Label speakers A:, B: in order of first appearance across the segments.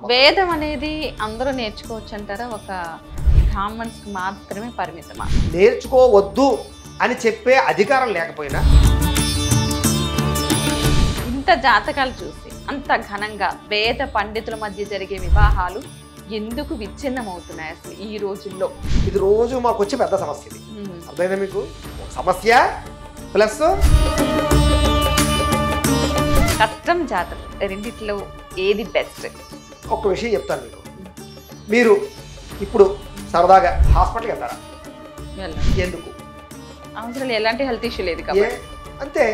A: వేదం అనేది అందరూ నేర్చుకోవచ్చు అంటారా? ఒక బ్రాహ్మణ్స్కి మాత్రమే పరిమితమా?
B: నేర్చుకోవద్దు అని చెప్పే అధికారం లేకపోయినా
A: ఇంత జాతకాలు చూసి అంత ఘనంగా వేద పండితుల మధ్య జరిగే వివాహాలు ఎందుకు విచ్ఛిన్నమవుతున్నాయి అసలు ఈ రోజుల్లో?
B: ఇది రోజు మాకు వచ్చే పెద్ద సమస్య ఇది. అర్థమైందా మీకు? సమస్య ప్లస్
A: కష్టం జాతకం రెండిట్లో ఏది బెస్ట్?
B: ఒక్క విషయం చెప్తాను మీకు. మీరు ఇప్పుడు సరదాగా హాస్పిటల్కి వెళ్తారా? ఎందుకు?
A: అవసరం ఎలాంటి హెల్త్ ఇష్యూ లేదు
B: ఏ
A: కాబట్టి.
B: అంతే.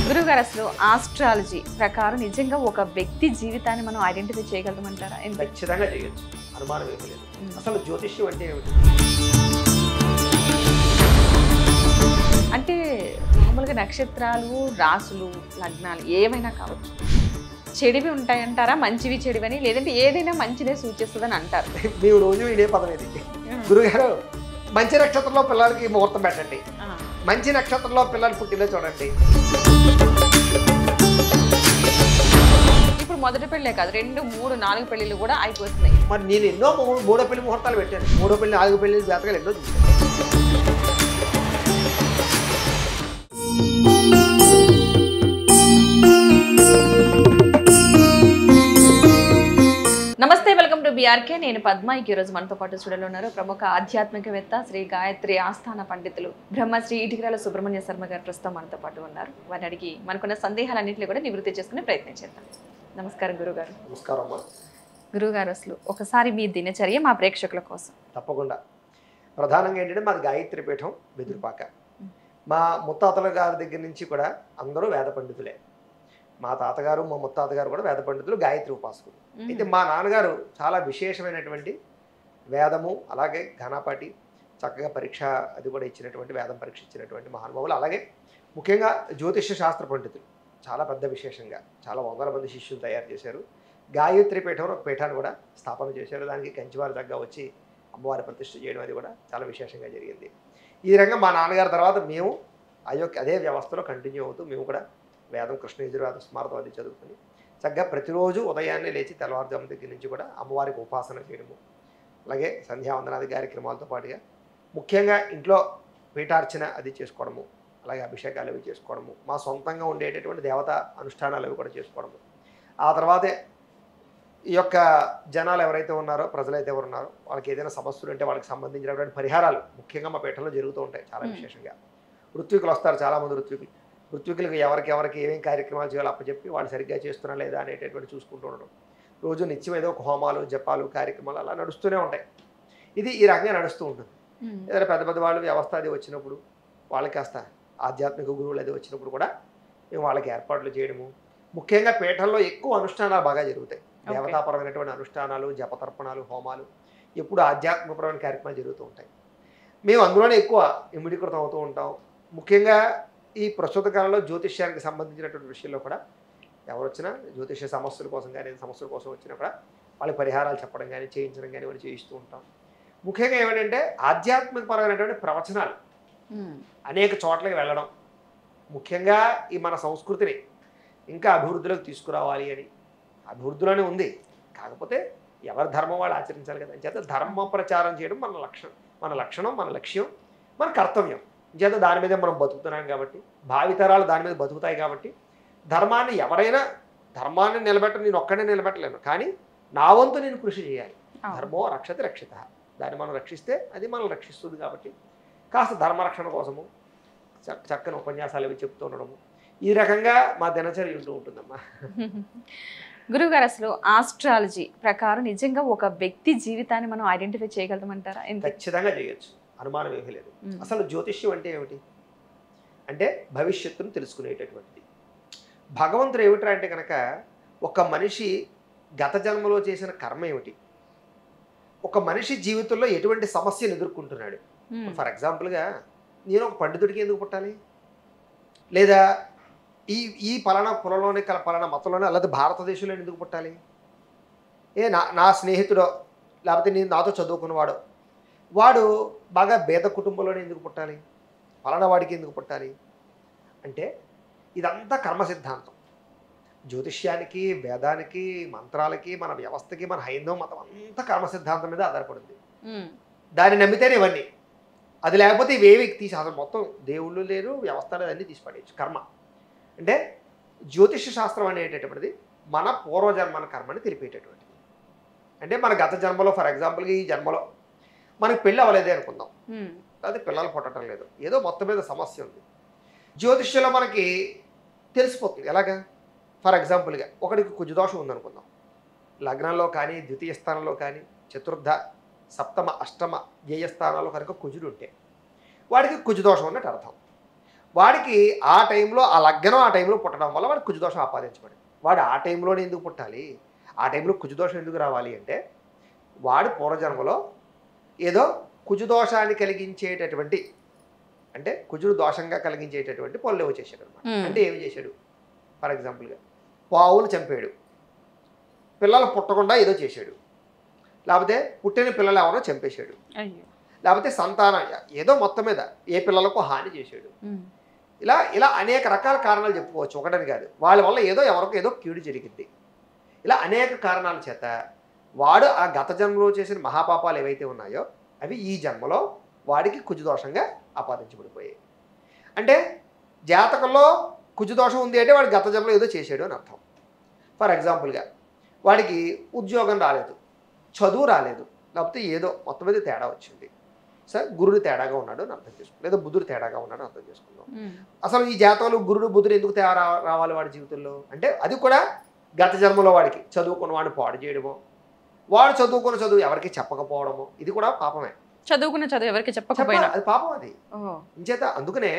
A: గురుగారు, అసలు ఆస్ట్రాలజీ ప్రకారం నిజంగా ఒక వ్యక్తి జీవితాన్ని మనం ఐడెంటిఫై చేయగలమంటారా?
B: ఖచ్చితంగా చేయొచ్చు, అనుమానం ఏమీ లేదు. అసలు జ్యోతిష్యం అంటే ఏమిటి?
A: అంటే మామూలుగా నక్షత్రాలు, రాసులు, లగ్నాలు ఏమైనా కావచ్చు, చెడివి ఉంటాయంటారా? మంచివి చెడివని, లేదంటే ఏదైనా మంచిదే సూచిస్తుందని అంటారు.
B: మేము రోజు ఇదే పదం ఇది. గురుగారు, మంచి నక్షత్రంలో పిల్లలకి ముహూర్తం పెట్టండి, మంచి నక్షత్రంలో పిల్లలు పుట్టిలో చూడండి.
A: ఇప్పుడు మొదటి పెళ్ళే కాదు, 2, 3, 4 పెళ్ళిళ్ళు కూడా అయిపోతున్నాయి.
B: మరి నేను ఎన్నో మూడో పెళ్లి ముహూర్తాలు పెట్టాను. మూడో పెళ్లి, 4 పెళ్లి జాతకాలు ఎన్నో చూసాను.
A: నమస్తే, వెల్కమ్ టు బీఆర్కే. నేను పద్మ. ఈరోజు మనతో పాటు స్టూడియోలో ఉన్నారు ప్రముఖ ఆధ్యాత్మికవేత్త, శ్రీ గాయత్రి ఆస్థాన పండితులు బ్రహ్మశ్రీ ఇటికరాల సుబ్రహ్మణ్య శర్మ గారు ప్రస్తుతం మనతో పాటు ఉన్నారు. వారిని అడిగి మనకున్న సందేహాలన్నింటినీ కూడా నివృత్తి చేసుకునే ప్రయత్నం చేద్దాం. నమస్కారం గురుగారు.
B: నమస్కారం అమ్మా.
A: గురుగారు, అసలు ఒకసారి మీ దినచర్య మా ప్రేక్షకుల కోసం.
B: తప్పకుండా. ప్రధానంగా ఏంటంటే మాది గాయత్రి పీఠం బెదురుపాక. మా ముత్తాతల గారి దగ్గర నుంచి కూడా అందరూ వేద పండితులే. మా తాతగారు, మా ముత్తాతగారు కూడా వేద పండితులు, గాయత్రి ఉపాసకులు. అయితే మా నాన్నగారు చాలా విశేషమైనటువంటి వేదము, అలాగే ఘనపాటి, చక్కగా పరీక్ష అది కూడా ఇచ్చినటువంటి, వేదం పరీక్ష ఇచ్చినటువంటి మహానుభావులు. అలాగే ముఖ్యంగా జ్యోతిష్య శాస్త్ర పండితులు, చాలా పెద్ద విశేషంగా చాలా వందల మంది శిష్యులు తయారు చేశారు. గాయత్రి పీఠం ఒక పీఠాన్ని కూడా స్థాపన చేశారు. దానికి కంచివారి దగ్గర వచ్చి అమ్మవారి ప్రతిష్ఠ చేయడం అది కూడా చాలా విశేషంగా జరిగింది. ఈ రంగం మా నాన్నగారి తర్వాత మేము అదే వ్యవస్థలో కంటిన్యూ అవుతూ మేము కూడా వేదం, కృష్ణ యజుర్వేద స్మారతం అది చదువుకుని చక్కగా ప్రతిరోజు ఉదయాన్నే లేచి తెల్లవారుజాము దగ్గర నుంచి కూడా అమ్మవారికి ఉపాసన చేయడము, అలాగే సంధ్యావందనాది కార్యక్రమాలతో పాటుగా ముఖ్యంగా ఇంట్లో పీఠార్చన అది చేసుకోవడము, అలాగే అభిషేకాలు అవి చేసుకోవడము, మా సొంతంగా ఉండేటటువంటి దేవతా అనుష్ఠానాలు అవి కూడా చేసుకోవడము. ఆ తర్వాతే ఈ యొక్క జనాలు ఎవరైతే ఉన్నారో, ప్రజలైతే ఎవరు ఉన్నారో, వాళ్ళకి ఏదైనా సమస్యలు ఉంటే వాళ్ళకి సంబంధించినటువంటి పరిహారాలు ముఖ్యంగా మా పీఠంలో జరుగుతూ ఉంటాయి చాలా విశేషంగా. ఋత్వికులు వస్తారు, చాలామంది ఋత్వికులకు ఎవరికి ఏమేమి కార్యక్రమాలు చేయాలో అప్పచెప్పి వాళ్ళు సరిగ్గా చేస్తున్నా లేదా అనేటటువంటి చూసుకుంటూ ఉండడం. రోజు నిత్యం ఏదో ఒక హోమాలు, జపాలు, కార్యక్రమాలు అలా నడుస్తూనే ఉంటాయి. ఇది ఈ రకంగా నడుస్తూ ఉంటుంది. ఏదైనా పెద్ద పెద్ద వాళ్ళు వ్యవస్థ అది వచ్చినప్పుడు, వాళ్ళకి కాస్త ఆధ్యాత్మిక గురువులు అది వచ్చినప్పుడు కూడా మేము వాళ్ళకి ఏర్పాట్లు చేయడము. ముఖ్యంగా పీఠంలో ఎక్కువ అనుష్ఠానాలు బాగా జరుగుతాయి. దేవతాపరమైనటువంటి అనుష్ఠానాలు, జపతర్పణాలు, హోమాలు, ఎప్పుడు ఆధ్యాత్మికపరమైన కార్యక్రమాలు జరుగుతూ ఉంటాయి. మేము అందులోనే ఎక్కువ ఇమిడీకృతం అవుతూ ఉంటాం. ముఖ్యంగా ఈ ప్రస్తుత కాలంలో జ్యోతిష్యానికి సంబంధించినటువంటి విషయంలో కూడా ఎవరు వచ్చినా జ్యోతిష్య సమస్యల కోసం కానీ సమస్యల కోసం వచ్చినా కూడా వాళ్ళకి పరిహారాలు చెప్పడం కానీ చేయించడం కానీ వాళ్ళు చేయిస్తూ ఉంటాం. ముఖ్యంగా ఏమిటంటే ఆధ్యాత్మికపరమైనటువంటి ప్రవచనాలు అనేక చోట్లకి వెళ్ళడం, ముఖ్యంగా ఈ మన సంస్కృతిని ఇంకా అభివృద్ధిలోకి తీసుకురావాలి అని. అభివృద్ధిలోనే ఉంది, కాకపోతే ఎవరి ధర్మం వాళ్ళు ఆచరించాలి కదా. చేత ధర్మ ప్రచారం చేయడం మన లక్షణం, మన లక్ష్యం, మన కర్తవ్యం. చేత దాని మీద మనం బతుకుతున్నాం కాబట్టి, భావితరాలు దాని మీద బతుకుతాయి కాబట్టి ధర్మాన్ని ధర్మాన్ని నేను ఒక్కడే నిలబెట్టలేను, కానీ నా వంతు నేను కృషి చేయాలి. ధర్మో రక్షతి రక్షిత. దాన్ని మనం రక్షిస్తే అది మనం రక్షిస్తుంది. కాబట్టి కాస్త ధర్మరక్షణ కోసము చక్కని ఉపన్యాసాలు అవి చెప్తూ ఉండడము, ఈ రకంగా మా దినచర్య ఉంటూ ఉంటుందమ్మా.
A: గురుగారు, అసలు ఆస్ట్రాలజీ ప్రకారం నిజంగా ఒక వ్యక్తి జీవితాన్ని మనం ఐడెంటిఫై చేయగలమంటారా?
B: ఖచ్చితంగా చేయొచ్చు, అనుమానం ఏమీ లేదు. అసలు జ్యోతిష్యం అంటే ఏమిటి అంటే భవిష్యత్తును తెలుసుకునేటటువంటిది. భగవంతుడు ఏమిట్రా అంటే కనుక ఒక మనిషి గత జన్మలో చేసిన కర్మ ఏమిటి, ఒక మనిషి జీవితంలో ఎటువంటి సమస్యను ఎదుర్కొంటున్నాడు. ఫర్ ఎగ్జాంపుల్గా నేను ఒక పండితుడికి ఎందుకు పుట్టాలి, లేదా ఈ పలానా కులంలోనే పలానా మతంలోనే అలాగే భారతదేశంలో ఎందుకు పుట్టాలి, నా స్నేహితుడో లేకపోతే నేను నాతో చదువుకున్నవాడో వాడు బాగా పేద కుటుంబంలోనే ఎందుకు పుట్టాలి, పలానా వాడికి ఎందుకు పుట్టాలి అంటే ఇదంతా కర్మ సిద్ధాంతం. జ్యోతిష్యానికి, వేదానికి, మంత్రాలకి, మన వ్యవస్థకి, మన హైందవ మతం అంతా కర్మ సిద్ధాంతం మీద ఆధారపడింది. దాన్ని నమ్మితేనే ఇవన్నీ. అది లేకపోతే ఇవేవి తీసి అసలు మొత్తం దేవుళ్ళు లేరు, వ్యవస్థ లేదు, అన్నీ తీసి పడేయచ్చు. కర్మ అంటే జ్యోతిష శాస్త్రం అనేటటువంటిది మన పూర్వజన్మన కర్మని తెలిపేటటువంటిది. అంటే మన గత జన్మలో, ఫర్ ఎగ్జాంపుల్గా ఈ జన్మలో మనకి పెళ్ళి అవ్వలేదే అనుకుందాం, అది పిల్లలు పుట్టడం లేదు, ఏదో మొత్తం మీద సమస్య ఉంది. జ్యోతిష్యంలో మనకి తెలిసిపోతుంది. ఎలాగా? ఫర్ ఎగ్జాంపుల్గా ఒకడికి కుజదోషం ఉందనుకుందాం. లగ్నంలో కానీ, ద్వితీయ స్థానంలో కానీ, చతుర్థ, సప్తమ, అష్టమ, వ్యయ స్థానాల్లో కనుక కుజుడు ఉంటే వాడికి కుజదోషం అన్నట్టు అర్థం. వాడికి ఆ టైంలో, ఆ లగ్నం ఆ టైంలో పుట్టడం వల్ల వాడికి కుజదోషం ఆపాదించబడింది. వాడు ఆ టైంలోనే ఎందుకు పుట్టాలి, ఆ టైంలో కుజదోషం ఎందుకు రావాలి అంటే వాడు పూర్వజన్మలో ఏదో కుజదోషాన్ని కలిగించేటటువంటి, అంటే కుజుడు దోషంగా కలిగించేటటువంటి పనులు ఏవో చేశాడు అనమాట. అంటే ఏమి చేశాడు? ఫర్ ఎగ్జాంపుల్గా పావులు చంపాడు, పిల్లలు పుట్టకుండా ఏదో చేశాడు, లేకపోతే పుట్టిన పిల్లలు ఎవరో చంపేశాడు, లేకపోతే సంతానం ఏదో మొత్తం మీద ఏ పిల్లలకు హాని చేశాడు. ఇలా ఇలా అనేక రకాల కారణాలు చెప్పుకోవచ్చు, ఒకటని కాదు. వాళ్ళ వల్ల ఏదో ఎవరికో ఏదో కీడు జరిగింది. ఇలా అనేక కారణాల చేత వాడు ఆ గత జన్మలో చేసిన మహాపాపాలు ఏవైతే ఉన్నాయో అవి ఈ జన్మలో వాడికి కుజదోషంగా ఆపాదించబడిపోయాయి. అంటే జాతకంలో కుజదోషం ఉంది అంటే వాడు గత జన్మలో ఏదో చేశాడు అని అర్థం. ఫర్ ఎగ్జాంపుల్గా వాడికి ఉద్యోగం రాలేదు, చదువు రాలేదు, లేకపోతే ఏదో మొత్తం మీద తేడా వచ్చింది. సార్ గురుడు తేడాగా ఉన్నాడు అని అర్థం చేసుకుందాం, లేదా బుధుడు తేడాగా ఉన్నాడు అని అర్థం చేసుకుందాం. అసలు ఈ జాతకంలో గురుడు బుధుడు ఎందుకు తేడా రావాలి వాడి జీవితంలో అంటే అది కూడా గత జన్మలో వాడికి చదువుకున్న వాడిని పాడు చేయడమో, వాడు చదువుకున్న చదువు ఎవరికి చెప్పకపోవడమో, ఇది కూడా పాపమే.
A: చదువుకున్న చదువు ఎవరికి చెప్పకపోయినా
B: అది పాపం. అది ఇంచేత అందుకనే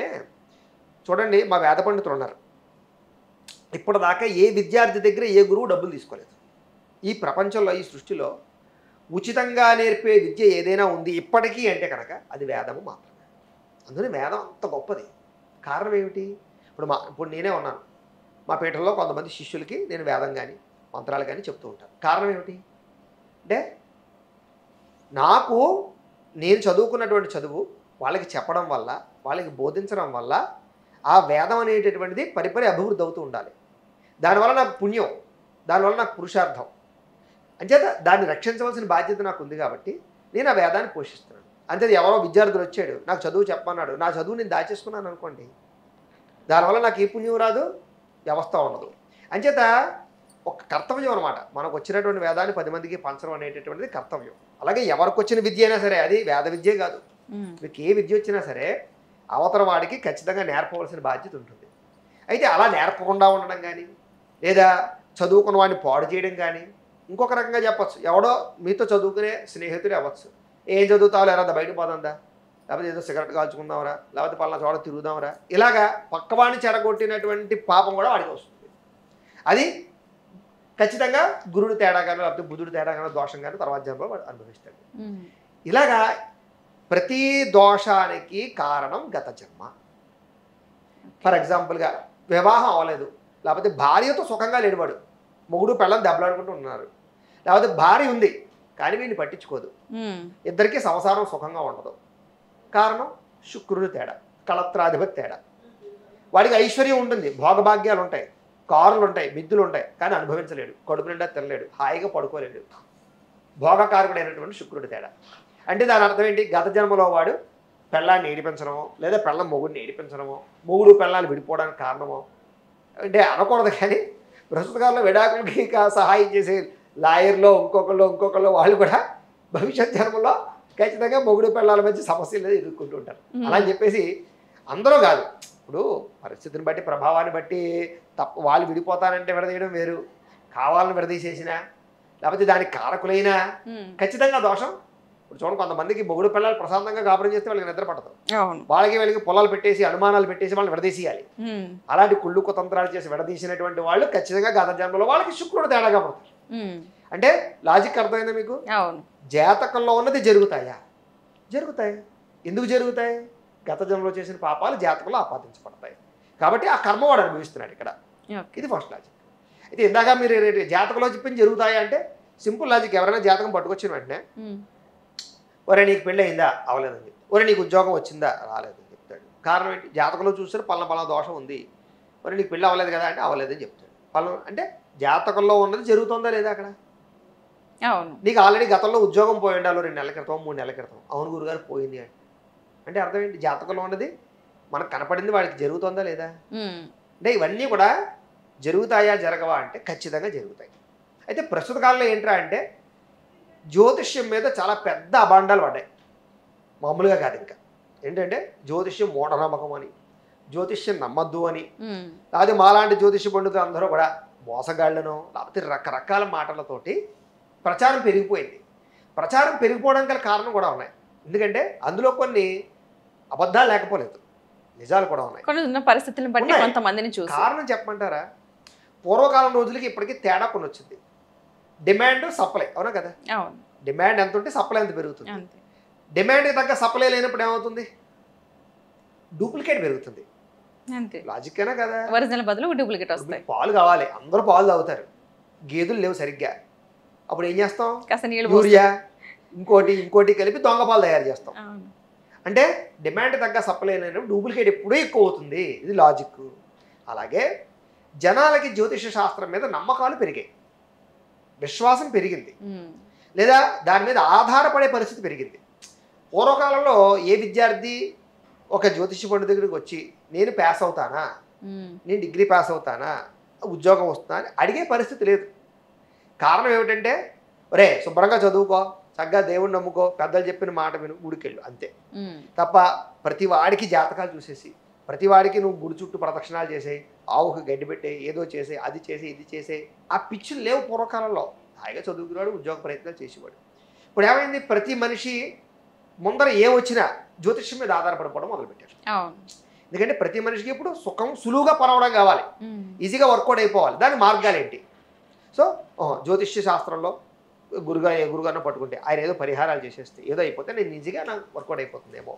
B: చూడండి, మా వేద పండితులు ఉన్నారు, ఇప్పటిదాకా ఏ విద్యార్థి దగ్గర ఏ గురువు డబ్బులు తీసుకోలేదు. ఈ ప్రపంచంలో, ఈ సృష్టిలో ఉచితంగా నేర్పే విద్య ఏదైనా ఉంది ఇప్పటికీ అంటే కనుక అది వేదము మాత్రమే. అందుకని వేదం అంత గొప్పది. కారణం ఏమిటి? ఇప్పుడు నేనే ఉన్నాను, మా పీఠంలో కొంతమంది శిష్యులకి నేను వేదం కానీ మంత్రాలు కానీ చెప్తూ ఉంటాను. కారణం ఏమిటి అంటే నేను చదువుకున్నటువంటి చదువు వాళ్ళకి చెప్పడం వల్ల, వాళ్ళకి బోధించడం వల్ల ఆ వేదం అనేటటువంటిది పరిపరి అభివృద్ధి అవుతూ ఉండాలి. దానివల్ల నాకు పుణ్యం, దానివల్ల నాకు పురుషార్థం. అంచేత దాన్ని రక్షించవలసిన బాధ్యత నాకు ఉంది కాబట్టి నేను ఆ వేదాన్ని పోషిస్తున్నాను. అంతే ఎవరో విద్యార్థులు వచ్చాడు, నాకు చదువు చెప్పన్నాడు, నా చదువు నేను దాచేసుకున్నాను అనుకోండి, దానివల్ల నాకు ఏ పుణ్యం రాదు, వ్యవస్థ ఉండదు. అంచేత ఒక కర్తవ్యం అనమాట. మనకు వచ్చినటువంటి వేదాన్ని 10 మందికి పంచడం అనేటటువంటిది కర్తవ్యం. అలాగే ఎవరికి వచ్చిన విద్య అయినా సరే, అది వేద విద్యే కాదు, మీకు ఏ విద్య వచ్చినా సరే అవతల వాడికి ఖచ్చితంగా నేర్పవలసిన బాధ్యత ఉంటుంది. అయితే అలా నేర్పకుండా ఉండడం కానీ, లేదా చదువుకున్న వాడిని పాడు చేయడం కానీ, ఇంకొక రకంగా చెప్పచ్చు, ఎవడో మీతో చదువుకునే స్నేహితుడే అవ్వచ్చు, ఏం చదువుతావు లేదా బయటకు పోదాందా, లేకపోతే ఏదో సిగరెట్ కాల్చుకుందాంరా, లేకపోతే పలానా చోట తిరుగుదాంరా, ఇలాగా పక్కవాడిని చెడగొట్టినటువంటి పాపం కూడా వాడికి వస్తుంది. అది ఖచ్చితంగా గురుడు తేడాగానో లేకపోతే బుధుడు తేడాగానో దోషంగానో తర్వాత జన్మలో వాడు అనుభవిస్తాడు. ఇలాగా ప్రతి దోషానికి కారణం గత జన్మ. ఫర్ ఎగ్జాంపుల్గా వివాహం అవ్వలేదు, లేకపోతే భార్యతో సుఖంగా లేనివాడు, మొగుడు పెళ్ళని దెబ్బలాడుకుంటూ ఉన్నారు, లేకపోతే భార్య ఉంది కానీ వీడిని పట్టించుకోదు, ఇద్దరికీ సంసారం సుఖంగా ఉండదు. కారణం శుక్రుడు తేడా, కళత్రాధిపతి తేడా. వాడికి ఐశ్వర్యం ఉంటుంది, భోగభాగ్యాలు ఉంటాయి, కారులు ఉంటాయి, మిద్దులు ఉంటాయి, కానీ అనుభవించలేడు, కడుపు నిండా తినలేడు, హాయిగా పడుకోలేడు. భోగకారకుడైనటువంటి శుక్రుడు తేడా. అంటే దాని అర్థం ఏంటి? గత జన్మలో వాడు పెళ్ళాన్ని ఏడిపించడమో, లేదా పెళ్ళం మొగుడిని ఏడిపించడమో, మొగుడు పెళ్ళాన్ని విడిపోవడానికి కారణమో అంటే అనకూడదు. కానీ ప్రస్తుత కాలంలో విడాకులకి సహాయం చేసే లాయర్లో ఇంకొకళ్ళు వాళ్ళు కూడా భవిష్యత్ జన్మలో ఖచ్చితంగా మొగుడు పెళ్ళాల మధ్య సమస్యలు ఎదుర్కొంటూ ఉంటారు. అలా అని చెప్పేసి అందరూ కాదు, ఇప్పుడు పరిస్థితిని బట్టి, ప్రభావాన్ని బట్టి వాళ్ళు విడిపోతానంటే విడదీయడం వేరు, కావాలని విడదీసేసినా లేకపోతే దానికి కారకులైనా ఖచ్చితంగా దోషం. ఇప్పుడు చూడండి, కొంతమందికి మొగుడు పిల్లలు ప్రశాంతంగా కాపురం చేస్తే వాళ్ళకి నిద్ర పడతాం, వాళ్ళకి పొలాలు పెట్టేసి అనుమానాలు పెట్టేసి వాళ్ళని విడదీసేయాలి. అలాంటి కుళ్ళు కుతంత్రాలు చేసి విడదీసినటువంటి వాళ్ళు ఖచ్చితంగా గత జన్మలో వాళ్ళకి శుక్రుడు తేడాగా పడతారు. అంటే లాజిక్ అర్థమైందా మీకు? జాతకంలో ఉన్నది జరుగుతాయా? జరుగుతాయి. ఎందుకు జరుగుతాయి? గత జన్మలో చేసిన పాపాలు జాతకంలో ఆపాదించబడతాయి కాబట్టి ఆ కర్మ వాడు అనుభవిస్తున్నాడు ఇక్కడ. ఇది ఫస్ట్ లాజిక్. అయితే ఇందాక మీరు జాతకంలో చెప్పింది జరుగుతాయా అంటే సింపుల్ లాజిక్. ఎవరైనా జాతకం పట్టుకొచ్చిన వెంటనే ఒరే నీకు పెళ్ళి అయిందా? అవలేదని చెప్తాడు. ఒరే నీకు ఉద్యోగం వచ్చిందా? రాలేదని చెప్తాడు. కారణం ఏంటి? జాతకంలో చూస్తే పలానా దోషం ఉంది. ఒరే నీకు పెళ్ళి అవ్వలేదు కదా అంటే అవలేదని చెప్తాడు. పలానా అంటే జాతకంలో ఉన్నది జరుగుతుందా లేదా అక్కడ?
A: అవును.
B: నీకు ఆల్రెడీ గతంలో ఉద్యోగం పోయి ఉండాలి 2 నెలల క్రితం 3 నెలల క్రితం. అవును గురుగారు పోయింది అంటే అర్థం ఏంటి? జాతకంలో ఉన్నది మనకు కనపడింది వాడికి జరుగుతుందా లేదా? అంటే ఇవన్నీ కూడా జరుగుతాయా జరగవా అంటే ఖచ్చితంగా జరుగుతాయి. అయితే ప్రస్తుత కాలంలో ఏంట్రా అంటే జ్యోతిష్యం మీద చాలా పెద్ద అభాండాలు పడ్డాయి. మామూలుగా కాదు ఇంకా. ఏంటంటే జ్యోతిష్యం మూఢనమ్మకం అని, జ్యోతిష్యం నమ్మద్దు అని, లేకపోతే మాలాంటి జ్యోతిష్య పండితులు అందరూ కూడా మోసగాళ్ళను లేకపోతే రకరకాల మాటలతోటి ప్రచారం పెరిగిపోయింది. ప్రచారం పెరిగిపోవడం గల కారణం కూడా ఉన్నాయి. ఎందుకంటే అందులో కొన్ని అబద్ధాలు లేకపోలేదు, నిజాలు కూడా ఉన్నాయి.
A: కొన్ని ఉన్న పరిస్థితులను బట్టి కొంతమందిని చూసి
B: కారణం చెప్పమంటారా? పూర్వకాలం రోజులకి ఇప్పటికీ తేడా కొన్ని వచ్చింది. డిమాండ్ సప్లై, అవునా కదా?
A: అవును.
B: డిమాండ్ ఎంత ఉంటే సప్లై ఎంత పెరుగుతుంది.
A: అంతే.
B: డిమాండ్కి తగ్గ సప్లై లేనప్పుడు ఏమవుతుంది? డూప్లికేట్ పెరుగుతుంది.
A: అంతే.
B: లాజిక్ అయినా కదా?
A: ఒరిజినల్ బదులు డూప్లికేట్ వస్తాయి.
B: పాలు కావాలి, అందరూ పాలు తాగుతారు, గేదెలు లేవు సరిగ్గా. అప్పుడు ఏం చేస్తాం?
A: కాస్త నీళ్ళు
B: యూరియా ఇంకోటి కలిపి దొంగ పాలు తయారు చేస్తాం.
A: అవును.
B: అంటే డిమాండ్ తగ్గ సప్లై లేనప్పుడు డూప్లికేట్ ఎప్పుడూ ఎక్కువ అవుతుంది. ఇది లాజిక్. అలాగే జనాలకి జ్యోతిష శాస్త్రం మీద నమ్మకాలు పెరిగాయి, విశ్వాసం పెరిగింది, లేదా దాని మీద ఆధారపడే పరిస్థితి పెరిగింది. పూర్వకాలంలో ఏ విద్యార్థి ఒక జ్యోతిష పండితుడి దగ్గరికి వచ్చి నేను పాస్ అవుతానా, నేను డిగ్రీ పాస్ అవుతానా, ఉద్యోగం వస్తుందా అని అడిగే పరిస్థితి లేదు. కారణం ఏమిటంటే ఒరే శుభ్రంగా చదువుకో, చక్కగా దేవుడిని నమ్ముకో, పెద్దలు చెప్పిన మాట విను, గుడికెళ్ళు, అంతే. తప్ప ప్రతి వాడికి జాతకాలు చూసేసి ప్రతి వాడికి నువ్వు గుడి చుట్టూ ప్రదక్షిణాలు చేసే, ఆవుకు గడ్డి పెట్టే, ఏదో చేసే, అది చేసే, ఇది చేసే, ఆ పిచ్చులు లేవు పూర్వకాలంలో. హాయిగా చదువుకున్నాడు, ఉద్యోగ ప్రయత్నాలు చేసేవాడు. ఇప్పుడు ఏమైంది? ప్రతి మనిషి ముందర ఏమొచ్చినా జ్యోతిష్యం మీద ఆధారపడిపోవడం మొదలుపెట్టారు. ఎందుకంటే ప్రతి మనిషికి ఇప్పుడు సుఖం సులువుగా పరవడం కావాలి, ఈజీగా వర్కౌట్ అయిపోవాలి. దాని మార్గాలు ఏంటి? సో జ్యోతిష్య శాస్త్రంలో గురుగారిని పట్టుకుంటే ఆయన ఏదో పరిహారాలు చేసేస్తే ఏదో అయిపోతే నేను ఈజీగా నాకు వర్కౌట్ అయిపోతుందేమో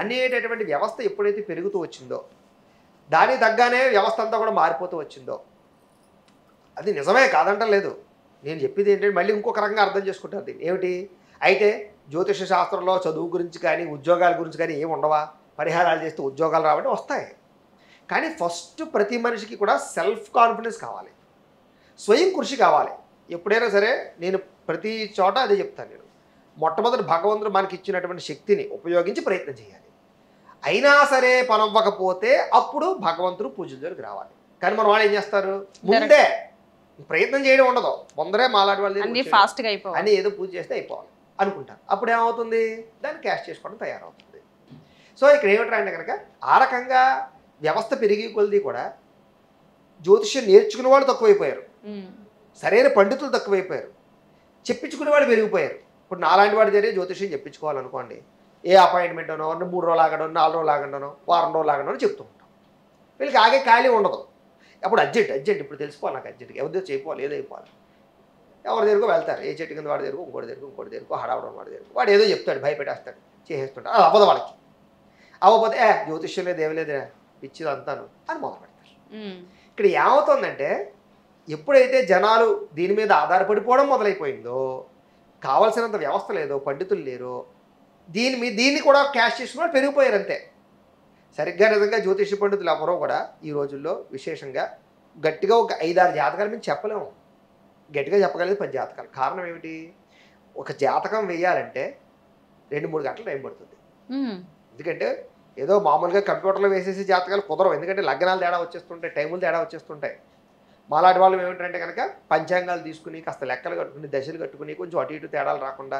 B: అనేటటువంటి వ్యవస్థ ఎప్పుడైతే పెరుగుతూ వచ్చిందో, దానికి తగ్గానే వ్యవస్థ అంతా కూడా మారిపోతూ వచ్చిందో, అది నిజమే కాదంటలేదు. నేను చెప్పేది ఏంటంటే మళ్ళీ ఇంకొక రకంగా అర్థం చేసుకుంటారు దీన్ని. ఏమిటి? అయితే జ్యోతిష శాస్త్రంలో చదువు గురించి కానీ ఉద్యోగాల గురించి కానీ ఏమి ఉండవా? పరిహారాలు చేస్తే ఉద్యోగాలు రావంటే వస్తాయి. కానీ ఫస్ట్ ప్రతి మనిషికి కూడా సెల్ఫ్ కాన్ఫిడెన్స్ కావాలి, స్వయం కృషి కావాలి. ఎప్పుడైనా సరే నేను ప్రతి చోట అదే చెప్తాను. నేను మొట్టమొదటి భగవంతుడు మనకి ఇచ్చినటువంటి శక్తిని ఉపయోగించి ప్రయత్నం చేయాలి. అయినా సరే పనవ్వకపోతే అప్పుడు భగవంతుడు పూజల దగ్గరికి రావాలి. కానీ మన వాళ్ళు ఏం చేస్తారు? ముందే ప్రయత్నం చేయడం ఉండదు, ముందరే మాలాంటి వాళ్ళు అన్ని ఏదో పూజ చేస్తే అయిపోవాలి అనుకుంటారు. అప్పుడు ఏమవుతుంది? దాన్ని క్యాష్ చేసుకోవడం తయారవుతుంది. సో ఇక్కడ ఏమిటంటే కనుక ఆ రకంగా వ్యవస్థ పెరిగి కొలిది కూడా జ్యోతిష్యం నేర్చుకునే వాళ్ళు తక్కువైపోయారు, సరైన పండితులు తక్కువైపోయారు, చెప్పించుకునే వాళ్ళు పెరిగిపోయారు. ఇప్పుడు నాలాంటి వాడి దగ్గర జ్యోతిష్యం చెప్పించుకోవాలనుకోండి, ఏ అపాయింట్మెంట్ అనో 3 రోజులు ఆగడో 4 రోజులు ఆగడనో వారం రోజులు ఆగడనో చెప్తూ ఉంటాం. వీళ్ళకి ఆగే ఖాళీ ఉండదు. అప్పుడు అర్జెంట్ ఇప్పుడు తెలుసుకోవాలి, నాకు అర్జెంట్గా ఎవరి దగ్గర చేయకపోవాలి, ఏదో అయిపోవాలి. ఎవరి దగ్గరకు వెళ్తారు, ఏ చెట్టు కింద వాడి దగ్గరకు, ఇంకోటి దగ్గరకు హడావడం వాడి దగ్గరకు, వాడు ఏదో చెప్తాడు, భయపెట్టేస్తాడు, చేసేస్తుంటాడు. అది అవ్వదు వాళ్ళకి. అవ్వకపోతే జ్యోతిష్యం లేదు ఏమి లేదు పిచ్చిది అంతాను అని మొదలు పెడతారు. ఇక్కడ ఏమవుతుందంటే ఎప్పుడైతే జనాలు దీని మీద ఆధారపడిపోవడం మొదలైపోయిందో, కావాల్సినంత వ్యవస్థ లేదో, పండితులు లేరో, దీన్ని కూడా క్యాష్ చేసుకుని పెరిగిపోయారు అంతే. సరిగ్గా నిజంగా జ్యోతిష పండితులు ఎవరో కూడా ఈ రోజుల్లో విశేషంగా గట్టిగా ఒక 5-6 జాతకాలు మేము చెప్పలేము. గట్టిగా చెప్పగలిగేది 10 జాతకాలు. కారణం ఏమిటి? ఒక జాతకం వేయాలంటే 2-3 గంటలు టైం పడుతుంది. ఎందుకంటే ఏదో మామూలుగా కంప్యూటర్లో వేసేసి జాతకాలు కుదరవు. ఎందుకంటే లగ్నాలు తేడా వచ్చేస్తుంటాయి, టైములు తేడా వచ్చేస్తుంటాయి. మాలాంటి వాళ్ళు ఏమిటంటే కనుక పంచాంగాలు తీసుకుని కాస్త లెక్కలు కట్టుకుని దశలు కట్టుకుని కొంచెం అటు ఇటు తేడాలు రాకుండా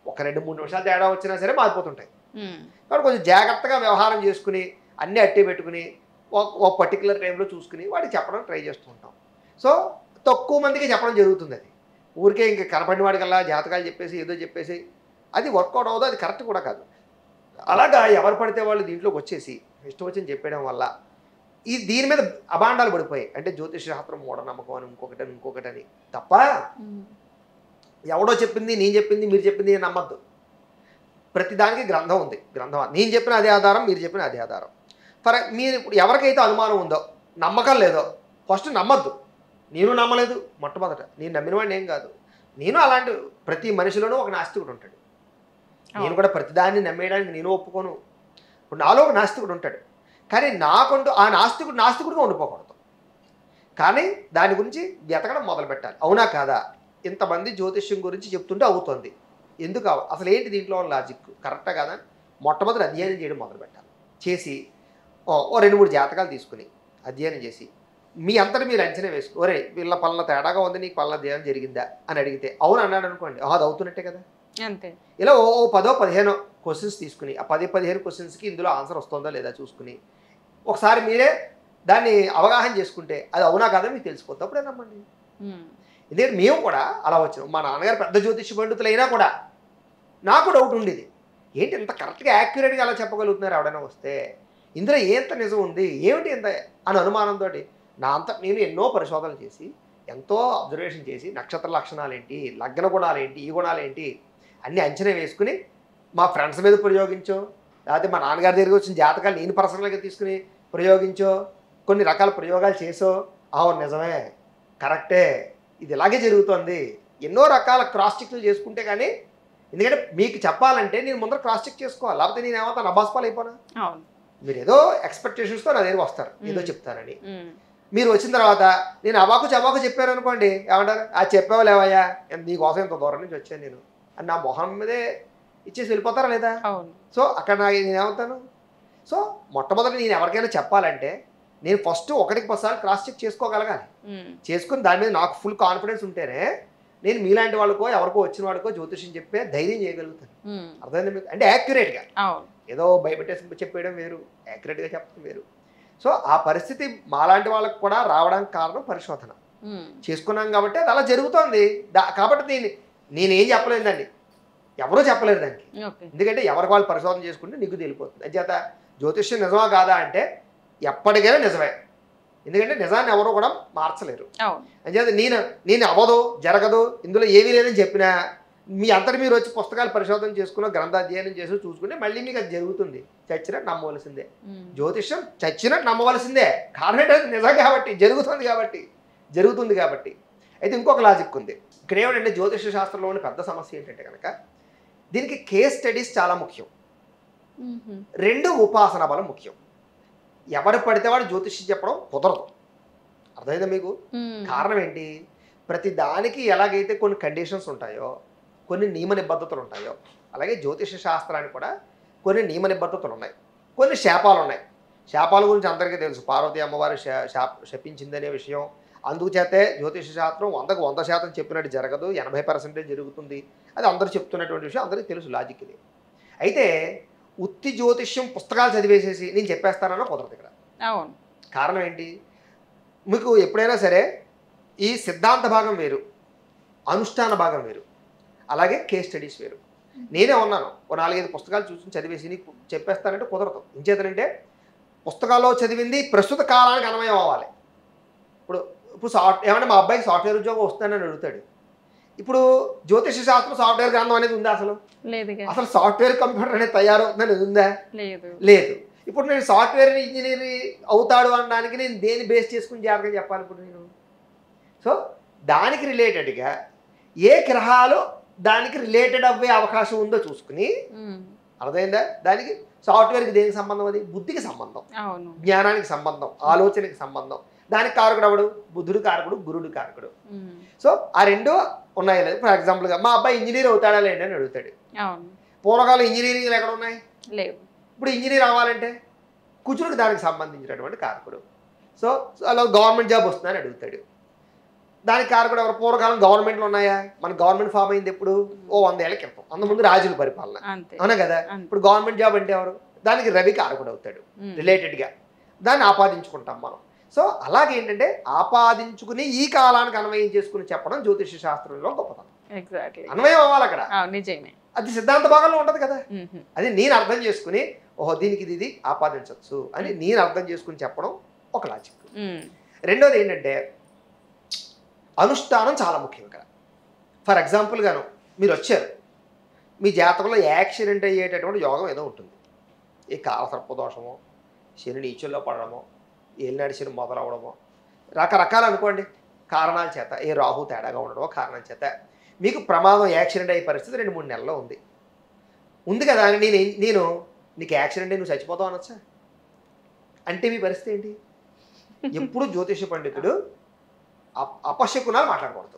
B: ఒక 2-3 నిమిషాలు తేడా వచ్చినా సరే మారిపోతుంటాయి. కాబట్టి కొంచెం జాగ్రత్తగా వ్యవహారం చేసుకుని అన్నీ అట్టే పెట్టుకుని ఒక పర్టికులర్ టైంలో చూసుకుని వాడికి చెప్పడం ట్రై చేస్తూ ఉంటాం. సో తక్కువ మందికి చెప్పడం జరుగుతుంది. అది ఊరికే ఇంక కనపడిన వాడికల్లా జాతకాలు చెప్పేసి ఏదో చెప్పేసి అది వర్కౌట్ అవ్వదు, అది కరెక్ట్ కూడా కాదు. అలాగా ఎవరు పడితే వాళ్ళు దీంట్లోకి వచ్చేసి ఇష్టం వచ్చింది చెప్పడం వల్ల దీని మీద అభాండాలు పడిపోయాయి. అంటే జ్యోతిష శాస్త్రం మూఢనమ్మకం అని ఇంకొకటని తప్ప ఎవడో చెప్పింది నేను చెప్పింది మీరు చెప్పింది నమ్మద్దు. ప్రతిదానికి గ్రంథం ఉంది, గ్రంథం నేను చెప్పిన అదే ఆధారం, మీరు చెప్పిన అదే ఆధారం. మీరు ఇప్పుడు ఎవరికైతే అనుమానం ఉందో, నమ్మకం లేదో ఫస్ట్ నమ్మద్దు. నేను నమ్మలేదు మొట్టమొదట, నేను నమ్మిన వాడిని ఏం కాదు. నేను అలాంటి ప్రతి మనిషిలోనూ ఒక నాస్తికుడు ఉంటాడు. నేను కూడా ప్రతిదాన్ని నమ్మేయడానికి నేను ఒప్పుకోను. ఇప్పుడు నాలో ఒక నాస్తికుడు ఉంటాడు. కానీ నాకంటూ ఆ నాస్తికుడుగా ఉండిపోకూడదు. కానీ దాని గురించి వెతకడం మొదలు పెట్టాలి. అవునా కాదా, ఇంతమంది జ్యోతిష్యం గురించి చెప్తుంటే అవుతుంది, ఎందుకు అసలు ఏంటి దీంట్లో లాజిక్ కరెక్టా కాదా, మొట్టమొదటి అధ్యయనం చేయడం మొదలు పెట్టాలి. చేసి ఓ 2-3 జాతకాలు తీసుకుని అధ్యయనం చేసి మీ అంతటి మీరు అంచనా వేసుకుని, ఒరే వీళ్ళ పలానా తేడాగా ఉంది, నీకు పలానా ధ్యానం జరిగిందా అని అడిగితే అవును అన్నాడు అనుకోండి, అది అవుతున్నట్టే కదా.
A: అంతే.
B: ఇలా ఓ 10-15 క్వశ్చన్స్ తీసుకుని ఆ 10-15 క్వశ్చన్స్కి ఇందులో ఆన్సర్ వస్తుందా లేదా చూసుకుని ఒకసారి మీరే దాన్ని అవగాహన చేసుకుంటే అది అవునా కాదా మీకు తెలిసిపోతుంది, అప్పుడే నమ్మండి. ఎందుకంటే మేము కూడా అలా వచ్చినాం. మా నాన్నగారు పెద్ద జ్యోతిష పండితులు అయినా కూడా నాకు డౌట్ ఉండేది, ఏంటి ఇంత కరెక్ట్గా యాక్యురేట్గా అలా చెప్పగలుగుతున్నారు ఎవడైనా వస్తే, ఇందులో ఏంత నిజం ఉంది ఏమిటి ఇంత అని అనుమానంతో నా అంతా నేను ఎన్నో పరిశోధనలు చేసి ఎంతో అబ్జర్వేషన్ చేసి నక్షత్ర లక్షణాలు ఏంటి, లగ్న గుణాలు ఏంటి, ఈ గుణాలు ఏంటి అన్నీ అంచనా వేసుకుని మా ఫ్రెండ్స్ మీద ప్రయోగించో, లేకపోతే మా నాన్నగారి దగ్గరికి వచ్చిన జాతకాలు నేను పర్సనల్గా తీసుకుని ప్రయోగించో, కొన్ని రకాల ప్రయోగాలు చేసో, అవును నిజమే కరెక్టే ఇది ఇలాగే జరుగుతుంది, ఎన్నో రకాల క్రాస్ చెక్లు చేసుకుంటే కానీ, ఎందుకంటే మీకు చెప్పాలంటే నేను ముందర క్రాస్ చెక్ చేసుకోవాలి, లేకపోతే నేను ఏమవుతాను అబాస్పాలు అయిపోనా. మీరు ఏదో ఎక్స్పెక్టేషన్స్తో నా దగ్గర వస్తారు ఏదో చెప్తానని, మీరు వచ్చిన తర్వాత నేను అవాకు చవాకు చెప్పాను అనుకోండి, ఏమంటారు ఆ చెప్పావు లేవయ్యా నీకోసం ఇంత దూరం నుంచి వచ్చాను నేను అని నా మొహం మీదే ఇచ్చేసి వెళ్ళిపోతారా లేదా. సో అక్కడ నేను ఏమవుతాను. సో మొట్టమొదటి నేను ఎవరికైనా చెప్పాలంటే నేను ఫస్ట్ 1-10 సార్లు క్రాస్ చెక్ చేసుకోగలగాలి. చేసుకుని దాని మీద నాకు ఫుల్ కాన్ఫిడెన్స్ ఉంటేనే నేను మీలాంటి వాళ్ళకో ఎవరికో వచ్చిన వాళ్ళకో జ్యోతిష్యం చెప్పే ధైర్యం చేయగలుగుతాను. అర్థమైంది మీకు, అంటే యాక్యురేట్గా, ఏదో భయపెట్టేసి చెప్పేయడం వేరు, యాక్యురేట్గా చెప్పడం వేరు. సో ఆ పరిస్థితి మాలాంటి వాళ్ళకి కూడా రావడానికి కారణం పరిశోధన చేసుకున్నాం కాబట్టి అది అలా జరుగుతోంది. కాబట్టి నేనేం చెప్పలేదు దాన్ని, ఎవరూ చెప్పలేరు దానికి, ఎందుకంటే ఎవరికి వాళ్ళు పరిశోధన చేసుకుంటే నీకు తెలిపోతుంది. అంచేత జ్యోతిష్యం నిజమా కాదా అంటే ఎప్పటికైనా నిజమే, ఎందుకంటే నిజాన్ని ఎవరో కూడా మార్చలేరు. అంచేత నేను అవ్వదు జరగదు ఇందులో ఏమీ లేదని చెప్పినా మీ అంతటి మీరు వచ్చి పుస్తకాలు పరిశోధన చేసుకున్న గ్రంథాధ్యయనం చేసి చూసుకుంటే మళ్ళీ మీకు అది జరుగుతుంది. చచ్చినట్టు నమ్మవలసిందే, జ్యోతిష్యం చచ్చినట్టు నమ్మవలసిందే. కారణం ఏంటంటే నిజం కాబట్టి, జరుగుతుంది కాబట్టి. అయితే ఇంకొక లాజిక్ ఉంది ఇక్కడ. ఏమిటంటే జ్యోతిష శాస్త్రంలోని పెద్ద సమస్య ఏంటంటే కనుక దీనికి కేస్ స్టడీస్ చాలా ముఖ్యం, 2 ఉపాసన బలం ముఖ్యం. ఎవరు పడితే వాడు జ్యోతిష్యం చెప్పడం కుదరదు. అర్థమైందా మీకు. కారణం ఏంటి, ప్రతి దానికి ఎలాగైతే కొన్ని కండిషన్స్ ఉంటాయో, కొన్ని నియమ నిబద్ధతలు ఉంటాయో, అలాగే జ్యోతిష శాస్త్రానికి కూడా కొన్ని నియమ నిబద్ధతలు ఉన్నాయి, కొన్ని శాపాలు ఉన్నాయి. శాపాల గురించి అందరికీ తెలుసు, పార్వతీ అమ్మవారి శపించిందనే విషయం. అందుచేతే జ్యోతిష శాస్త్రం 100కు 100% చెప్పినట్టు జరగదు, 80% జరుగుతుంది. అది అందరూ చెప్తున్నటువంటి విషయం, అందరికీ తెలుసు లాజిక్ ఇది. అయితే ఉత్తి జ్యోతిష్యం పుస్తకాలు చదివేసేసి నేను చెప్పేస్తానన్నా కుదరదు ఇక్కడ. కారణం ఏంటి, మీకు ఎప్పుడైనా సరే ఈ సిద్ధాంత భాగం వేరు, అనుష్ఠాన భాగం వేరు, అలాగే కేస్ స్టడీస్ వేరు. నేనే ఉన్నాను ఓ 4-5 పుస్తకాలు చూసి చదివేసి నీకు చెప్పేస్తానంటే కుదరదు. ఇంచేతనంటే పుస్తకాల్లో చదివింది ప్రస్తుత కాలానికి అన్వయం అవ్వాలి. ఇప్పుడు ఏమంటే మా అబ్బాయికి సాఫ్ట్వేర్ ఉద్యోగం వస్తుందని అడుగుతాడు. ఇప్పుడు జ్యోతిష శాస్త్రం సాఫ్ట్వేర్ గ్రంథం అనేది ఉందా అసలు? అసలు సాఫ్ట్వేర్ కంప్యూటర్ అనేది తయారవుతుందని ఉందా? లేదు. ఇప్పుడు నేను సాఫ్ట్వేర్ ఇంజనీర్ అవుతాడు అనడానికి నేను దేని బేస్ చేసుకుని జాగ్రత్తగా చెప్పాలి ఇప్పుడు నేను. సో దానికి రిలేటెడ్గా ఏ గ్రహాలు దానికి రిలేటెడ్ అవ్వే అవకాశం ఉందో చూసుకుని, అర్థమైందా, దానికి సాఫ్ట్వేర్కి దేనికి సంబంధం, అది బుద్ధికి సంబంధం, జ్ఞానానికి సంబంధం, ఆలోచనకి సంబంధం. దానికి కారకుడు ఎవడు? బుద్ధుడు కారకుడు, గురుడు కారకుడు. సో ఆ 2 ఉన్నాయి. లేదు ఫర్ ఎగ్జాంపుల్గా మా అబ్బాయి ఇంజనీర్ అవుతాడా లేండి అని అడుగుతాడు. పూర్వకాలం ఇంజనీరింగ్లు ఎక్కడ ఉన్నాయి? లేవు. ఇప్పుడు ఇంజనీర్ అవ్వాలంటే కుజుడికి దానికి సంబంధించినటువంటి కారకుడు. సో అలా గవర్నమెంట్ జాబ్ వస్తుందని అడుగుతాడు. దానికి కారకుడు ఎవరు? పూర్వకాలం గవర్నమెంట్లు ఉన్నాయా? మన గవర్నమెంట్ ఫామ్ అయింది ఎప్పుడు? ఓ 100 ఏళ్ల క్రితం. అంతకుముందు రాజుల పరిపాలన, అవునా కదా. ఇప్పుడు గవర్నమెంట్ జాబ్ అంటే ఎవరు? దానికి రవి కారకుడు అవుతాడు రిలేటెడ్గా, దాన్ని ఆపాదించుకుంటాం మనం. సో అలాగే ఏంటంటే ఆపాదించుకుని ఈ కాలానికి అన్వయం చేసుకుని చెప్పడం జ్యోతిష శాస్త్రంలో గొప్పతనం. అన్వయం అవ్వాలి అక్కడ, అది సిద్ధాంత భాగంలో ఉంటది కదా. అది నేను అర్థం చేసుకుని ఓహో దీనికి ఇది ఆపాదించవచ్చు అని నేను అర్థం చేసుకుని చెప్పడం ఒక లాజిక్. రెండోది ఏంటంటే అనుష్ఠానం చాలా ముఖ్యం ఇక్కడ. ఫర్ ఎగ్జాంపుల్ గాను మీరు వచ్చారు, మీ జాతకంలో యాక్సిడెంట్ అయ్యేటటువంటి యోగం ఏదో ఉంటుంది. ఈ కాలసర్పదోషమో, శని నీచుల్లో పడడమో, ఏలినాడు శని మొదలవడమో, రకరకాలు అనుకోండి కారణాల చేత, ఏ రాహు తేడాగా ఉండడమో కారణం చేత మీకు ప్రమాదం యాక్సిడెంట్ అయ్యే పరిస్థితి 2-3 నెలల్లో ఉంది కదా. అని నేను నీకు యాక్సిడెంట్ నువ్వు చచ్చిపోతావు అనొచ్చా? అంటే మీ పరిస్థితి ఏంటి? ఎప్పుడు జ్యోతిష పండితుడు అపశకునాలు మాట్లాడకూడదు.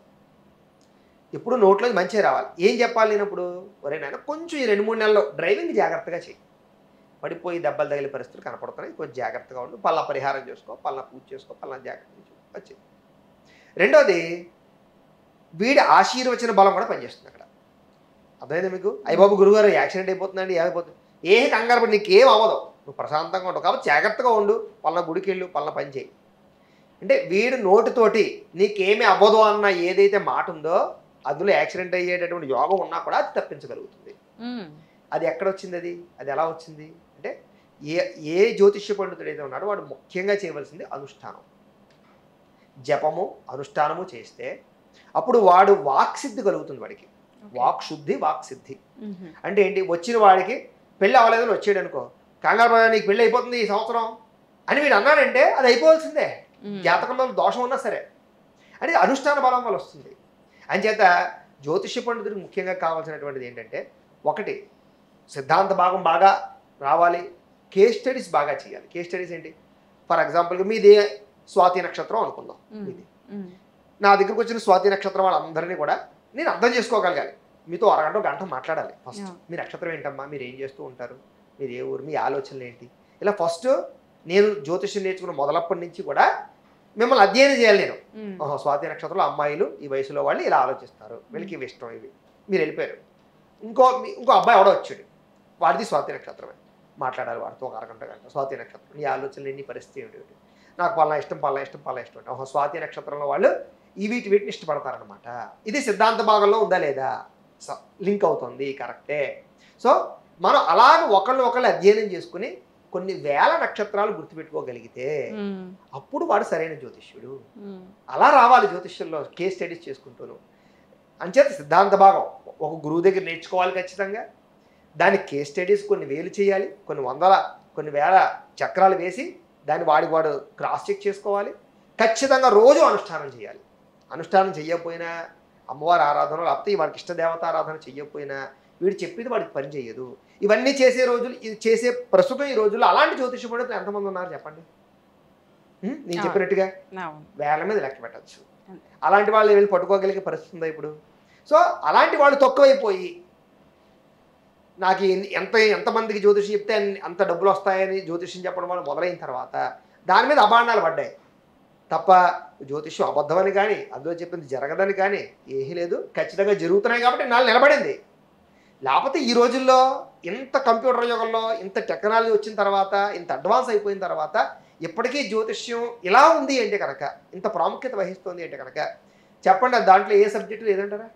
B: ఇప్పుడు నోట్లో మంచిగా రావాలి. ఏం చెప్పాలి నేనప్పుడు, ఒరే నాయన కొంచెం ఈ 2-3 నెలల్లో డ్రైవింగ్ జాగ్రత్తగా చెయ్యి, పడిపోయి దెబ్బలు తగిలే పరిస్థితులు కనపడుతున్నాయి, కొంచెం జాగ్రత్తగా ఉండు, పలానా పరిహారం చేసుకో, పలానా పూజ చేసుకో, పలానా జాగ్రత్త వచ్చి. రెండోది, వీడి ఆశీర్వచన బలం కూడా పనిచేస్తుంది అక్కడ. అర్థమైందా మీకు? అయ్యబాబు గురుగారు యాక్సిడెంట్ అయిపోతుందండి, ఏమైపోతుంది, ఏ కంగారు పడి నీకేం అవ్వదు, నువ్వు ప్రశాంతంగా ఉండవు, కాబట్టి జాగ్రత్తగా ఉండు, పలానా గుడికి వెళ్ళు, పలానా పని చేయి అంటే వీడు నోటితోటి నీకేమీ అవ్వదు అన్న ఏదైతే మాట ఉందో అందులో యాక్సిడెంట్ అయ్యేటటువంటి యోగం ఉన్నా కూడా అది తప్పించగలుగుతుంది. అది ఎక్కడ వచ్చింది, అది ఎలా వచ్చింది అంటే ఏ జ్యోతిష్య పండితుడు అయితే ఉన్నాడో వాడు ముఖ్యంగా చేయవలసింది అనుష్ఠానం, జపము అనుష్ఠానము చేస్తే అప్పుడు వాడు వాక్సిద్ధి కలుగుతుంది. వాడికి వాక్ శుద్ధి వాక్ సిద్ధి అంటే ఏంటి, వచ్చిన వాడికి పెళ్ళి అవ్వలేదని వచ్చాడు అనుకో, కంగారు నీకు పెళ్ళి అయిపోతుంది ఈ సంవత్సరం అని వీడు అన్నాడంటే అది అయిపోవాల్సిందే, జాతకంలో దోషం ఉన్నా సరే. అని అనుష్ఠాన బలం వల్ల వస్తుంది. అంచేత జ్యోతిష్య పండితుడికి ముఖ్యంగా కావాల్సినటువంటిది ఏంటంటే, ఒకటి సిద్ధాంత భాగం బాగా రావాలి, కేస్ స్టడీస్ బాగా చేయాలి. కేస్ స్టడీస్ ఏంటి, ఫర్ ఎగ్జాంపుల్గా మీది స్వాతి నక్షత్రం అనుకుందాం, మీది నా దగ్గరకు వచ్చిన స్వాతి నక్షత్రం వాళ్ళందరినీ కూడా నేను అర్థం చేసుకోగలగాలి. మీతో అరగంట గంట మాట్లాడాలి. ఫస్ట్ మీ నక్షత్రం ఏంటమ్మా, మీరు ఏం చేస్తూ ఉంటారు, మీరు ఏ ఊరు, మీ ఆలోచనలు ఏంటి, ఇలా ఫస్ట్ నేను జ్యోతిష్యం నేర్చుకున్న మొదలప్పటి నుంచి కూడా మిమ్మల్ని అధ్యయనం చేయాలి. నేను స్వాతి నక్షత్రంలో అమ్మాయిలు ఈ వయసులో వాళ్ళు ఇలా ఆలోచిస్తారు, వీళ్ళకి ఇవి ఇష్టం, ఇవి మీరు వెళ్ళిపోయారు. ఇంకో అబ్బాయి ఎవడో వచ్చాడు, వాడిది స్వాతి నక్షత్రమే, మాట్లాడాలి వాడితో ఒక అరగంట గంట. స్వాతి నక్షత్రం నీ ఆలోచనలు ఎన్ని, పరిస్థితి ఏమిటి, నాకు పలానా ఇష్టం పలానా ఇష్టం పలానా ఇష్టం అంటే స్వాతి నక్షత్రంలో వాళ్ళు ఈ వీటిని ఇష్టపడతారనమాట. ఇది సిద్ధాంత భాగంలో ఉందా లేదా, లింక్ అవుతుంది, కరెక్టే. సో మనం అలాగ ఒకళ్ళు అధ్యయనం చేసుకుని కొన్ని వేల నక్షత్రాలు గుర్తుపెట్టుకోగలిగితే అప్పుడు వాడు సరైన జ్యోతిష్యుడు. అలా రావాలి జ్యోతిష్యంలో కేస్ స్టడీస్ చేసుకుంటూను. అంచేత సిద్ధాంత భాగం ఒక గురువు దగ్గర నేర్చుకోవాలి ఖచ్చితంగా, దానికి కేస్ స్టడీస్ కొన్ని వేలు చేయాలి, కొన్ని వేల చక్రాలు వేసి దాన్ని వాడు క్రాస్ చెక్ చేసుకోవాలి. ఖచ్చితంగా రోజు అనుష్ఠానం చేయాలి. అనుష్ఠానం చెయ్యకపోయినా, అమ్మవారి ఆరాధన లేకపోతే వాడికి ఇష్టదేవత ఆరాధన చెయ్యకపోయినా వీడు చెప్పేది వాడికి పని చేయదు. ఇవన్నీ చేసే రోజులు, ఇది చేసే ప్రస్తుతం ఈ రోజుల్లో అలాంటి జ్యోతిష పండితులు ఎంతమంది ఉన్నారు చెప్పండి? నేను చెప్పినట్టుగా వేల మీద లెక్క పెట్టచ్చు. అలాంటి వాళ్ళు వెళ్ళి పట్టుకోగలిగే పరిస్థితి ఉందా ఇప్పుడు? సో అలాంటి వాళ్ళు తక్కువైపోయి నాకు ఎంతమందికి జ్యోతిషం చెప్తే అంత డబ్బులు వస్తాయని జ్యోతిష్యం చెప్పడం వల్ల మొదలైన తర్వాత దాని మీద అభాండాలు పడ్డాయి తప్ప జ్యోతిష్యం అబద్ధమని కానీ అందులో చెప్పింది జరగదని కానీ ఏమీ లేదు. ఖచ్చితంగా జరుగుతున్నాయి కాబట్టి నాలుగు నిలబడింది. లేకపోతే ఈ రోజుల్లో ఇంత కంప్యూటర్ యుగంలో ఇంత టెక్నాలజీ వచ్చిన తర్వాత, ఇంత అడ్వాన్స్ అయిపోయిన తర్వాత ఇప్పటికీ జ్యోతిష్యం ఇలా ఉంది అంటే కనుక, ఇంత ప్రాముఖ్యత వహిస్తుంది అంటే కనుక చెప్పండి, దాంట్లో ఏ సబ్జెక్టు లేదంటారా?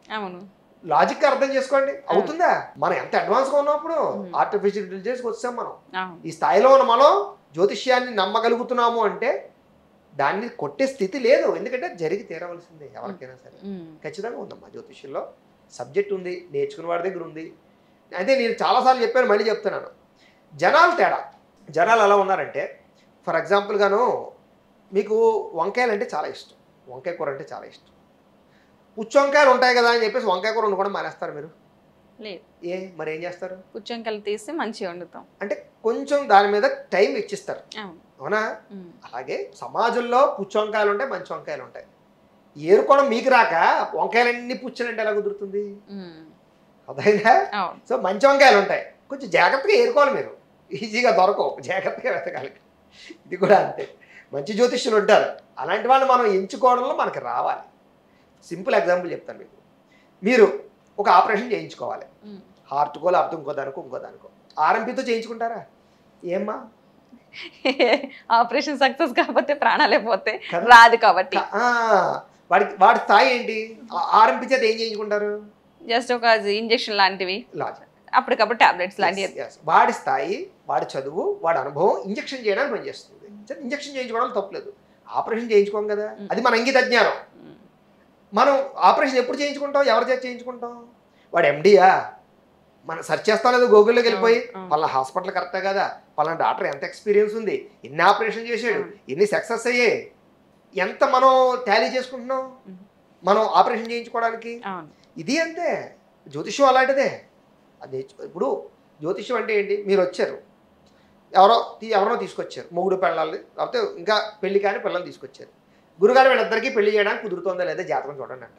A: అవును,
B: లాజిక్ అర్థం చేసుకోండి. అవుతుందా? మనం ఎంత అడ్వాన్స్గా ఉన్నప్పుడు ఆర్టిఫిషియల్ ఇంటెలిజెన్స్కి వచ్చాం మనం. ఈ స్థాయిలో ఉన్న మనం జ్యోతిష్యాన్ని నమ్మగలుగుతున్నాము అంటే దాన్ని కొట్టే స్థితి లేదు. ఎందుకంటే జరిగి తీరవలసిందే ఎవరికైనా సరే. ఖచ్చితంగా ఉందమ్మా జ్యోతిష్యంలో సబ్జెక్ట్ ఉంది, నేర్చుకున్న వాడి దగ్గర ఉంది. అయితే నేను చాలాసార్లు చెప్పాను, మళ్ళీ చెప్తున్నాను, జనాలు జనాలు ఎలా ఉన్నారంటే, ఫర్ ఎగ్జాంపుల్గాను మీకు వంకాయలు అంటే చాలా ఇష్టం, వంకాయ కూర అంటే చాలా ఇష్టం, పుచ్చొంకాయలు ఉంటాయి కదా అని చెప్పేసి వంకాయ కూర వండుకోవడం మానేస్తారు మీరు?
A: లేదు.
B: మరి ఏం చేస్తారు?
A: పుచ్చొంకాయలు తీసి మంచిగా వండుతాం అంటే
B: కొంచెం దాని మీద టైం ఇచ్చిస్తారు, అవునా? అలాగే సమాజంలో పుచ్చొంకాయలు ఉంటాయి, మంచి వంకాయలు ఉంటాయి. ఏరుకోవడం మీకు రాక వంకాయలన్నీ పుచ్చలంటే ఎలా కుదురుతుంది? అదైనా సో మంచి వంకాయలు ఉంటాయి, కొంచెం జాగ్రత్తగా ఏరుకోవాలి మీరు, ఈజీగా దొరకవు, జాగ్రత్తగా వెతకాలి. ఇది కూడా అంతే. మంచి జ్యోతిష్యులు ఉంటారు, అలాంటి వాళ్ళు మనం ఎంచుకోవడంలో మనకు రావాలి. సింపుల్ ఎగ్జాంపుల్ చెప్తాను మీకు. మీరు ఒక ఆపరేషన్ చేయించుకోవాలి, హార్ట్కో లేకపోతే ఇంకో దానికో. ఆర్ఎంపీతో చేయించుకుంటారా? ఏమ్మా,
A: ఆపరేషన్ సక్సెస్ కాకపోతే ప్రాణాలే పోతే రాదు కాబట్టి
B: వాడి స్థాయి ఏంటి? ఆర్ఎంపీ చేత ఏం చేయించుకుంటారు?
A: జస్ట్ ఒక ఇంజెక్షన్ లాంటివి, అప్పటికప్పుడు టాబ్లెట్స్ లాంటివి.
B: వాడి స్థాయి, వాడి చదువు, వాడి అనుభవం ఇంజెక్షన్ చేయడానికి పనిచేస్తుంది. ఇంజెక్షన్ చేయించుకోవడం తప్పలేదు, ఆపరేషన్ చేయించుకోం కదా, అది మన అంకిత జ్ఞానం. మనం ఆపరేషన్ ఎప్పుడు చేయించుకుంటాం, ఎవరి చేత చేయించుకుంటాం? వాడు ఎండియా? మనం సెర్చ్ చేస్తాం లేదా గూగుల్లోకి వెళ్ళిపోయి, పలానా హాస్పిటల్ కరెక్టే కదా, పలానా డాక్టర్ ఎంత ఎక్స్పీరియన్స్ ఉంది, ఎన్ని ఆపరేషన్ చేసాడు, ఎన్ని సక్సెస్ అయ్యాయి, ఎంత మనం టాలీ చేసుకుంటున్నాం మనం ఆపరేషన్ చేయించుకోవడానికి. ఇది అంతే, జ్యోతిష్యం అలాంటిదే. అది ఇప్పుడు జ్యోతిష్యం అంటే ఏంటి? మీరు వచ్చారు, ఎవరినో తీసుకొచ్చారు, మొగుడు పిల్లల్ని, లేకపోతే ఇంకా పెళ్లి కాని పిల్లల్ని తీసుకొచ్చారు. గురుగారు వీళ్ళిద్దరికీ పెళ్లి చేయడానికి కుదురుతుందా లేదా జాతకం చూడండి అంట.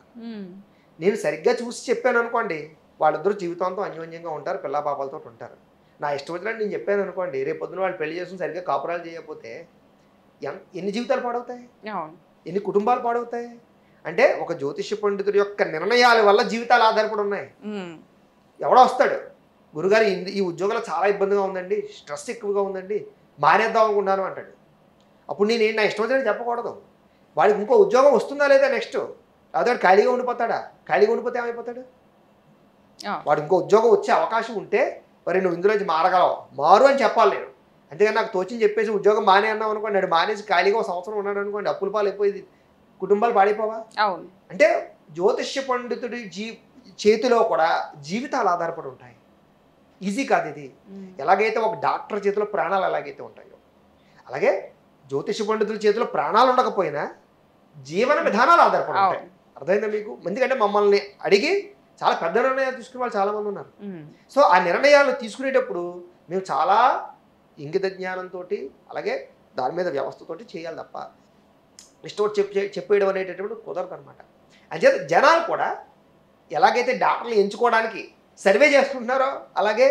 B: నేను సరిగ్గా చూసి చెప్పాను అనుకోండి, వాళ్ళిద్దరూ జీవితాంతం అన్యోన్యంగా ఉంటారు, పిల్లా పాపాలతో ఉంటారు. నా ఇష్టం వచ్చినట్టు నేను చెప్పాను అనుకోండి, రేపు పొద్దున వాళ్ళు పెళ్లి చేసుకుని సరిగ్గా కాపురాలు చేయకపోతే ఎన్ని జీవితాలు పాడవుతాయి, ఎన్ని కుటుంబాలు పాడవుతాయి. అంటే ఒక జ్యోతిష్య పండితుడి యొక్క నిర్ణయాల వల్ల జీవితాలు ఆధారపడి ఉన్నాయి. ఎవడో వస్తాడు, గురుగారు ఈ ఉద్యోగంలో చాలా ఇబ్బందిగా ఉందండి, స్ట్రెస్ ఎక్కువగా ఉందండి, మానేద్దాం అనుకున్నాను అంటాడు. అప్పుడు నేను నా ఇష్టం వచ్చినట్టు చెప్పకూడదు. వాడికి ఇంకో ఉద్యోగం వస్తుందా లేదా నెక్స్ట్, అదే ఖాళీగా ఉండిపోతాడా, ఖాళీగా ఉండిపోతే ఏమైపోతాడు. వాడు ఇంకో ఉద్యోగం వచ్చే అవకాశం ఉంటే మరి నువ్వు ఇందులోంచి మారగలవు, మారు అని చెప్పాలి నేను. అంతేగాని నాకు తోచింది చెప్పేసి ఉద్యోగం మానే అన్నావు అనుకోండి, వాడు మానేసి ఖాళీగా ఒక సంవత్సరం ఉన్నాడు అనుకోండి, అప్పుల పాలు అయిపోయింది, కుటుంబాలు పాడైపోవా. అంటే జ్యోతిష్య పండితుడి చేతిలో కూడా జీవితాలు ఆధారపడి ఉంటాయి. ఈజీ కాదు ఇది. ఎలాగైతే ఒక డాక్టర్ చేతిలో ప్రాణాలు ఎలాగైతే ఉంటాయో, అలాగే జ్యోతిష పండితుల చేతిలో ప్రాణాలు ఉండకపోయినా జీవన విధానాలు ఆధారపడి ఉంటాయి. అర్థమైందా మీకు? ఎందుకంటే మమ్మల్ని అడిగి చాలా పెద్ద నిర్ణయాలు తీసుకునే వాళ్ళు చాలామంది ఉన్నారు. సో ఆ నిర్ణయాలు తీసుకునేటప్పుడు మేము చాలా ఇంగిత జ్ఞానంతో, అలాగే దాని మీద వ్యవస్థతోటి చేయాలి తప్ప ఇష్టం చెప్పేయడం అనేటటువంటి కుదరదు అనమాట. అంచేత జనాలు కూడా ఎలాగైతే డాక్టర్లు ఎంచుకోవడానికి సర్వే చేసుకుంటున్నారో, అలాగే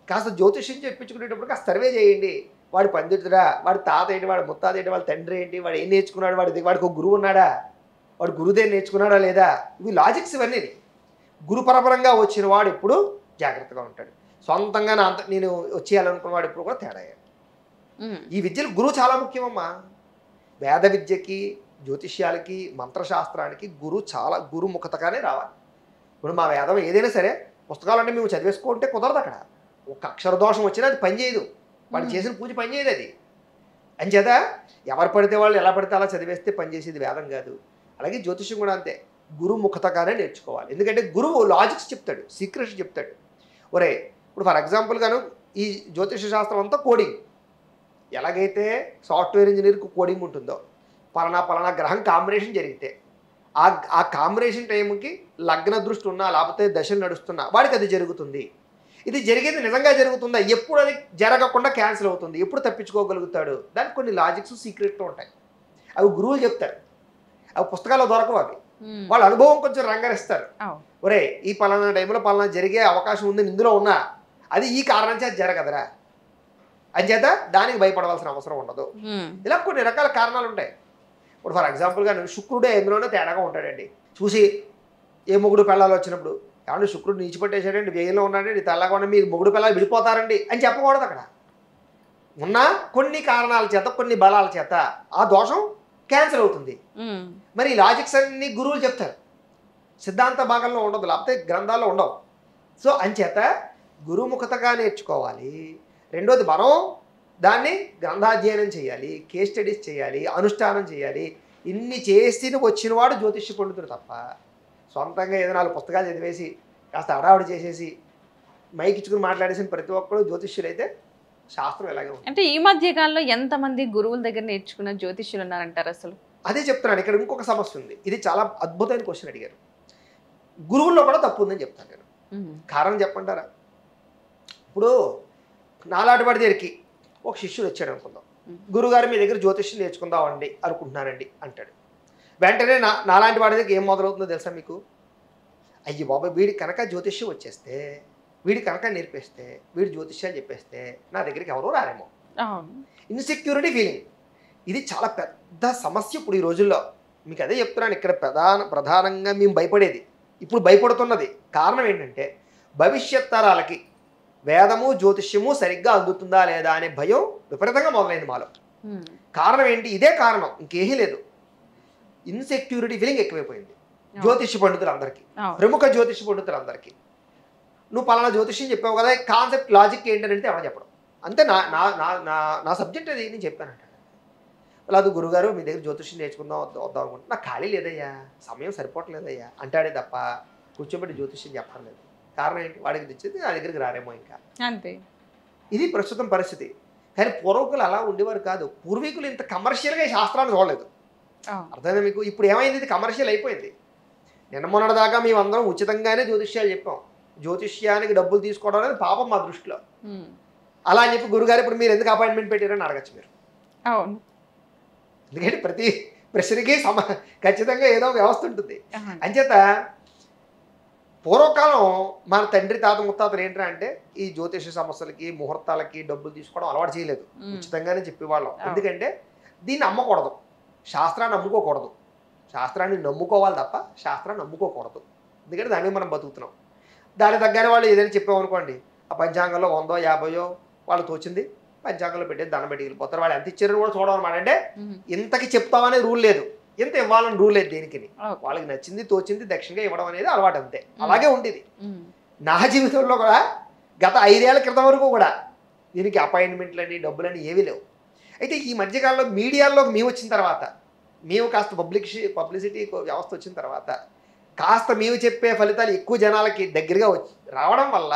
B: కాస్త జ్యోతిష్యం చెప్పించుకునేటప్పుడు కాస్త సర్వే చేయండి. వాడు పండితుడా, వాడి తాత ఏంటి, వాడి ముత్తాత ఏంటి, వాళ్ళ తండ్రి ఏంటి, వాడు ఏం నేర్చుకున్నాడు, వాడికి ఒక గురువు ఉన్నాడా, వాడు గురుదేవుని నేర్చుకున్నాడా లేదా, ఇవి లాజిక్స్ ఇవన్నీ. గురుపరపరంగా వచ్చిన వాడు ఎప్పుడు జాగ్రత్తగా ఉంటాడు. సొంతంగా నేను వచ్చేయాలనుకున్న వాడు ఎప్పుడు కూడా తేడా. ఈ విద్యలు గురువు చాలా ముఖ్యమమ్మా. వేద విద్యకి, జ్యోతిష్యాలకి, మంత్రశాస్త్రానికి గురుముఖతగానే రావాలి. ఇప్పుడు మా వేదం ఏదైనా సరే పుస్తకాలన్నీ మేము చదివేసుకుంటే కుదరదు. అక్కడ ఒక అక్షర దోషం వచ్చినా అది పనిచేయదు, వాడు చేసిన పూజ పనిచేయదు. అది అంచేత ఎవరు పడితే వాళ్ళు ఎలా పడితే అలా చదివేస్తే పనిచేసేది వేదం కాదు. అలాగే జ్యోతిష్యం కూడా అంతే, గురుముఖతగానే నేర్చుకోవాలి. ఎందుకంటే గురువు లాజిక్స్ చెప్తాడు, సీక్రెట్స్ చెప్తాడు. ఒరే ఇప్పుడు ఫర్ ఎగ్జాంపుల్ గాను ఈ జ్యోతిష శాస్త్రం అంతా కోడింగ్. ఎలాగైతే సాఫ్ట్వేర్ ఇంజనీర్కి కోడింగ్ ఉంటుందో, పలానా గ్రహం కాంబినేషన్ జరిగితే ఆ కాంబినేషన్ టైంకి లగ్న దృష్టి ఉన్నా లేకపోతే దశలు నడుస్తున్నా వాడికి అది జరుగుతుంది. ఇది జరిగేది నిజంగా జరుగుతుందా, ఎప్పుడు అది జరగకుండా క్యాన్సిల్ అవుతుంది, ఎప్పుడు తప్పించుకోగలుగుతాడు, దానికి కొన్ని లాజిక్స్ సీక్రెట్తో ఉంటాయి. అవి గురువులు చెప్తారు, అవి పుస్తకాల్లో దొరకవు. అవి వాళ్ళ అనుభవం కొంచెం రంగరిస్తారు. ఒరే ఈ పలానా టైంలో పలానా జరిగే అవకాశం ఉంది, ఇందులో ఉన్నా అది ఈ కారణం చేత జరగదురా అంచేత దానికి భయపడవలసిన అవసరం ఉండదు. ఇలా కొన్ని రకాల కారణాలు ఉంటాయి. ఇప్పుడు ఫర్ ఎగ్జాంపుల్గా శుక్రుడే ఎందులోనే తేడాగా ఉంటాడండి. చూసి ఏ మొగుడు పెళ్ళాలు వచ్చినప్పుడు, ఏమన్నా శుక్రుడు నీచిపట్టేశాడండి, వ్యయంలో ఉన్నాడండి, తెల్లగా ఉన్న మీ మొగుడు పిల్లలు విడిపోతారండి అని చెప్పకూడదు. అక్కడ ఉన్న కొన్ని కారణాల చేత, కొన్ని బలాల చేత ఆ దోషం క్యాన్సిల్ అవుతుంది. మరి ఈ లాజిక్స్ అన్ని గురువులు చెప్తారు, సిద్ధాంత భాగంలో ఉండదు, లేకపోతే గ్రంథాల్లో ఉండవు. సో అంచేత గురుముఖతగా నేర్చుకోవాలి. రెండోది మనం దాన్ని గ్రంథాధ్యయనం చేయాలి, కేస్ స్టడీస్ చేయాలి, అనుష్ఠానం చేయాలి. ఇన్ని చేసి వచ్చినవాడు జ్యోతిష్య పండితుడు తప్ప సొంతంగా ఏదో 4 పుస్తకాలు చదివేసి కాస్త హడావుడి చేసేసి మైక్ ఇచ్చుకుని మాట్లాడేసిన ప్రతి ఒక్కరు జ్యోతిష్యులు అయితే శాస్త్రం ఎలాగే ఉంది.
A: అంటే ఈ మధ్య కాలంలో ఎంతమంది గురువుల దగ్గర నేర్చుకున్న జ్యోతిష్యులు ఉన్నారంటారు అసలు?
B: అదే చెప్తున్నాను. ఇక్కడ ఇంకొక సమస్య ఉంది. ఇది చాలా అద్భుతమైన క్వశ్చన్ అడిగారు. గురువుల్లో కూడా తప్పు ఉందని చెప్తాను నేను. కారణం చెప్పంటారా? ఇప్పుడు నాలాంటి వాడి దగ్గరికి ఒక శిష్యుడు వచ్చాడు అనుకుందాం. గురుగారు మీ దగ్గర జ్యోతిష్యం నేర్చుకుందామండి అనుకుంటున్నానండి అంటాడు. వెంటనే నాలాంటి వాడి దగ్గర ఏం మొదలవుతుందో తెలుసా మీకు? అయ్యి బాబాయ్ వీడి కనుక జ్యోతిష్యం వచ్చేస్తే, వీడి కనుక నేర్పేస్తే, వీడి జ్యోతిష్యాలు చెప్పేస్తే నా దగ్గరికి ఎవరో రారేమో. ఇన్సెక్యూరిటీ ఫీలింగ్, ఇది చాలా పెద్ద సమస్య ఇప్పుడు ఈ రోజుల్లో. మీకు అదే చెప్తున్నాను. ఇక్కడ ప్రధానంగా మేము భయపడేది, ఇప్పుడు భయపడుతున్నది కారణం ఏంటంటే భవిష్యత్ తరాలకి వేదము జ్యోతిష్యము సరిగ్గా అందుతుందా లేదా అనే భయం విపరీతంగా మొదలైంది మాలో. కారణం ఏంటి? ఇదే కారణం, ఇంకేమీ లేదు. ఇన్సెక్యూరిటీ ఫీలింగ్ ఎక్కువైపోయింది జ్యోతిష్య పండితులందరికీ, ప్రముఖ జ్యోతిష్య పండితులందరికీ. నువ్వు పలానా జ్యోతిష్యం చెప్పావు కదా, కాన్సెప్ట్ లాజిక్ ఏంటంటే ఎవరు చెప్పడం అంతే. నా సబ్జెక్ట్ అది నేను చెప్పానంట. అలా అది గురుగారు మీ దగ్గర జ్యోతిష్యం నేర్చుకుందాం వద్దాం అనుకుంటున్నా, నాకు ఖాళీ లేదయ్యా, సమయం సరిపోవట్లేదయ్యా అంటాడే తప్ప కూర్చోబెట్టి జ్యోతిష్యం చెప్పడం లేదు. కారణం ఏంటి? వాడికి తెచ్చేది నా దగ్గరికి రారేమో ఇంకా అంతే. ఇది ప్రస్తుతం పరిస్థితి. కానీ పూర్వకులు అలా ఉండేవారు కాదు. పూర్వీకులు ఇంత కమర్షియల్గా ఈ శాస్త్రాన్ని చూడలేదు. అర్థమైందా మీకు? ఇప్పుడు ఏమైంది? ఇది కమర్షియల్ అయిపోయింది. నిన్న మొన్నటిదాకా మేమందరం ఉచితంగానే జ్యోతిష్యాలు చెప్పాం. జ్యోతిష్యానికి డబ్బులు తీసుకోవడం అనేది పాపం మా దృష్టిలో. అలా అని చెప్పి గురుగారు ఇప్పుడు మీరు ఎందుకు అపాయింట్మెంట్ పెట్టారని అడగచ్చు మీరు.
A: అవును.
B: ఎందుకంటే ప్రశ్నకి ఖచ్చితంగా ఏదో వ్యవస్థ ఉంటుంది. అంచేత పూర్వకాలం మన తండ్రి తాత ముత్తాతలు ఏంటంటే అంటే ఈ జ్యోతిష సమస్యలకి ముహూర్తాలకి డబ్బులు తీసుకోవడం అలవాటు చేయలేదు. ఉచితంగానే చెప్పేవాళ్ళం. ఎందుకంటే దీన్ని నమ్మకూడదు, శాస్త్రాన్ని నమ్ముకోకూడదు. శాస్త్రాన్ని నమ్ముకోవాలి తప్ప శాస్త్రాన్ని నమ్ముకోకూడదు. ఎందుకంటే దానికి మనం బతుకుతున్నాం. దాని తగ్గనే వాళ్ళు ఏదైనా చెప్పామనుకోండి, ఆ పంచాంగంలో 100, 50 వాళ్ళు తోచింది పంచాంగంలో పెట్టేది దండం పెట్టి వెళ్ళిపోతారు. వాళ్ళు ఎంత ఇచ్చారని కూడా చూడడం అనమాట. అంటే ఇంతకి చెప్తామనే రూల్ లేదు, ఇంత ఇవ్వాలని రూల్ లేదు. దేనికి వాళ్ళకి నచ్చింది తోచింది దక్షిణగా ఇవ్వడం అనేది అలవాటు, అంతే. అలాగే ఉండేది నా జీవితంలో కూడా. గత 5 ఏళ్ల క్రితం వరకు కూడా దీనికి అపాయింట్మెంట్లని డబ్బులని ఏవీ లేవు. అయితే ఈ మధ్యకాలంలో మీడియాల్లోకి మేము వచ్చిన తర్వాత, మేము కాస్త పబ్లిసిటీ వ్యవస్థ వచ్చిన తర్వాత, కాస్త మేము చెప్పే ఫలితాలు ఎక్కువ జనాలకి దగ్గరగా రావడం వల్ల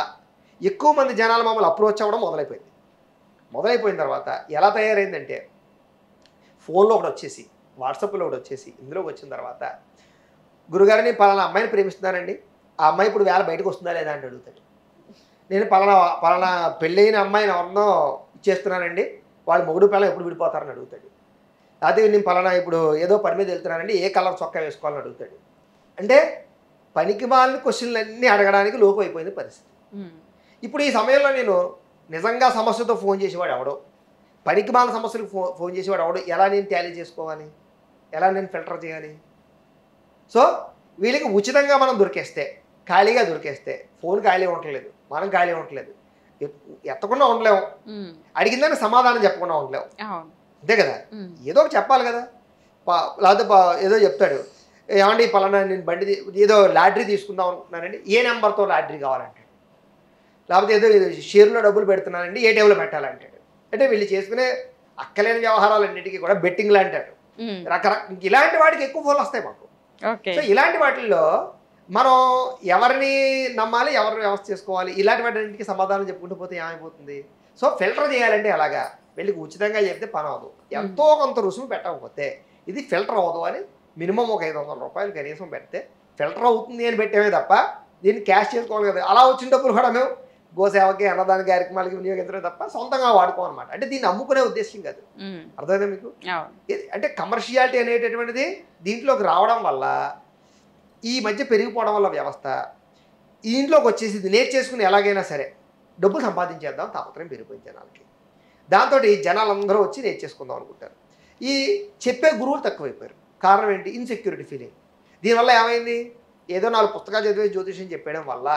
B: ఎక్కువ మంది జనాలు మమ్మల్ని అప్రోచ్ అవ్వడం మొదలైపోయిన తర్వాత ఎలా తయారైందంటే, ఫోన్లో ఒకటి వచ్చేసి, వాట్సాప్లో ఒకటి వచ్చేసి, ఇందులోకి వచ్చిన తర్వాత గురుగారిని పలానా అమ్మాయిని ప్రేమిస్తున్నానండి, ఆ అమ్మాయి ఇప్పుడు వేళ బయటకు వస్తుందా లేదా అని అడుగుతాడు. నేను పలానా పెళ్ళైన అమ్మాయిని ఎవరినో ఇచ్చేస్తున్నానండి, వాళ్ళు మొగుడు పిల్లలు ఎప్పుడు విడిపోతారని అడుగుతాడు. అదే నేను పలానా ఇప్పుడు ఏదో పని మీద వెళ్తున్నానండి, ఏ కలర్ చొక్కా వేసుకోవాలని అడుగుతాడు. అంటే పనికి మాలిన క్వశ్చన్లు అన్నీ అడగడానికి లోపు అయిపోయింది పరిస్థితి. ఇప్పుడు ఈ సమయంలో నేను నిజంగా సమస్యతో ఫోన్ చేసేవాడు ఎవడో, పనికి మాలిన సమస్యలకు ఫోన్ చేసేవాడు ఎవడో, ఎలా నేను టాలీ చేసుకోవాలి, ఎలా నేను ఫిల్టర్ చేయాలి? సో వీళ్ళకి ఉచితంగా మనం ఖాళీగా దొరికేస్తే ఫోన్ ఖాళీ ఉండట్లేదు, మనం ఖాళీ ఉండట్లేదు, ఎత్తకుండా ఉండలేము, అడిగిందని సమాధానం చెప్పకుండా ఉండలేము, అంతే కదా. ఏదో ఒకటి చెప్పాలి కదా. లేకపోతే ఏదో చెప్తాడు, ఏమండి పలానా నేను బండి ఏదో లాటరీ తీసుకుందాం అనుకుంటున్నానండి, ఏ నెంబర్తో లాటరీ కావాలంటాడు. లేకపోతే ఏదో షేర్లో డబ్బులు పెడుతున్నానండి, ఏ టైంలో పెట్టాలంటాడు. అంటే వీళ్ళు చేసుకునే అక్కలేని వ్యవహారాలన్నిటికీ కూడా బెట్టింగ్లు అంటాడు. ఇలాంటి వాటికి ఎక్కువ ఫోన్లు వస్తాయి మాకు. సో ఇలాంటి వాటిల్లో మనం ఎవరిని నమ్మాలి, ఎవరిని వ్యవస్థ చేసుకోవాలి, ఇలాంటి వాటికి సమాధానం చెప్పుకుంటూ పోతే ఏమైపోతుంది? సో ఫిల్టర్ చేయాలంటే అలాగా వీళ్ళకి ఉచితంగా చెప్తే పని అవ్వదు. ఎంతో కొంత రుసుము పెట్టకపోతే ఇది ఫిల్టర్ అవ్వదు అని మినిమం ఒక 500 రూపాయలు కనీసం పెడితే ఫిల్టర్ అవుతుంది అని పెట్టేవే తప్ప దీన్ని క్యాష్ చేసుకోవాలి కదా. అలా వచ్చిన డబ్బులు కూడా మేము గోసేవకి అన్నదాన కార్యక్రమాలకి వినియోగించడం తప్ప సొంతంగా వాడుకోమన్నమాట. అంటే దీన్ని అమ్ముకునే ఉద్దేశం కాదు. అర్థమైందా మీకు? అంటే కమర్షియాలిటీ అనేటటువంటిది దీంట్లోకి రావడం వల్ల, ఈ మధ్య పెరిగిపోవడం వల్ల వ్యవస్థ దీంట్లోకి వచ్చేసి ఇది నేర్చేసుకుని ఎలాగైనా సరే డబ్బులు సంపాదించేద్దాం తాపత్రయం పెరిగిపోయింది జనాలకి. దాంతో జనాలందరూ వచ్చి నేర్చేసుకుందాం అనుకుంటారు. ఈ చెప్పే గురువులు తక్కువైపోయారు. కారణం ఏంటి? Insecurity feeling. దీనివల్ల ఏమైంది? ఏదో 4 పుస్తకాలు చదివే జ్యోతిష్యం చెప్పేయడం వల్ల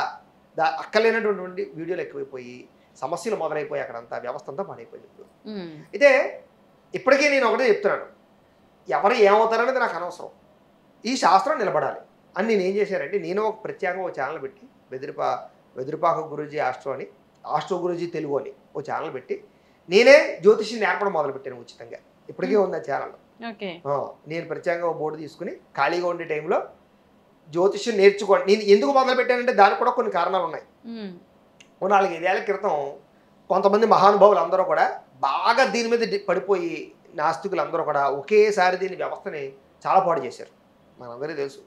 B: అక్కలేనటువంటి వీడియోలు ఎక్కువైపోయి సమస్యలు మొదలైపోయి అక్కడంతా వ్యవస్థ అంతా పాడైపోయింది. అయితే ఇప్పటికీ నేను ఒకటే చెప్తున్నాను, ఎవరు ఏమవుతారనేది నాకు అనవసరం, ఈ శాస్త్రం నిలబడాలి అని నేను ఏం చేశానంటే, నేను ఒక ప్రత్యేకంగా ఒక ఛానల్ పెట్టి వెదురుపాక గురూజీ ఆస్ట్రో గురూజీ తెలుగు అని ఒక ఛానల్ పెట్టి నేనే జ్యోతిష్యం నేర్పడం మొదలుపెట్టాను ఉచితంగా. ఇప్పటికీ ఉంది ఆ ఛానల్. నేను ప్రత్యేకంగా బోర్డు తీసుకుని ఖాళీగా ఉండే టైంలో జ్యోతిష్యం నేర్చుకోండి. నేను ఎందుకు మొదలు పెట్టానంటే దానికి కూడా కొన్ని కారణాలు ఉన్నాయి. 4-5 ఏళ్ల క్రితం కొంతమంది మహానుభావులు అందరూ కూడా బాగా దీని మీద పడిపోయి, నాస్తికులు అందరూ కూడా ఒకేసారి దీని వ్యవస్థని చాలా పాడు చేశారు. మనందరికీ తెలుసు.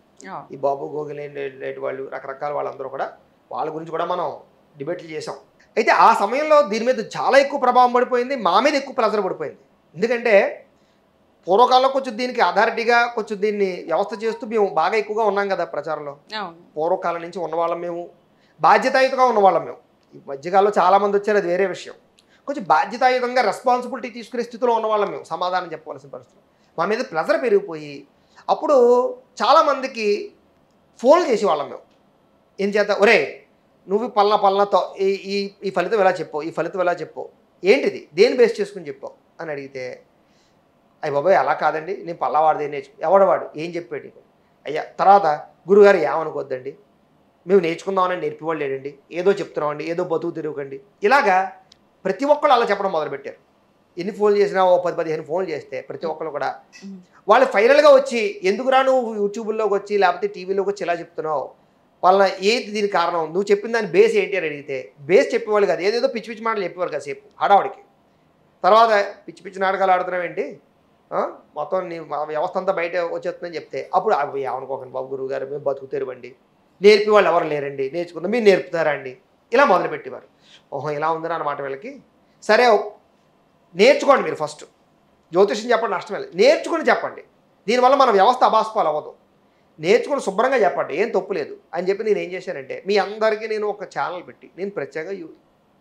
B: ఈ బాబు గోగిలేటి వాళ్ళు, రకరకాల వాళ్ళందరూ కూడా, వాళ్ళ గురించి కూడా మనం డిబేట్లు చేసాం. అయితే ఆ సమయంలో దీని మీద చాలా ఎక్కువ ప్రభావం పడిపోయింది, మా మీద ఎక్కువ ప్రెజర్ పడిపోయింది. ఎందుకంటే పూర్వకాలంలో కొంచెం దీనికి అథారిటీగా కొంచెం దీన్ని వ్యవస్థ చేస్తూ మేము బాగా ఎక్కువగా ఉన్నాం కదా ప్రచారంలో. పూర్వకాలం నుంచి ఉన్నవాళ్ళం, మేము బాధ్యతాయుతంగా ఉన్నవాళ్ళం. మేము ఈ మధ్యకాలంలో చాలామంది వచ్చారు, అది వేరే విషయం. కొంచెం బాధ్యతాయుతంగా రెస్పాన్సిబిలిటీ తీసుకునే స్థితిలో ఉన్నవాళ్ళం మేము, సమాధానం చెప్పవలసిన పరిస్థితులు. మా మీద ప్రెజర్ పెరిగిపోయి అప్పుడు చాలామందికి ఫోన్లు చేసేవాళ్ళం మేము. ఏం చేద్దాం, ఒరే నువ్వు పల్లనతో ఈ ఫలితం ఎలా చెప్పావు, ఈ ఫలితం ఎలా చెప్పావు, ఏంటిది, దేని బేస్ చేసుకుని చెప్పావు అని అడిగితే, అయ్య బాబాయ్ అలా కాదండి, నేను పల్లవాడిదే ఎవడవాడు ఏం చెప్పాడు నీకు, అయ్యా తర్వాత గురుగారు ఏమనుకోద్దండి, మేము నేర్చుకుందామని నేర్పివాళ్ళు లేడండి, ఏదో చెప్తున్నామండి, ఏదో బతుకు తిరగకండి. ఇలాగా ప్రతి ఒక్కళ్ళు అలా చెప్పడం మొదలుపెట్టారు. ఎన్ని ఫోన్లు చేసినా ఓ 10-15 ఫోన్లు చేస్తే ప్రతి ఒక్కళ్ళు కూడా వాళ్ళు ఫైనల్గా వచ్చి, ఎందుకురా నువ్వు యూట్యూబ్లోకి వచ్చి లేకపోతే టీవీలోకి వచ్చి ఇలా చెప్తున్నావు, వాళ్ళ ఏంటి దీనికి కారణం, నువ్వు చెప్పిన దాని బేస్ ఏంటి అని అడిగితే బేస్ చెప్పేవాళ్ళు కాదు, ఏదేదో పిచ్చి పిచ్చి మాటలు చెప్పేవారు కాసేపు హడావుడికి. తర్వాత పిచ్చి పిచ్చి నాటకాలు ఆడుతున్నావు ఏంటి, మొత్తం నీ వ్యవస్థ అంతా బయట వచ్చేస్తుందని చెప్తే అప్పుడు అవి ఏమనుకోకండి బాబు గురువు గారు, మేము బతుకు తెరవండి, నేర్పి వాళ్ళు ఎవరు లేరండి, నేర్చుకుందాం, మీరు నేర్పుతారా అండి, ఇలా మొదలుపెట్టేవారు. ఓహో ఇలా ఉందని అన్నమాట వీళ్ళకి. సరే నేర్చుకోండి మీరు, ఫస్ట్ జ్యోతిష్యం చెప్పండి, నష్టమే లేదు, నేర్చుకుని చెప్పండి. దీనివల్ల మన వ్యవస్థ అభాస్పాలు అవ్వదు. నేర్చుకుని శుభ్రంగా చెప్పండి, ఏం తప్పు లేదు అని చెప్పి నేను ఏం చేశానంటే మీ అందరికీ నేను ఒక ఛానల్ పెట్టి నేను ప్రత్యేకంగా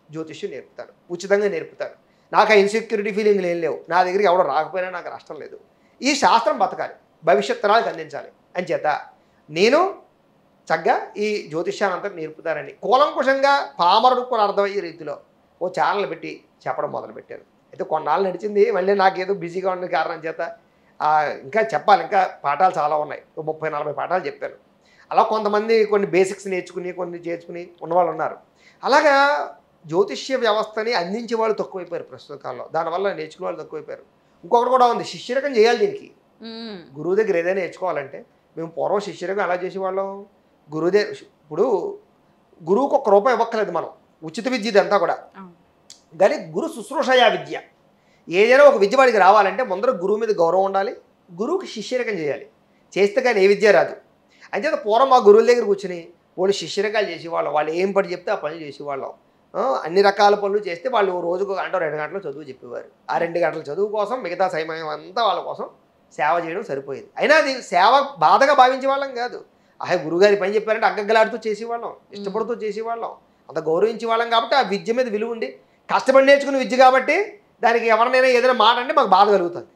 B: జ్యోతిష్యం నేర్పుతాను, ఉచితంగా నేర్పుతాను. నాకు ఆ ఇన్సెక్యూరిటీ ఫీలింగ్లు ఏం లేవు. నా దగ్గరికి ఎవడో రాకపోయినా నాకు నష్టం లేదు. ఈ శాస్త్రం బతకాలి, భవిష్యత్ తరాలకు అందించాలి అని చేత నేను చక్కగా ఈ జ్యోతిష్యాన్ని అంతా నేర్పుతానని కూలంకుషంగా పామరుడు కూడా అర్థమయ్యే రీతిలో ఓ ఛానల్ పెట్టి చెప్పడం మొదలుపెట్టాను. అయితే కొన్నాళ్ళు నడిచింది, మళ్ళీ నాకేదో బిజీగా ఉన్న కారణం చేత ఇంకా చెప్పాలి, ఇంకా పాఠాలు చాలా ఉన్నాయి. 30-40 పాఠాలు చెప్పాను. అలా కొంతమంది కొన్ని బేసిక్స్ నేర్చుకుని కొన్ని చేర్చుకుని ఉన్నవాళ్ళు ఉన్నారు. అలాగా జ్యోతిష్య వ్యవస్థని అందించే వాళ్ళు తక్కువైపోయారు ప్రస్తుత కాలంలో. దానివల్ల నేర్చుకునే వాళ్ళు తక్కువైపోయారు. ఇంకొకటి కూడా ఉంది, శిష్యరకం చేయాలి. దీనికి గురువు దగ్గర ఏదైనా నేర్చుకోవాలంటే మేము పూర్వం శిష్యరకం ఎలా చేసేవాళ్ళం, ఇప్పుడు గురువుకు ₹1 ఇవ్వక్కలేదు, మనం ఉచిత విద్య ఇదంతా కూడా. కానీ గురు శుశ్రూషయా విద్య, ఏదైనా ఒక విద్య వాడికి రావాలంటే ముందర గురువు మీద గౌరవం ఉండాలి, గురువుకి శిష్యరకం చేయాలి. చేస్తే కానీ ఏ విద్య రాదు. అంచేత పూర్వం మా గురువుల దగ్గర కూర్చుని వాళ్ళు శిష్యరకాలు చేసేవాళ్ళం. వాళ్ళు ఏం పని చెప్తే ఆ పనులు చేసేవాళ్ళం. అన్ని రకాల పనులు చేస్తే వాళ్ళు రోజుకు 1-2 గంటలు చదువు చెప్పేవారు. ఆ 2 గంటల చదువు కోసం మిగతా సమయం అంతా వాళ్ళ కోసం సేవ చేయడం సరిపోయేది. అయినా అది సేవ బాధగా భావించే వాళ్ళం కాదు. గురువుగారి పని చెప్పారంటే అగ్గగ్గలాడుతూ చేసేవాళ్ళం, ఇష్టపడుతూ చేసేవాళ్ళం, అంత గౌరవించే వాళ్ళం. కాబట్టి ఆ విద్య మీద విలువ ఉండి కష్టపడి నేర్చుకునే విద్య కాబట్టి దానికి ఎవరినైనా ఏదైనా మాట అంటే మాకు బాధ కలుగుతుంది.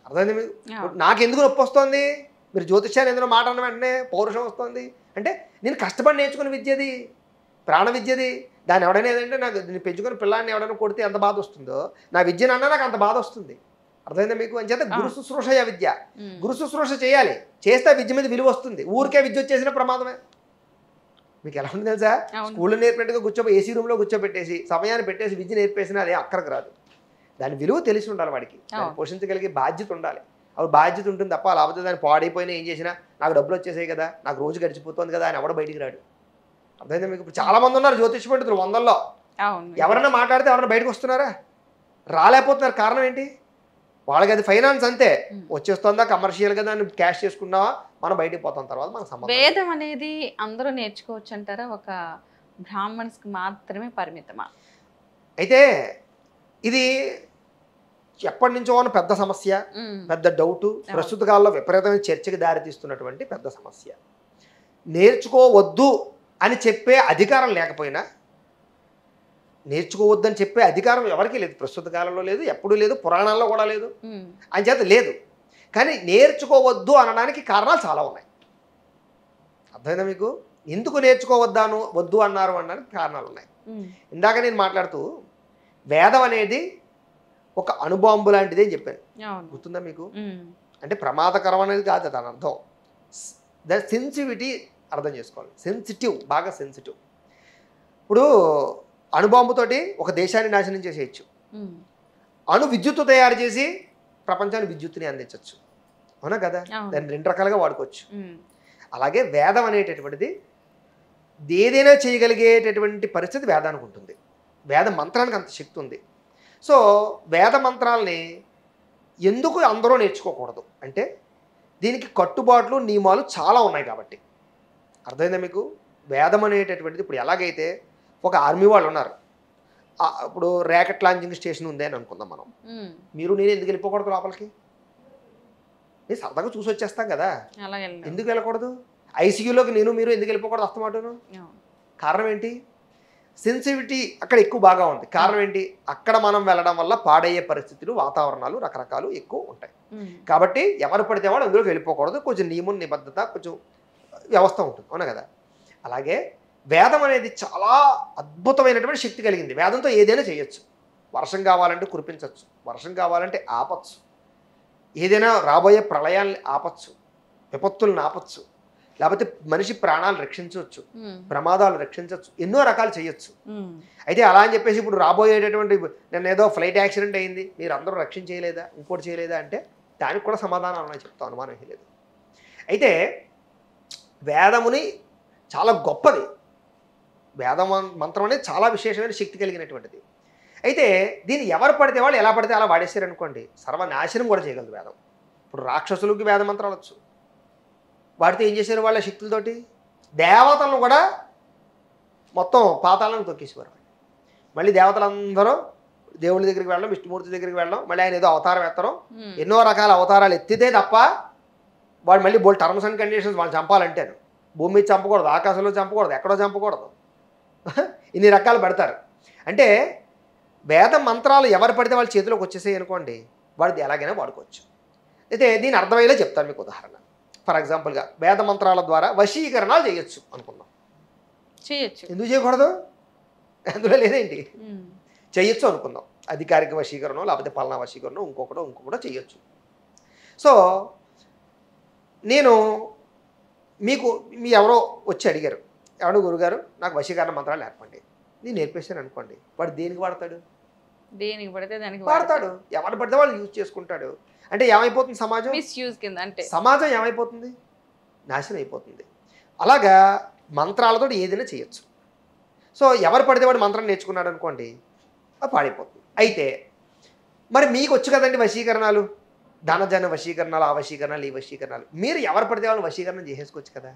B: అర్థమైంది మీకు? నాకెందుకు నొప్పి వస్తుంది, మీరు జ్యోతిష్యాన్ని ఏదైనా మాట అన్న వెంటనే పౌరుషం వస్తుంది అంటే నేను కష్టపడి నేర్చుకునే విద్యది, ప్రాణ విద్యది. దాన్ని ఎవడైనా ఏదంటే నాకు నేను పెంచుకుని పిల్లాన్ని ఎవడైనా కొడితే ఎంత బాధ వస్తుందో నా విద్యనన్నా నాకు అంత బాధ వస్తుంది. అర్థమైందా మీకు? అని చేత గురు శుశ్రూషయ విద్య, గురు శుశ్రూష చేయాలి. చేస్తే విద్య మీద విలువ వస్తుంది. ఊరికే విద్య వచ్చేసిన ప్రమాదమే. మీకు ఎలా ఉంటుంది తెలుసా? స్కూల్లో నేర్పినట్టుగా ఏసీ రూమ్లో కూర్చోబెట్టేసి సమయాన్ని పెట్టేసి విద్య నేర్పేసినా అదే అక్కడికి రాదు. దాని విలువ తెలిసి ఉండాలి వాడికి, పోషించగలిగే బాధ్యత ఉండాలి. అప్పుడు బాధ్యత ఉంటుంది తప్ప లేకపోతే దాన్ని పాడైపోయినా ఏం చేసినా నాకు డబ్బులు వచ్చేసాయి కదా, నాకు రోజు గడిచిపోతుంది కదా అని ఎవడ బయటికి రాడు. అర్థమైందా మీకు? ఇప్పుడు చాలా మంది ఉన్నారు జ్యోతిష పండితులు 100లో. ఎవరైనా మాట్లాడితే ఎవరైనా బయటకు వస్తున్నారా? రాలేకపోతున్నారు. కారణం ఏంటి? వాళ్ళకి అది ఫైనాన్స్ అంతే, వచ్చేస్తుందా కమర్షియల్గా దాన్ని క్యాష్ చేసుకున్నావా మనం బయటికి పోతాం, తర్వాత మన సంబంధం.
A: వేదం అనేది అందరూ నేర్చుకోవచ్చు అంటారా, ఒక బ్రాహ్మణ్స్కి మాత్రమే పరిమితమా?
B: అయితే ఇది ఎప్పటి నుంచో ఉన్న పెద్ద సమస్య, పెద్ద డౌటు, ప్రస్తుత కాలంలో విపరీతమైన చర్చకి దారితీస్తున్నటువంటి పెద్ద సమస్య. నేర్చుకోవద్దు అని చెప్పే అధికారం లేకపోయినా, నేర్చుకోవద్దని చెప్పే అధికారం ఎవరికీ లేదు, ప్రస్తుత కాలంలో లేదు, ఎప్పుడూ లేదు, పురాణాల్లో కూడా లేదు, అని చేత లేదు. కానీ నేర్చుకోవద్దు అనడానికి కారణాలు చాలా ఉన్నాయి. అర్థమైందా మీకు? ఎందుకు వద్దు అన్నారు అనడానికి కారణాలు ఉన్నాయి. ఇందాక నేను మాట్లాడుతూ వేదం అనేది ఒక అణుబాంబు లాంటిది అని చెప్పాను, గుర్తుందా మీకు? అంటే ప్రమాదకరం అనేది కాదు దాని అర్థం. ద సెన్సిటివిటీ అర్థం చేసుకోవాలి. సెన్సిటివ్, బాగా సెన్సిటివ్. ఇప్పుడు అణుబాంబుతోటి ఒక దేశాన్ని నాశనం చేసేయచ్చు, అణు విద్యుత్తు తయారు చేసి ప్రపంచానికి విద్యుత్తుని అందించవచ్చు. అవునా కదా? దాన్ని 2 రకాలుగా వాడుకోవచ్చు. అలాగే వేదం అనేటటువంటిది ఏదైనా చేయగలిగేటటువంటి పరిస్థితి వేదానికి ఉంటుంది. వేద మంత్రానికి అంత శక్తి ఉంది. సో వేద మంత్రాలని ఎందుకు అందరూ నేర్చుకోకూడదు అంటే దీనికి కట్టుబాట్లు నియమాలు చాలా ఉన్నాయి కాబట్టి. అర్థమైందా మీకు? వేదం అనేటటువంటిది ఇప్పుడు ఎలాగైతే ఒక ఆర్మీ వాళ్ళు ఉన్నారు, ఇప్పుడు ర్యాకెట్ లాంచింగ్ స్టేషన్ ఉంది అని అనుకుందాం మనం, మీరు నేను ఎందుకు వెళ్ళిపోకూడదు లోపలికి? నేను సరదాగా చూసి వచ్చేస్తాం కదా, ఎందుకు వెళ్ళకూడదు? ఐసీయూలోకి మీరు ఎందుకు వెళ్ళిపోకూడదు అస్తమాటను? కారణం ఏంటి? సెన్సిటివిటీ అక్కడ ఎక్కువ బాగా ఉంది. కారణం ఏంటి? అక్కడ మనం వెళ్ళడం వల్ల పాడయ్యే పరిస్థితులు, వాతావరణాలు రకరకాలు ఎక్కువ ఉంటాయి. కాబట్టి ఎవరు పడితే వాడు అందులోకి వెళ్ళిపోకూడదు. కొంచెం నియమం, నిబద్ధత, కొంచెం వ్యవస్థ ఉంటుంది. అవునా కదా? అలాగే వేదం అనేది చాలా అద్భుతమైనటువంటి శక్తి కలిగింది. వేదంతో ఏదైనా చేయొచ్చు. వర్షం కావాలంటే కురిపించవచ్చు, వర్షం కావాలంటే ఆపచ్చు, ఏదైనా రాబోయే ప్రళయాన్ని ఆపచ్చు, విపత్తులను ఆపచ్చు, లేకపోతే మనిషి ప్రాణాలు రక్షించవచ్చు, ప్రమాదాలు రక్షించవచ్చు, ఎన్నో రకాలు చేయొచ్చు. అయితే అలా అని చెప్పేసి ఇప్పుడు రాబోయేటటువంటి నేను ఏదో ఫ్లైట్ యాక్సిడెంట్ అయింది మీరు అందరూ రక్షించేయలేదా, ఇంకోటి చేయలేదా అంటే దానికి కూడా సమాధానం ఉన్నాయి, చెప్తాను, అనుమానం లేదు. అయితే వేదముని చాలా గొప్పది. వేద మంత్రం అనేది చాలా విశేషమైన శక్తి కలిగినటువంటిది. అయితే దీన్ని ఎవరు పడితే వాళ్ళు ఎలా పడితే అలా వాడేశారనుకోండి, సర్వనాశనం కూడా చేయగలదు వేదం. ఇప్పుడు రాక్షసులకి వేద మంత్రాలు వచ్చు, వాడితే ఏం చేశారు వాళ్ళ శక్తులతోటి? దేవతలను కూడా మొత్తం పాతాలను తొక్కేసేవారు. మళ్ళీ దేవతలందరూ దేవుడి దగ్గరికి వెళ్ళడం, విష్ణుమూర్తి దగ్గరికి వెళ్ళడం, మళ్ళీ ఆయన ఏదో అవతారం ఎత్తడం, ఎన్నో రకాల అవతారాలు ఎత్తితే తప్ప వాడు మళ్ళీ బోల్ టర్మ్స్ అండ్ కండిషన్స్ వాళ్ళు చంపాలంటేను భూమి మీద చంపకూడదు, ఆకాశంలో చంపకూడదు, ఎక్కడో చంపకూడదు, ఇన్ని రకాలు పెడతారు. అంటే వేద మంత్రాలు ఎవరు పడితే వాళ్ళ చేతిలోకి వచ్చేసాయి అనుకోండి, వాడిది ఎలాగైనా వాడుకోవచ్చు. అయితే దీని అర్థమయ్యేలా చెప్తాను మీకు ఉదాహరణ. ఫర్ ఎగ్జాంపుల్గా వేద మంత్రాల ద్వారా వశీకరణాలు చేయొచ్చు అనుకుందాం.
A: చేయొచ్చు,
B: ఎందుకు చేయకూడదు? అందులో లేదేంటి? చేయొచ్చు అనుకుందాం. అధికారిక వశీకరణం లేకపోతే పలానా వశీకరణం ఇంకొకటో చేయొచ్చు. సో నేను మీకు ఎవరో వచ్చి అడిగారు, ఎవడో గురుగారు నాకు వశీకరణ మంత్రాలు నేర్పండి. నేను నేర్పేశాను అనుకోండి, వాడు దేనికి వాడతాడు?
A: దేనికి పడితే దానికి
B: వాడతాడు. ఎవరు పడితే వాళ్ళు యూజ్ చేసుకుంటాడు. అంటే ఏమైపోతుంది సమాజం?
A: మిస్యూజ్ కింద. అంటే
B: సమాజం ఏమైపోతుంది? నాశనం అయిపోతుంది. అలాగా మంత్రాలతో ఏదైనా చేయొచ్చు. సో ఎవరు పడితే వాడు మంత్రం నేర్చుకున్నాడు అనుకోండి, అది పాడైపోతుంది. అయితే మరి మీకు వచ్చు కదండి వశీకరణాలు, ధనజన వశీకరణాలు, ఆ వశీకరణాలు, ఈ వశీకరణాలు. మీరు ఎవరు పడితే వాళ్ళు వశీకరణం చేసేసుకోవచ్చు కదా.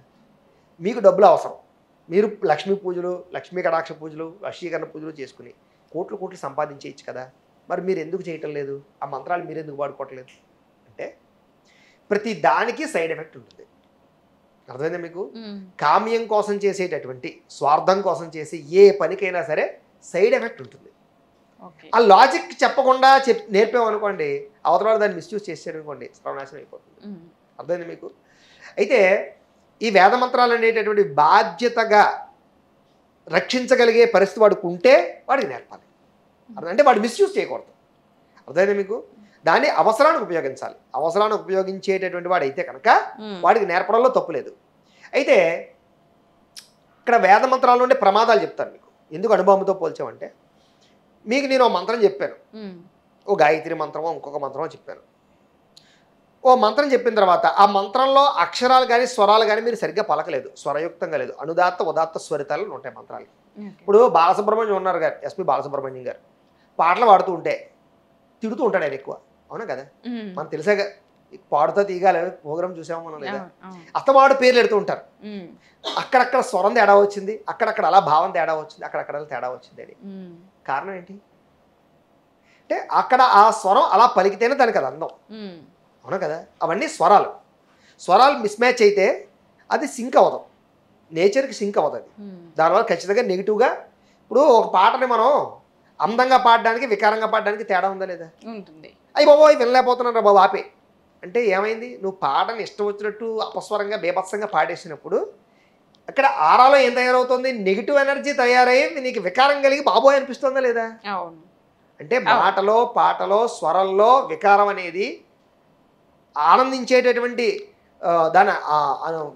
B: మీకు డబ్బులు అవసరం, మీరు లక్ష్మీ పూజలు, లక్ష్మీ కటాక్ష పూజలు, వశీకరణ పూజలు చేసుకుని కోట్లు సంపాదించేయచ్చు కదా. మరి మీరు ఎందుకు చేయటం లేదు? ఆ మంత్రాలు మీరు ఎందుకు వాడుకోవట్లేదు? అంటే ప్రతి దానికి సైడ్ ఎఫెక్ట్ ఉంటుంది. అర్థమైందా మీకు? కామ్యం కోసం చేసేటటువంటి, స్వార్థం కోసం చేసే ఏ పనికైనా సరే సైడ్ ఎఫెక్ట్ ఉంటుంది. ఆ లాజిక్ చెప్పకుండా నేర్పామనుకోండి, అవతల దాన్ని మిస్యూజ్ చేసాడు అనుకోండి, సర్వనాశనం అయిపోతుంది. అర్థమైంది మీకు? అయితే ఈ వేద మంత్రాలు అనేటటువంటి బాధ్యతగా రక్షించగలిగే పరిస్థితి వాడికి ఉంటే వాడికి నేర్పాలి. అంటే వాడు మిస్యూజ్ చేయకూడదు. అర్థమైందా మీకు? దాన్ని అవసరానికి ఉపయోగించాలి. అవసరానికి ఉపయోగించేటటువంటి వాడు అయితే కనుక వాడికి నేర్పడంలో తప్పు లేదు. అయితే ఇక్కడ వేద మంత్రాలు ఉండే ప్రమాదాలు చెప్తాను మీకు. ఎందుకు అనుభవంతో పోల్చామంటే, మీకు నేను ఓ మంత్రం చెప్పాను, ఓ గాయత్రి మంత్రమో ఇంకొక మంత్రమో చెప్పాను. ఓ మంత్రం చెప్పిన తర్వాత ఆ మంత్రంలో అక్షరాలు కానీ స్వరాలు కానీ మీరు సరిగ్గా పలకలేదు, స్వరయుక్తంగా లేదు, అనుదాత్త ఉదాత్త స్వరితాలు ఉంటాయి మంత్రాలు. ఇప్పుడు బాలసుబ్రహ్మణ్యం ఉన్నారు గారు, ఎస్పి బాలసుబ్రహ్మణ్యం గారు పాటలు పాడుతూ ఉంటే తిడుతూ ఉంటాడు ఆయన ఎక్కువ. అవునా కదా? మనం తెలిసాక పాడుతా తీగాలి ప్రోగ్రామ్ చూసాము మనం, లేదా? అస్తమాడు పేర్లు ఎడుతూ ఉంటారు. అక్కడక్కడ స్వరం తేడా వచ్చింది, అక్కడక్కడ అలా భావం తేడా వచ్చింది, అక్కడక్కడ తేడా వచ్చింది అని. కారణం ఏంటి అంటే అక్కడ ఆ స్వరం అలా పలికితేనే దానికి అది అందం. అవునా కదా? అవన్నీ స్వరాలు మిస్ మ్యాచ్ అయితే అది సింక్ అవ్వదు, నేచర్కి సింక్ అవ్వదు. అది దానివల్ల ఖచ్చితంగా నెగిటివ్గా. ఇప్పుడు ఒక పాటని మనం అందంగా పాడడానికి వికారంగా పాడడానికి తేడా ఉందా లేదా?
A: ఉంటుంది.
B: అయ్యి బాబోయ్ వినలేకపోతున్నాను బాబు ఆపే అంటే ఏమైంది? నువ్వు పాటని ఇష్టం వచ్చినట్టు అపస్వరంగా బేభత్సంగా పాడేసినప్పుడు అక్కడ ఆరాలో ఏం తయారవుతుంది? నెగిటివ్ ఎనర్జీ తయారయ్యి నీకు వికారం కలిగి బాబోయ్ అనిపిస్తుందా లేదా? అంటే మాటలో పాటలో స్వరంలో వికారం అనేది ఆనందించేటటువంటి దాని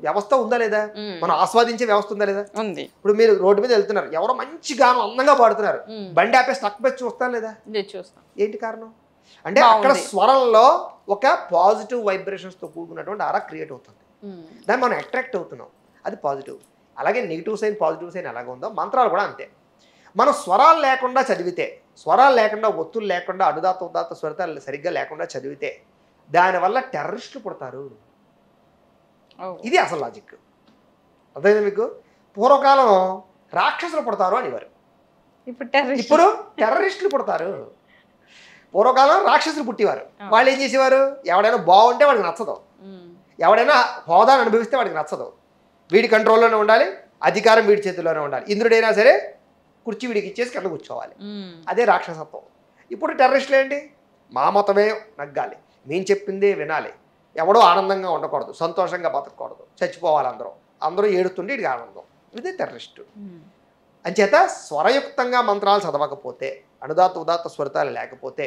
B: వ్యవస్థ ఉందా లేదా? మనం ఆస్వాదించే వ్యవస్థ ఉందా లేదా?
A: ఉంది.
B: ఇప్పుడు మీరు రోడ్డు మీద వెళ్తున్నారు, ఎవరో మంచి గానం అందంగా పాడుతున్నారు, బండి ఆపే స్టక్ పెట్టి చూస్తాను లేదా?
A: చూస్తాం.
B: ఏంటి కారణం? అంటే అక్కడ స్వరంలో ఒక పాజిటివ్ వైబ్రేషన్స్తో కూడుకున్నటువంటి ఆరా క్రియేట్ అవుతుంది, దాన్ని మనం అట్రాక్ట్ అవుతున్నాం, అది పాజిటివ్. అలాగే నెగిటివ్ సైన్ పాజిటివ్ సైన్ ఎలాగ ఉందో మంత్రాలు కూడా అంతే. మనం స్వరాలు లేకుండా చదివితే, స్వరాలు లేకుండా ఒత్తులు లేకుండా అనుదాత్త ఉదాత్త స్వరితాలు సరిగ్గా లేకుండా చదివితే దానివల్ల టెర్రరిస్టులు పుడతారు. ఇది అసలు లాజిక్. అర్థమైంది మీకు? పూర్వకాలం రాక్షసులు పుడతారు అనేవారు, ఇప్పుడు టెర్రరిస్టులు పుడతారు. పూర్వకాలం రాక్షసులు పుట్టేవారు, వాళ్ళు ఏం చేసేవారు? ఎవడైనా బాగుంటే వాడికి నచ్చదు, ఎవడైనా హోదాను అనుభవిస్తే వాడికి నచ్చదు, వీడి కంట్రోల్లోనే ఉండాలి, అధికారం వీడి చేతుల్లోనే ఉండాలి, ఇంద్రుడైనా సరే కుర్చీ వీడికి ఇచ్చేసి కింద కూర్చోవాలి, అదే రాక్షసత్వం. ఇప్పుడు టెర్రరిస్టులు ఏంటి? మా మతమే నగ్గాలి, మేము చెప్పిందే వినాలి, ఎవడో ఆనందంగా ఉండకూడదు, సంతోషంగా బతకూడదు, చచ్చిపోవాలి, అందరూ ఏడుతుంటే ఇడికి ఆనందం, ఇదే టెర్రరిస్టు. అంచేత స్వరయుక్తంగా మంత్రాలు చదవకపోతే, అనుదాత్త ఉదాత్త స్వరితాలు లేకపోతే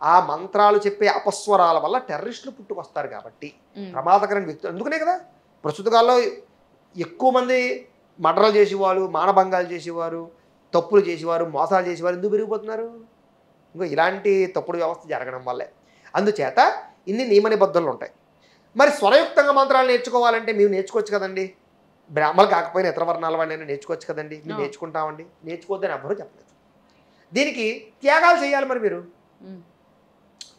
B: ఆ మంత్రాలు చెప్పే అపస్వరాల వల్ల టెర్రరిస్టులు పుట్టుకొస్తారు. కాబట్టి ప్రమాదకరమైన వ్యక్తులు. అందుకనే కదా ప్రస్తుత కాలంలో ఎక్కువ మంది మర్డర్లు చేసేవారు, మానభంగాలు చేసేవారు, తప్పులు చేసేవారు, మోసాలు చేసేవారు ఎందుకు పెరిగిపోతున్నారు? ఇంకో ఇలాంటి తప్పుడు వ్యవస్థ జరగడం వల్లే. అందుచేత ఇన్ని నియమ నిబద్ధనలు ఉంటాయి. మరి స్వరయుక్తంగా మంత్రాలు నేర్చుకోవాలంటే మేము నేర్చుకోవచ్చు కదండి, బ్రాహ్మణులు కాకపోయినా ఇతర వర్ణాల వాడినైనా నేర్చుకోవచ్చు కదండి. మేము నేర్చుకుంటామండి, నేర్చుకోవద్దని ఎవ్వరూ చెప్పలేదు. దీనికి త్యాగాలు చేయాలి. మరి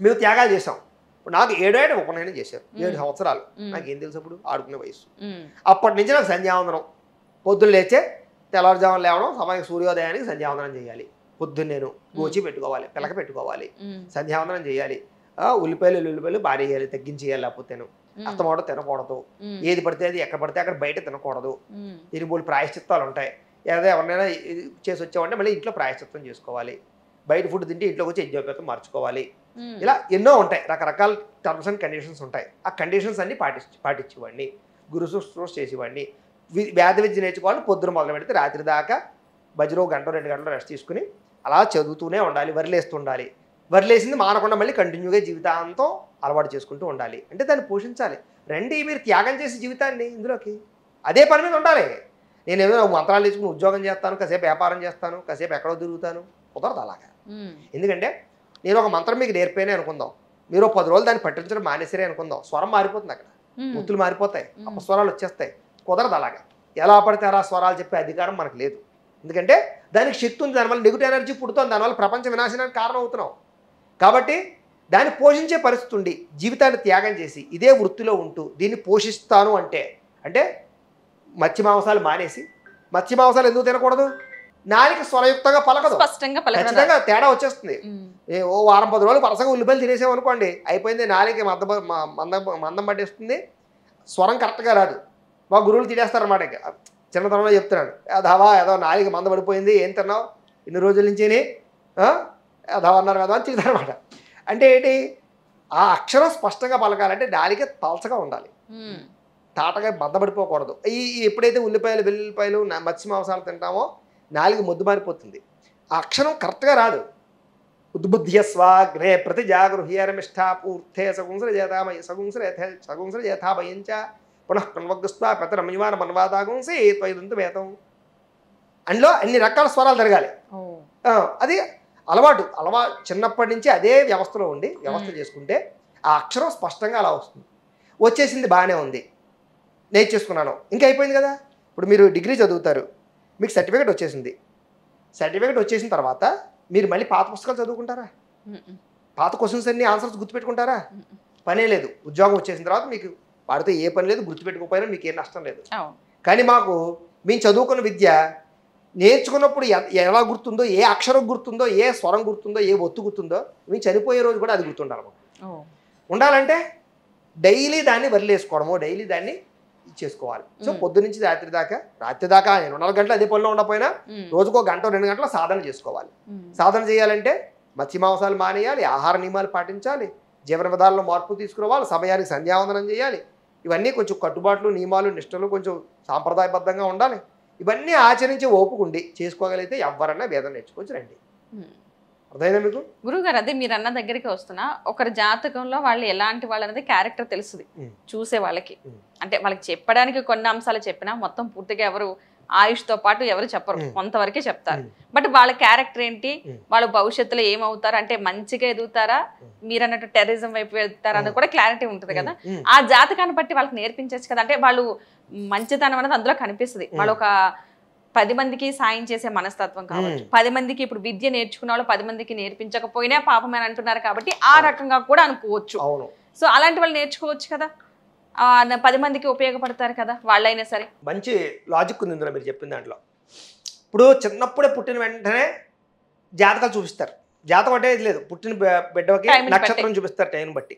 B: మేము త్యాగాలు చేసాం. ఇప్పుడు నాకు 7 ఏట ఉపనయనం చేశారు, 7 సంవత్సరాలు. నాకు ఏం తెలుసు అప్పుడు? ఆడుకునే వయసు. అప్పటి నుంచి నాకు సంధ్యావందనం, పొద్దున్న లేచే తెల్లవారుజామున లేవడం, సమయం సూర్యోదయానికి సంధ్యావందనం చేయాలి, పొద్దున్న నేను గోచి పెట్టుకోవాలి, పిలక పెట్టుకోవాలి, సంధ్యావందనం చేయాలి, ఉల్లిపాయలు భారీ చేయాలి, తగ్గించేయాలి, లేకపోతే అస్తమాటం తినకూడదు, ఏది పడితే అది ఎక్కడ పడితే అక్కడ బయట తినకూడదు, దీని బోళ్ళు ప్రాయశ్చిత్తాలు ఉంటాయి. ఏదో ఎవరినైనా చేసి వచ్చామంటే మళ్ళీ ఇంట్లో ప్రాయశ్చిత్తం చేసుకోవాలి, బయట ఫుడ్ తింటే ఇంట్లోకి వచ్చి యజ్ఞోపేతం మార్చుకోవాలి, ఇలా ఎన్నో ఉంటాయి, రకరకాల టర్మ్స్ అండ్ కండిషన్స్ ఉంటాయి. ఆ కండిషన్స్ అన్ని పాటించేవాడిని, గురు శుశ్రూష చేసేవాడిని. వ్యాధి విద్య నేర్చుకోవాలని పొద్దున మొదలు పెడితే రాత్రి దాకా బజ్రో గంట 2 గంటలు రెస్ట్ తీసుకుని అలా చదువుతూనే ఉండాలి, వరిలేస్తుండాలి. వరిలేసింది మానకుండా మళ్ళీ కంటిన్యూగా జీవితాంతం అలవాటు చేసుకుంటూ ఉండాలి. అంటే దాన్ని పోషించాలి. రండి మీరు త్యాగం చేసి జీవితాన్ని ఇందులోకి అదే పని మీద ఉండాలి. నేనేదో మంత్రాలు తీసుకుని ఉద్యోగం చేస్తాను, కాసేపు వ్యాపారం చేస్తాను, కాసేపు ఎక్కడో తిరుగుతాను, కుదరదు అలాగా. ఎందుకంటే నేను ఒక మంత్రం మీకు నేర్పేనే అనుకుందాం, మీరు 10 రోజులు దాన్ని పట్టించడం మానేసరే అనుకుందాం, స్వరం మారిపోతుంది, అక్కడ ఒత్తులు మారిపోతాయి, అపస్వరాలు వచ్చేస్తాయి. కుదరదు అలాగా. ఎలా పడితే అలా స్వరాలు చెప్పే అధికారం మనకు లేదు. ఎందుకంటే దానికి శక్తి ఉంది, దానివల్ల నెగిటివ్ ఎనర్జీ పుడుతుంది, దానివల్ల ప్రపంచ వినాశనానికి కారణం అవుతున్నాం. కాబట్టి దాన్ని పోషించే పరిస్థితి ఉండి జీవితాన్ని త్యాగం చేసి ఇదే వృత్తిలో ఉంటూ దీన్ని పోషిస్తాను అంటే మత్స్య మాంసాలు మానేసి, మత్స్య మాంసాలు ఎందుకు తినకూడదు? నాలుక స్వరయుక్తంగా పలకదు, ఖచ్చితంగా తేడా వచ్చేస్తుంది. ఓ వారం 10 రోజులు వరుసగా ఉల్లిపాయలు తినేసాం అనుకోండి, అయిపోయింది, నాలుక మందం పట్టేస్తుంది, స్వరం కరెక్ట్గా రాదు. మా గురువులు తినేస్తారన్నమాట. చిన్నతనంలో చెప్తున్నాను, అదావా ఏదో నాలుక మంద పడిపోయింది, ఏం తిన్నావు ఇన్ని రోజుల నుంచి, అదావా అన్నారు కదా అని తిడతారన్నమాట. అంటే ఏంటి, ఆ అక్షరం స్పష్టంగా పలకాలంటే నాలుక తలసగా ఉండాలి, తాటగా బద్దపడిపోకూడదు. ఎప్పుడైతే ఉల్లిపాయలు వెల్లుల్లిపాయలు మత్స్య మాంసాలు తింటామో నాలుగు మొద్దు మారిపోతుంది, ఆ అక్షరం కరెక్ట్గా రాదు. ఉద్బుద్ధ్యస్వాగ్నే ప్రతి జాగృహ్యరమిష్ఠా పూర్తే సగుంసర యథాభయంచ పునః కన్వగ్స్వా పెతరమివాన మన్వాదాగుంసి త్వయిదంతు వేతం. అందులో అన్ని రకాల స్వరాలు జరగాలి. అది అలవాటు చిన్నప్పటి నుంచి అదే వ్యవస్థలో ఉండి వ్యవస్థ చేసుకుంటే ఆ అక్షరం స్పష్టంగా అలా వస్తుంది. వచ్చేసింది, బాగానే ఉంది, నేర్చేసుకున్నాను, ఇంకా అయిపోయింది కదా. ఇప్పుడు మీరు డిగ్రీ చదువుతారు, మీకు సర్టిఫికేట్ వచ్చేసింది. సర్టిఫికేట్ వచ్చేసిన తర్వాత మీరు మళ్ళీ పాత పుస్తకాలు చదువుకుంటారా? పాత క్వశ్చన్స్ అన్ని ఆన్సర్స్ గుర్తుపెట్టుకుంటారా? పనే లేదు. ఉద్యోగం వచ్చేసిన తర్వాత మీకు వాడితో ఏ పని లేదు, గుర్తుపెట్టుకోకపోయినా మీకు ఏం నష్టం లేదు. కానీ మేము చదువుకున్న విద్య నేర్చుకున్నప్పుడు ఎలా గుర్తుందో, ఏ అక్షరం గుర్తుందో, ఏ స్వరం గుర్తుందో, ఏ ఒత్తు గుర్తుందో, మేము చనిపోయే రోజు కూడా అది గుర్తుండాలి. ఉండాలంటే డైలీ దాన్ని వదిలేసుకోవడము, డైలీ దాన్ని ఇచ్చేసుకోవాలి. సో పొద్దు నుంచి రాత్రి దాకా నేను 4 గంటలు అదే పనిలో ఉండకపోయినా రోజుకో 1-2 గంటల సాధన చేసుకోవాలి. సాధన చేయాలంటే మత్స్య మాంసాలు మానేయాలి, ఆహార నియమాలు పాటించాలి, జీవన విధానంలో మార్పు తీసుకురావాలి, సమయానికి సంధ్యావందనం చేయాలి. ఇవన్నీ కొంచెం కట్టుబాట్లు, నియమాలు, నిష్టలు కొంచెం సాంప్రదాయబద్ధంగా ఉండాలి. ఇవన్నీ ఆచరించి ఓపుకుండి చేసుకోగలిగితే ఎవరన్నా వేదం నేర్చుకోవచ్చు. రండి. అర్థమైనా మీకు?
A: గురువుగారు, అదే మీరు అన్న దగ్గరికి వస్తున్నా, ఒకరి జాతకంలో వాళ్ళు ఎలాంటి వాళ్ళు అనేది క్యారెక్టర్ తెలుస్తుంది చూసే వాళ్ళకి. అంటే వాళ్ళకి చెప్పడానికి కొన్ని అంశాలు చెప్పినా మొత్తం పూర్తిగా ఎవరు ఆయుష్తో పాటు ఎవరు చెప్పరు, కొంతవరకే చెప్తారు. బట్ వాళ్ళ క్యారెక్టర్ ఏంటి, వాళ్ళు భవిష్యత్తులో ఏమవుతారు, అంటే మంచిగా ఎదుగుతారా, మీరు అన్నట్టు టెర్రరిజం వైపు వెళ్తారా అనేది కూడా క్లారిటీ ఉంటుంది కదా. ఆ జాతకాన్ని బట్టి వాళ్ళకి నేర్పించచ్చు కదా. అంటే వాళ్ళు మంచితనం అనేది అందులో కనిపిస్తుంది. వాళ్ళు ఒక 10 మందికి సాయం చేసే మనస్తత్వం కావచ్చు, 10 మందికి ఇప్పుడు విద్య నేర్చుకున్న వాళ్ళు 10 మందికి నేర్పించకపోయినా పాపం అని అంటున్నారు కాబట్టి ఆ రకంగా కూడా అనుకోవచ్చు. సో అలాంటి వాళ్ళు నేర్చుకోవచ్చు కదా, 10 మందికి ఉపయోగపడతారు కదా వాళ్ళైనా సరే.
B: మంచి లాజిక్ ఉంది ఇందులో మీరు చెప్పిన దాంట్లో. ఇప్పుడు చిన్నప్పుడే పుట్టిన వెంటనే జాతకాలు చూపిస్తారు. జాతకం అంటే లేదు, పుట్టిన బిడ్డకి నక్షత్రం చూపిస్తారు టైం బట్టి.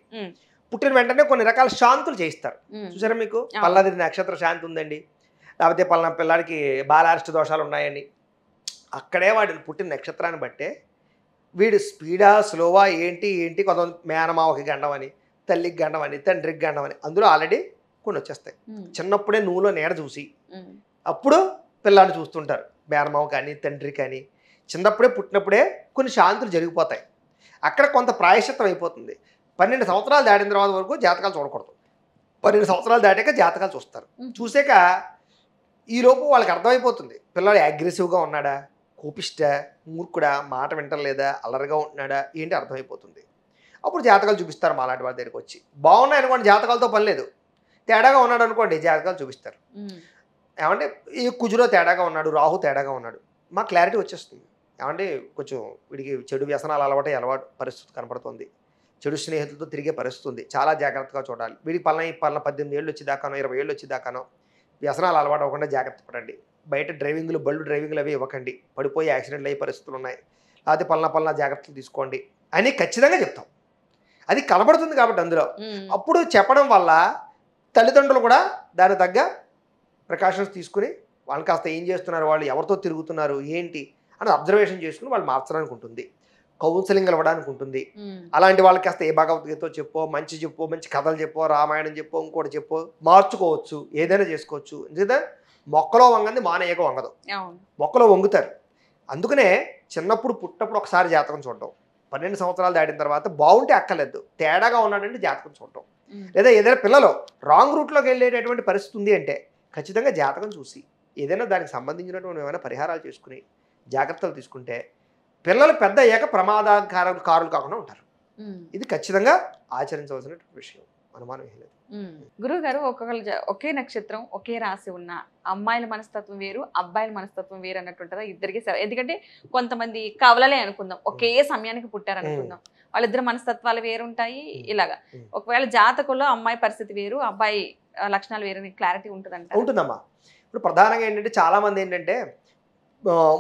B: పుట్టిన వెంటనే కొన్ని రకాల శాంతులు చేయిస్తారు. చూసారా మీకు, పల్లాది నక్షత్ర శాంతి ఉందండి, లేకపోతే పలానా పిల్లాడికి బాలారిష్ట దోషాలు ఉన్నాయని, అక్కడే వాడిని పుట్టిన నక్షత్రాన్ని బట్టే వీడు స్పీడా స్లోవా ఏంటి కొంతమంది మేనమావకి గండం అని, తల్లికి గండం అని, తండ్రికి గండం అని, అందులో ఆల్రెడీ కొన్ని వచ్చేస్తాయి. చిన్నప్పుడే నువ్వులో నీడ చూసి అప్పుడు పిల్లాడిని చూస్తుంటారు, మేనమావ కానీ తండ్రి కానీ. చిన్నప్పుడే పుట్టినప్పుడే కొన్ని శాంతులు జరిగిపోతాయి. అక్కడ కొంత ప్రాయశ్చిత్తం అయిపోతుంది. 12 సంవత్సరాలు దాటిన తర్వాత వరకు జాతకాలు చూడకూడదు. 12 సంవత్సరాలు దాటాక జాతకాలు చూస్తారు. చూసాక ఈలోపు వాళ్ళకి అర్థమైపోతుంది పిల్లలు అగ్రెసివ్గా ఉన్నాడా, కోపిష్ట, మూర్ఖుడా, మాట వింటలేదా, అల్లరిగా ఉంటున్నాడా ఏంటి అర్థమైపోతుంది. అప్పుడు జాతకాలు చూపిస్తారు మాలాంటి వాళ్ళ దగ్గరికి వచ్చి. బాగున్నాయి అనుకోండి, జాతకాలతో పని లేదు. తేడాగా ఉన్నాడు అనుకోండి, జాతకాలు చూపిస్తారు. ఏమంటే ఈ కుజులో తేడాగా ఉన్నాడు, రాహు తేడాగా ఉన్నాడు, మాకు క్లారిటీ వచ్చేస్తుంది. ఏమంటే కొంచెం వీడికి చెడు వ్యసనాలు అలవాటు పరిస్థితి కనపడుతుంది, చెడు స్నేహితులతో తిరిగే పరిస్థితి ఉంది, చాలా జాగ్రత్తగా చూడాలి. వీడికి పలానా 18 ఏళ్ళు వచ్చేదాకానో 20 ఏళ్ళు వచ్చేదాకానో వ్యసనాలు అలవాటు అవ్వకుండా జాగ్రత్త పడండి. బయట బళ్ళు డ్రైవింగ్లు అవి ఇవ్వకండి, పడిపోయి యాక్సిడెంట్లు అయ్యే పరిస్థితులు ఉన్నాయి, లేకపోతే పలానా జాగ్రత్తలు తీసుకోండి అని ఖచ్చితంగా చెప్తాం. అది కనబడుతుంది కాబట్టి అందులో అప్పుడు చెప్పడం వల్ల తల్లిదండ్రులు కూడా దాని తగ్గ ప్రికాషన్స్ తీసుకుని వాళ్ళు కాస్త ఏం చేస్తున్నారు, వాళ్ళు ఎవరితో తిరుగుతున్నారు ఏంటి అని అబ్జర్వేషన్ చేసుకుని వాళ్ళు మార్చడానికి ఉంటుంది, కౌన్సిలింగ్ ఇవ్వడానికి ఉంటుంది. అలాంటి వాళ్ళకి కాస్త ఏ భగవద్గీత చెప్పో, మంచి చెప్పో, మంచి కథలు చెప్పో, రామాయణం చెప్పో, ఇంకోటి చెప్పో మార్చుకోవచ్చు, ఏదైనా చేసుకోవచ్చు. ఎందుకంటే మొక్కలో వంగంది మానేయక వంగదు, మొక్కలో వంగుతారు. అందుకనే చిన్నప్పుడు పుట్టినప్పుడు ఒకసారి జాతకం చూడటం, 12 సంవత్సరాలు దాటిన తర్వాత బాగుంటే అక్కర్లేదు, తేడాగా ఉన్నాడంటే జాతకం చూడటం. లేదా ఏదైనా పిల్లలు రాంగ్ రూట్లోకి వెళ్ళేటటువంటి పరిస్థితి ఉంది అంటే ఖచ్చితంగా జాతకం చూసి ఏదైనా దానికి సంబంధించినటువంటి ఏమైనా పరిహారాలు చేసుకుని జాగ్రత్తలు తీసుకుంటే పిల్లలు పెద్ద అయ్యాక ప్రమాదకారులు కాకుండా ఉంటారు. ఇది ఖచ్చితంగా ఆచరించవలసిన విషయం, అనుమానం ఏం లేదు.
A: గురువు గారు ఒకే నక్షత్రం ఒకే రాశి ఉన్న అమ్మాయిల మనస్తత్వం వేరు, అబ్బాయిల మనస్తత్వం వేరు అన్నట్టుంటుందా ఇద్దరికి? ఎందుకంటే కొంతమంది కవలలే అనుకుందాం, ఒకే సమయానికి పుట్టారు అనుకుందాం, వాళ్ళిద్దరు మనస్తత్వాలు వేరు ఉంటాయి. ఇలాగా ఒకవేళ జాతకంలో అమ్మాయి పరిస్థితి వేరు, అబ్బాయి లక్షణాలు వేరు, క్లారిటీ ఉంటుందంట?
B: ఉంటుందమ్మా. ఇప్పుడు ప్రధానంగా ఏంటంటే చాలా మంది ఏంటంటే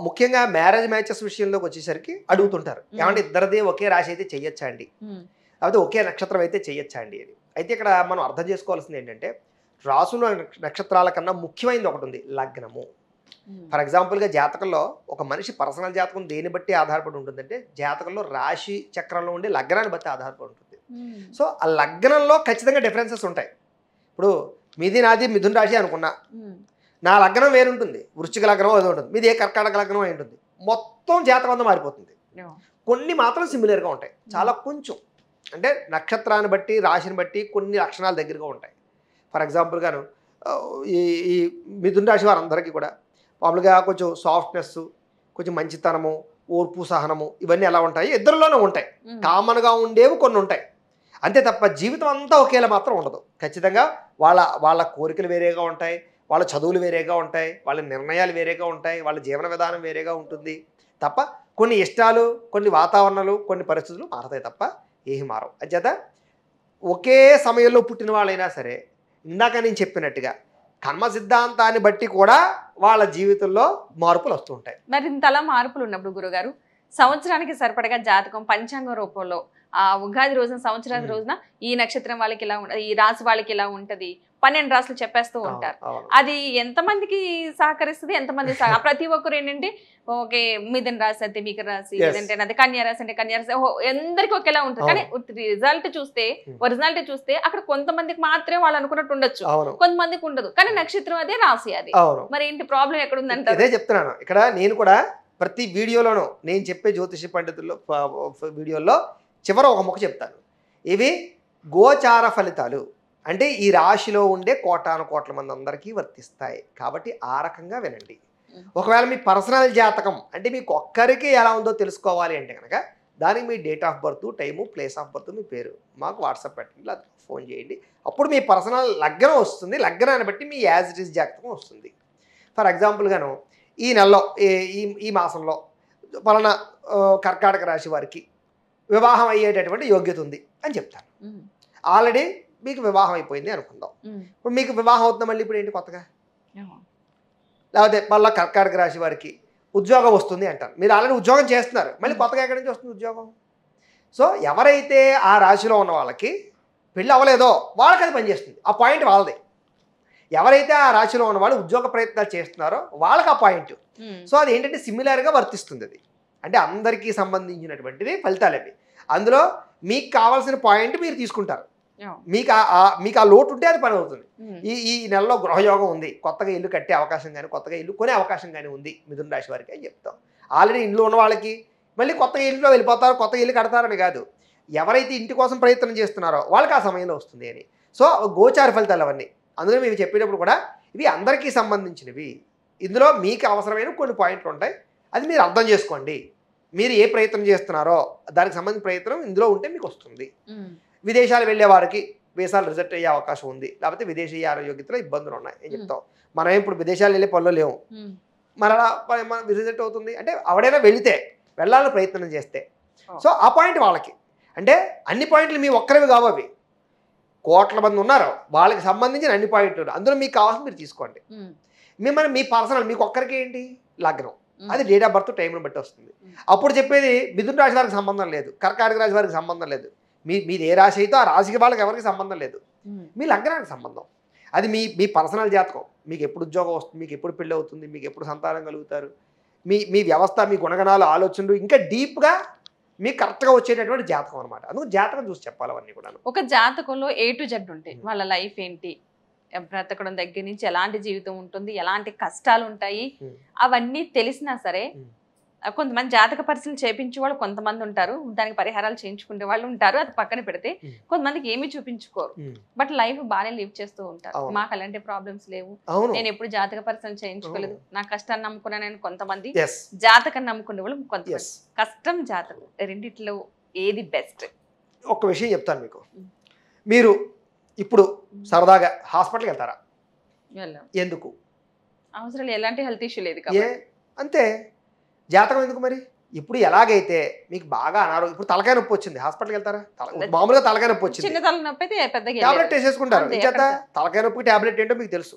B: ముఖ్యంగా మ్యారేజ్ మ్యాచెస్ విషయంలోకి వచ్చేసరికి అడుగుతుంటారు, ఏమంటే ఇద్దరిది ఒకే రాశి అయితే చెయ్యొచ్చా అండి, లేకపోతే ఒకే నక్షత్రం అయితే చెయ్యొచ్చా అండి అని. అయితే ఇక్కడ మనం అర్థం చేసుకోవాల్సింది ఏంటంటే రాసులు నక్షత్రాల కన్నా ముఖ్యమైనది ఒకటి ఉంది, లగ్నము. ఫర్ ఎగ్జాంపుల్గా జాతకంలో ఒక మనిషి పర్సనల్ జాతకం దేని బట్టి ఆధారపడి ఉంటుందంటే జాతకంలో రాశి చక్రంలో ఉండే లగ్నాన్ని బట్టి ఆధారపడి ఉంటుంది. సో ఆ లగ్నంలో ఖచ్చితంగా డిఫరెన్సెస్ ఉంటాయి. ఇప్పుడు మీది నాది మిథున రాశి అనుకున్నా, నా లగ్నం వేరుంటుంది, వృశ్చిక లగ్నం అది ఉంటుంది, మీది ఏ కర్కాటక లగ్నం అయి ఉంటుంది, మొత్తం జాతకంతో మారిపోతుంది. కొన్ని మాత్రం సిమిలర్గా ఉంటాయి, చాలా కొంచెం అంటే నక్షత్రాన్ని బట్టి రాశిని బట్టి కొన్ని లక్షణాలు దగ్గరగా ఉంటాయి. ఫర్ ఎగ్జాంపుల్గాను ఈ మిథున రాశి వారందరికీ కూడా మామూలుగా కొంచెం సాఫ్ట్నెస్, కొంచెం మంచితనము, ఓర్పు, సహనము ఇవన్నీ ఎలా ఉంటాయి, ఇద్దరిలోనే ఉంటాయి. కామన్గా ఉండేవి కొన్ని ఉంటాయి, అంతే తప్ప జీవితం అంతా ఒకేలా మాత్రం ఉండదు. ఖచ్చితంగా వాళ్ళ కోరికలు వేరేగా ఉంటాయి, వాళ్ళ చదువులు వేరేగా ఉంటాయి, వాళ్ళ నిర్ణయాలు వేరేగా ఉంటాయి, వాళ్ళ జీవన విధానం వేరేగా ఉంటుంది తప్ప కొన్ని ఇష్టాలు, కొన్ని వాతావరణాలు, కొన్ని పరిస్థితులు మారతాయి తప్ప ఏమి మారవు. అంచేత ఒకే సమయంలో పుట్టిన వాళ్ళైనా సరే ఇందాక నేను చెప్పినట్టుగా కర్మ సిద్ధాంతాన్ని బట్టి కూడా వాళ్ళ జీవితంలో మార్పులు వస్తూ ఉంటాయి.
A: మరి ఇంతలా మార్పులు ఉన్నప్పుడు గురుగారు సంవత్సరానికి సరిపడగా జాతకం పంచాంగ రూపంలో ఆ ఉగాది రోజున సంవత్సరాది రోజున ఈ నక్షత్రం వాళ్ళకి ఇలా ఉంటది, ఈ రాశి వాళ్ళకి ఇలా ఉంటది, 12 రాశులు చెప్పేస్తూ ఉంటారు. అది ఎంతమందికి సహకరిస్తుంది, ఎంతమంది ప్రతి ఒక్కరు ఏంటంటే ఓకే మిథున రాశి అంటే మిగ రాశి, లేదంటే అది కన్యా రాశి అంటే కన్యా రాశి, ఎందరికి ఒకేలా ఉంటుంది. కానీ రిజల్ట్ చూస్తే, ఒరిజినాలిటీ చూస్తే అక్కడ కొంతమందికి మాత్రమే వాళ్ళు అనుకున్నట్టు ఉండొచ్చు, కొంతమందికి ఉండదు. కానీ నక్షత్రం అదే, రాశి అది. మరి ఏంటి ప్రాబ్లం ఎక్కడ ఉందంటే
B: అదే చెప్తున్నాను. ఇక్కడ నేను కూడా ప్రతి వీడియోలోనూ నేను చెప్పే జ్యోతిష పండితుల్లో వీడియోలో చివర ఒక ముక్క చెప్తాను, ఇవి గోచార ఫలితాలు అంటే ఈ రాశిలో ఉండే కోటాను కోట్ల మంది అందరికీ వర్తిస్తాయి కాబట్టి ఆ రకంగా వినండి. ఒకవేళ మీ పర్సనల్ జాతకం అంటే మీకు ఒక్కరికి ఎలా ఉందో తెలుసుకోవాలి అంటే కనుక దానికి మీ date of birth, time, place of birth, మీ పేరు మాకు వాట్సాప్ పెట్టండి, లేదా ఫోన్ చేయండి. అప్పుడు మీ పర్సనల్ లగ్నం వస్తుంది, లగ్నాన్ని బట్టి మీ యాజ్ ఇట్ ఈస్ జాతకం వస్తుంది. ఫర్ ఎగ్జాంపుల్గాను ఈ నెలలో ఈ మాసంలో పలానా కర్కాటక రాశి వారికి వివాహం అయ్యేటటువంటి యోగ్యత ఉంది అని చెప్తాను. ఆల్రెడీ మీకు వివాహం అయిపోయింది అనుకుందాం, ఇప్పుడు మీకు వివాహం అవుతుంది మళ్ళీ ఇప్పుడు ఏంటి కొత్తగా, లేకపోతే మళ్ళీ కర్కాటక రాశి వారికి ఉద్యోగం వస్తుంది అంటారు, మీరు ఆల్రెడీ ఉద్యోగం చేస్తున్నారు, మళ్ళీ కొత్తగా ఎక్కడి నుంచి వస్తుంది ఉద్యోగం. సో ఎవరైతే ఆ రాశిలో ఉన్న వాళ్ళకి పెళ్ళి అవ్వలేదో వాళ్ళకి అది పనిచేస్తుంది, ఆ పాయింట్ వాళ్ళది. ఎవరైతే ఆ రాశిలో ఉన్న వాళ్ళు ఉద్యోగ ప్రయత్నాలు చేస్తున్నారో వాళ్ళకి ఆ పాయింట్. సో అది ఏంటంటే సిమిలర్గా వర్తిస్తుంది. అది అంటే అందరికీ సంబంధించినటువంటివి ఫలితాలు అవి. అందులో మీకు కావాల్సిన పాయింట్ మీరు తీసుకుంటారు, మీకు ఆ లోటు ఉంటే అది పని అవుతుంది. ఈ నెలలో గృహయోగం ఉంది, కొత్తగా ఇల్లు కట్టే అవకాశం కానీ కొత్తగా ఇల్లు కొనే అవకాశం కానీ ఉంది మిథున రాశి వారికి అని చెప్తాం. ఆల్రెడీ ఇంట్లో ఉన్న వాళ్ళకి మళ్ళీ కొత్తగా ఇంట్లో వెళ్ళిపోతారు, కొత్తగా ఇల్లు కడతారని కాదు, ఎవరైతే ఇంటి కోసం ప్రయత్నం చేస్తున్నారో వాళ్ళకి ఆ సమయంలో వస్తుంది అని. సో గోచార ఫలితాలు అవన్నీ అందులో మేము చెప్పేటప్పుడు కూడా ఇవి అందరికీ సంబంధించినవి. ఇందులో మీకు అవసరమైన కొన్ని పాయింట్లు ఉంటాయి, అది మీరు అర్థం చేసుకోండి. మీరు ఏ ప్రయత్నం చేస్తున్నారో దానికి సంబంధించిన ప్రయత్నం ఇందులో ఉంటే మీకు వస్తుంది. విదేశాలు వెళ్ళే వారికి వీసాలు రిజెక్ట్ అయ్యే అవకాశం ఉంది, లేకపోతే విదేశీయ ఆరోగ్యతలో ఇబ్బందులు ఉన్నాయి ఏం చెప్తాం. మనం ఇప్పుడు విదేశాలు వెళ్ళే పనులు లేవు, మరలా రిజెక్ట్ అవుతుంది అంటే ఎవడైనా వెళితే వెళ్ళాలని ప్రయత్నం చేస్తే. సో ఆ పాయింట్ వాళ్ళకి అంటే అన్ని పాయింట్లు మీ ఒక్కరివి కావు, అవి కోట్ల మంది ఉన్నారు వాళ్ళకి సంబంధించిన అన్ని పాయింట్లు, అందులో మీకు కావాల్సింది మీరు తీసుకోండి. మిమ్మల్ని మీ పర్సనల్ మీకు ఒక్కరికి ఏంటి లగ్నం, అది డేట్ ఆఫ్ బర్త్ టైంను బట్టి వస్తుంది. అప్పుడు చెప్పేది మిథున రాశి వారికి సంబంధం లేదు, కర్కాటక రాశి వారికి సంబంధం లేదు, మీది ఏ రాశి అయితే ఆ రాశికి వాళ్ళకి ఎవరికి సంబంధం లేదు, మీ లగ్నానికి సంబంధం. అది మీ మీ పర్సనల్ జాతకం. మీకు ఎప్పుడు ఉద్యోగం వస్తుంది, మీకు ఎప్పుడు పెళ్ళి అవుతుంది, మీకు ఎప్పుడు సంతానం కలుగుతారు, మీ మీ వ్యవస్థ, మీ గుణగణాలు, ఆలోచనలు ఇంకా డీప్గా మీకు కరెక్ట్గా వచ్చేటటువంటి జాతకం అనమాట. అందుకు జాతకం చూసి చెప్పాలి అవన్నీ కూడా.
A: ఒక జాతకంలో A to Z ఉంటాయి, వాళ్ళ లైఫ్ ఏంటి, బ్రతకడం దగ్గర నుంచి ఎలాంటి జీవితం ఉంటుంది, ఎలాంటి కష్టాలు ఉంటాయి, అవన్నీ తెలిసినా సరే కొంతమంది జాతక పరిశీలన చేయించే వాళ్ళు కొంతమంది ఉంటారు, దానికి పరిహారాలు చేయించుకునే వాళ్ళు ఉంటారు, అది పక్కన పెడితే కొంతమందికి ఏమీ చూపించుకోరు, బట్ లైఫ్ బాగానే లివ్ చేస్తూ ఉంటారు. మాకు అలాంటి ప్రాబ్లమ్స్ లేవు, నేను ఎప్పుడు జాతక పరిశీలన చేయించుకోలేదు, నా కష్టాన్ని నమ్ముకున్నాను కొంతమంది, జాతకం నమ్ముకునే వాళ్ళు కొంతమంది. కష్టం జాతకం రెండిట్లో ఏది బెస్ట్?
B: ఒక విషయం చెప్తాను మీకు. మీరు ఇప్పుడు సరదాగా హాస్పిటల్కి వెళ్తారా? ఎందుకు?
A: అవసరం ఎలాంటి హెల్త్ ఇష్యూ లేదు
B: అంతే. జాతకం ఎందుకు మరి? ఇప్పుడు ఎలాగైతే మీకు బాగా అనారోగ్యం, ఇప్పుడు తలకాయ నొప్పి వచ్చింది, హాస్పిటల్కి వెళ్తారా? మామూలుగా తలకాయ నొప్పి వచ్చింది,
A: చిన్న తలనొప్పి అయితే పెద్దగా
B: టాబ్లెట్ వేసేసుకుంటారు. అంచేత తలకాయ నొప్పికి టాబ్లెట్ ఏంటో మీకు తెలుసు.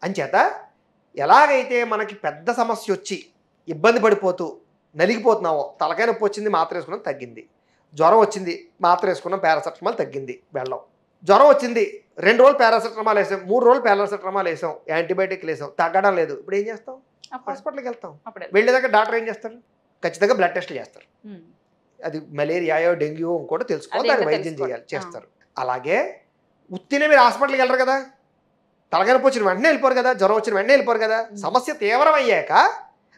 B: అంచేత ఎలాగైతే మనకి పెద్ద సమస్య వచ్చి ఇబ్బంది పడిపోతూ నలిగిపోతున్నామో, తలకాయ నొప్పి వచ్చింది, మాత్ర వేసుకున్నాం తగ్గింది, జ్వరం వచ్చింది, మాత్ర వేసుకున్నాం, పారాసెటమాల్ తగ్గింది, వెళ్ళాం. జ్వరం వచ్చింది, 2 రోజులు పారాసెటమాల్ వేసాం, 3 రోజులు పారాసెటమాల్ వేసాం, యాంటీబయాటిక్లు వేసాం, తగ్గడం లేదు. ఇప్పుడు ఏం చేస్తాం? హాస్పిటల్కి వెళ్తాం. వెళ్ళేదాకా డాక్టర్ ఏం చేస్తారు? ఖచ్చితంగా బ్లడ్ టెస్ట్లు చేస్తారు. అది మలేరియాయో డెంగ్యూ కూడా తెలుసుకోవాలి, దాన్ని వైద్యం చేస్తారు. అలాగే ఉత్తినే మీరు హాస్పిటల్కి వెళ్ళరు కదా, తలకాయ నొప్పి వచ్చిన వెంటనే వెళ్ళిపోరు కదా, జ్వరం వచ్చిన వెంటనే వెళ్ళిపోరు కదా. సమస్య తీవ్రం అయ్యాక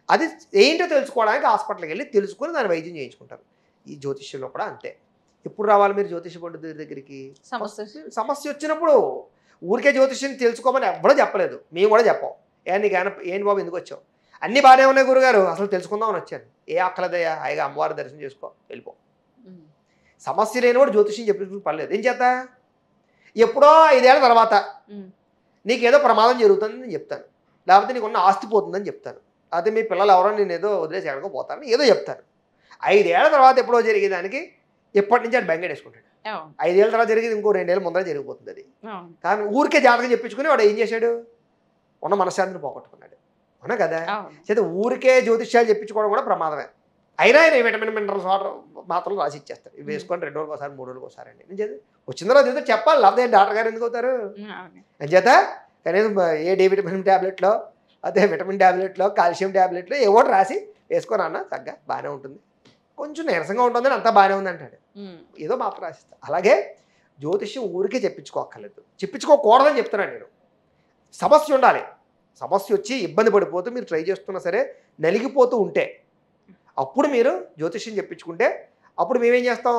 B: అది ఏంటో తెలుసుకోవడానికి హాస్పిటల్కి వెళ్ళి తెలుసుకుని దాన్ని వైద్యం చేయించుకుంటారు. ఈ జ్యోతిష్యంలో కూడా అంతే. ఎప్పుడు రావాలి మీరు జ్యోతిష పండితుడి దగ్గరికి? సమస్య వచ్చినప్పుడు. ఊరికే జ్యోతిష్యం తెలుసుకోమని ఎవ్వడో చెప్పలేదు, మేము కూడా చెప్పాం. ఏంటి బాబు ఎందుకు వచ్చావు? అన్నీ బాగానే ఉన్నాయి గురుగారు, అసలు తెలుసుకుందామని వచ్చాను. ఏ అక్కలదయ్యా, హాయిగా అమ్మవారి దర్శనం చేసుకో, వెళ్ళిపో. సమస్య లేని కూడా జ్యోతిష్యం చెప్పి పర్లేదు. ఏం చేత? ఎప్పుడో 5 ఏళ్ల తర్వాత నీకేదో ప్రమాదం జరుగుతుందని నేను చెప్తాను, లేకపోతే నీకున్న ఆస్తి పోతుందని చెప్తాను, అదే మీ పిల్లలు ఎవరో నేను ఏదో వదిలేసి ఎక్కడికో పోతాను ఏదో చెప్తాను. 5 ఏళ్ల తర్వాత ఎప్పుడో జరిగేదానికి ఎప్పటి నుంచి అది బెంగడేసుకుంటాడు. 5 ఏళ్ల తర్వాత జరిగేది ఇంకో 2 ఏళ్ళ ముందర జరిగిపోతుంది అది. కానీ ఊరికే జాతకం చెప్పించుకుని వాడు ఏం చేశాడు? ఉన్న మనశ్శాంతిని పోగొట్టుకున్నాడు. అవునా కదా? చేత ఊరికే జ్యోతిష్యాలు చెప్పించుకోవడం కూడా ప్రమాదమే. అయినా ఆయన విటమిన్ మినరల్స్ వాటర్ మాత్రలు రాసి ఇచ్చేస్తారు, ఇవి వేసుకొని 2 రోజులకు ఒకసారి 3 రోజులకు ఒకసారి అండి. నేను చేత వచ్చిన తర్వాత ఏదో చెప్పాలి, లేకపోతే డాక్టర్ గారు ఎందుకు అవుతారు? అని చేత కనీసం ఏ డి విటమిన్ ట్యాబ్లెట్లో, అదే విటమిన్ ట్యాబ్లెట్లో, కాల్షియం ట్యాబ్లెట్లో ఏవో రాసి వేసుకొని అన్న తగ్గ బాగానే ఉంటుంది, కొంచెం నీరసంగా ఉంటుందని అంతా బాగానే ఉంది అంటాడు, ఏదో మాత్రం రాసిస్తా. అలాగే జ్యోతిష్యం ఊరికే చెప్పించుకోక్కర్లేదు, చెప్పించుకోకూడదని చెప్తున్నాను నేను. సమస్య ఉండాలి. సమస్య వచ్చి ఇబ్బంది పడిపోతూ మీరు ట్రై చేస్తున్నా సరే నలిగిపోతూ ఉంటే అప్పుడు మీరు జ్యోతిష్యం చెప్పించుకుంటే అప్పుడు మేమేం చేస్తాం?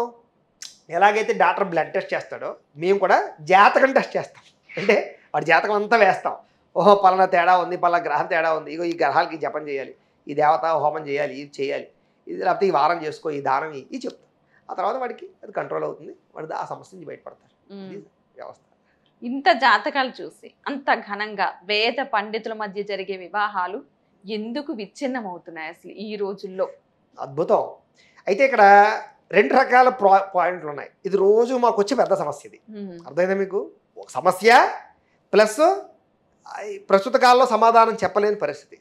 B: ఎలాగైతే డాక్టర్ బ్లడ్ టెస్ట్ చేస్తాడో మేము కూడా జాతకం టెస్ట్ చేస్తాం. అంటే వాడి జాతకం అంతా వేస్తాం. ఓహో పలానా తేడా ఉంది, పలానా గ్రహం తేడా ఉంది, ఇగో ఈ గ్రహాలకి జపం చేయాలి, ఈ దేవత హోమం చేయాలి, ఇది చేయాలి, ఇది లేకపోతే ఈ వారం చేసుకో, ఈ దానం ఇది చెప్తాం. ఆ తర్వాత వాడికి అది కంట్రోల్ అవుతుంది, వాడు ఆ సమస్య నుంచి బయటపడతారు. వ్యవస్థ.
A: ఇంత జాతకాలు చూసి అంత ఘనంగా వేద పండితుల మధ్య జరిగే వివాహాలు ఎందుకు విచ్ఛిన్నం అవుతున్నాయి అసలు ఈ రోజుల్లో?
B: అద్భుతం. అయితే ఇక్కడ 2 రకాల పాయింట్లు ఉన్నాయి. ఇది రోజు మాకు వచ్చే పెద్ద సమస్య. ఇది అర్థమైందా మీకు? సమస్య ప్లస్ ప్రస్తుత కాలంలో సమాధానం చెప్పలేని పరిస్థితి.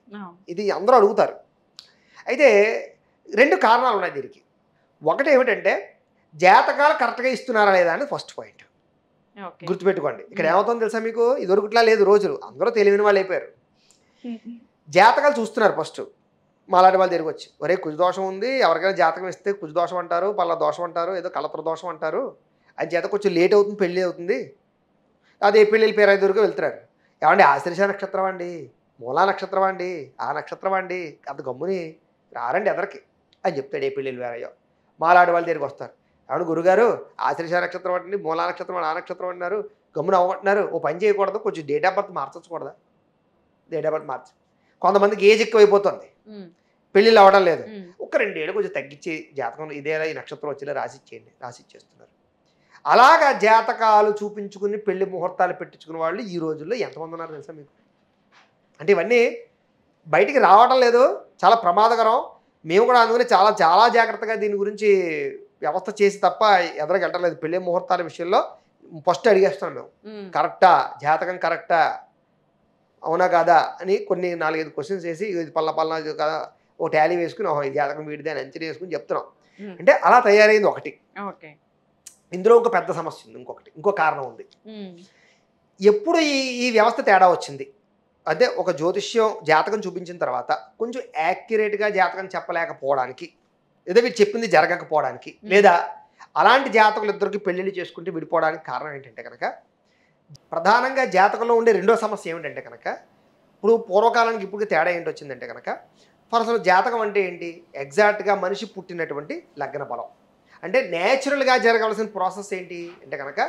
B: ఇది అందరూ అడుగుతారు. అయితే 2 కారణాలు ఉన్నాయి దీనికి. ఒకటి ఏమిటంటే జాతకాలు కరెక్ట్గా ఇస్తున్నారా లేదా అని ఫస్ట్ పాయింట్ గుర్తుపెట్టుకోండి. ఇక్కడ ఏమవుతుందో తెలుసా మీకు? ఇది దొరుకుట్లా లేదు రోజులు, అందరూ తెలివిన వాళ్ళు అయిపోయారు. జాతకాలు చూస్తున్నారు ఫస్ట్. మాలాంటి వాళ్ళు తిరిగి వచ్చి ఒరే కుజదోషం ఉంది, ఎవరికైనా జాతకం ఇస్తే కుజదోషం అంటారు, పళ్ళ దోషం అంటారు, ఏదో కలత్ర దోషం అంటారు, అది చేత కొంచెం లేట్ అవుతుంది, పెళ్ళి అవుతుంది, అదే పెళ్ళిళ్ళ పేరు 5 వరకు వెళ్తున్నారు. ఏమండి ఆశ్లేష నక్షత్రం అండి, మూలా నక్షత్రం అండి, ఆ నక్షత్రం అండి, అంత గమ్ముని రారండి ఎదరికి అని చెప్తాడు ఏ పెళ్ళిళ్ళు వేరయ్యో. మాలాంటి వాళ్ళు తిరిగి వస్తారు. అవును గురుగారు ఆశ్లేష నక్షత్రం అండి, మూలా నక్షత్రం ఆ నక్షత్రం అంటున్నారు, గమ్మున అవ్వమంటున్నారు, ఓ పని చేయకూడదు, కొంచెం డేట్ ఆఫ్ బర్త్ మార్చకూడదా? డేట్ ఆఫ్ బర్త్ మార్చి కొంతమందికి ఏజ్ ఎక్కువైపోతుంది, పెళ్ళిళ్ళు అవ్వడం లేదు, ఒక 2 ఏళ్ళు కొంచెం తగ్గించి జాతకం ఇదేలా ఈ నక్షత్రం వచ్చేలా రాసి ఇచ్చేయండి, రాసి ఇచ్చేస్తున్నారు. అలాగా జాతకాలు చూపించుకుని పెళ్లి ముహూర్తాలు పెట్టించుకునే వాళ్ళు ఈ రోజుల్లో ఎంతమంది ఉన్నారు తెలుసా మీకు? అంటే ఇవన్నీ బయటికి రావడం లేదు, చాలా ప్రమాదకరం. మేము కూడా అందుకని చాలా చాలా జాగ్రత్తగా దీని గురించి వ్యవస్థ చేసి తప్ప ఎదరికి వెళ్ళలేదు. పెళ్లి ముహూర్తాల విషయంలో ఫస్ట్ అడిగేస్తున్నాం మేము, కరెక్టా, జాతకం కరెక్టా, అవునా కాదా అని కొన్ని 4-5 క్వశ్చన్స్ వేసి ఇది పల్ల కదా ఓ టాలీ వేసుకుని ఓహో ఈ జాతకం వీడిదే అని అంచనా వేసుకుని చెప్తున్నాం. అంటే అలా తయారైంది ఒకటి. ఇందులో ఒక పెద్ద సమస్య ఉంది, ఇంకో కారణం ఉంది. ఎప్పుడు ఈ ఈ వ్యవస్థ తేడా వచ్చింది, అదే ఒక జ్యోతిష్యం జాతకం చూపించిన తర్వాత కొంచెం యాక్యురేట్గా జాతకం చెప్పలేకపోవడానికి, ఏదో వీరు చెప్పింది జరగకపోవడానికి, లేదా అలాంటి జాతకులు ఇద్దరికి పెళ్ళిళ్ళు చేసుకుంటే విడిపోవడానికి కారణం ఏంటంటే కనుక, ప్రధానంగా జాతకంలో ఉండే రెండో సమస్య ఏమిటంటే కనుక, ఇప్పుడు పూర్వకాలానికి ఇప్పుడు తేడా ఏంటి వచ్చిందంటే కనుక, అసలు జాతకం అంటే ఏంటి, ఎగ్జాక్ట్గా మనిషి పుట్టినటువంటి లగ్న బలం అంటే నేచురల్గా జరగవలసిన ప్రాసెస్ ఏంటి అంటే కనుక,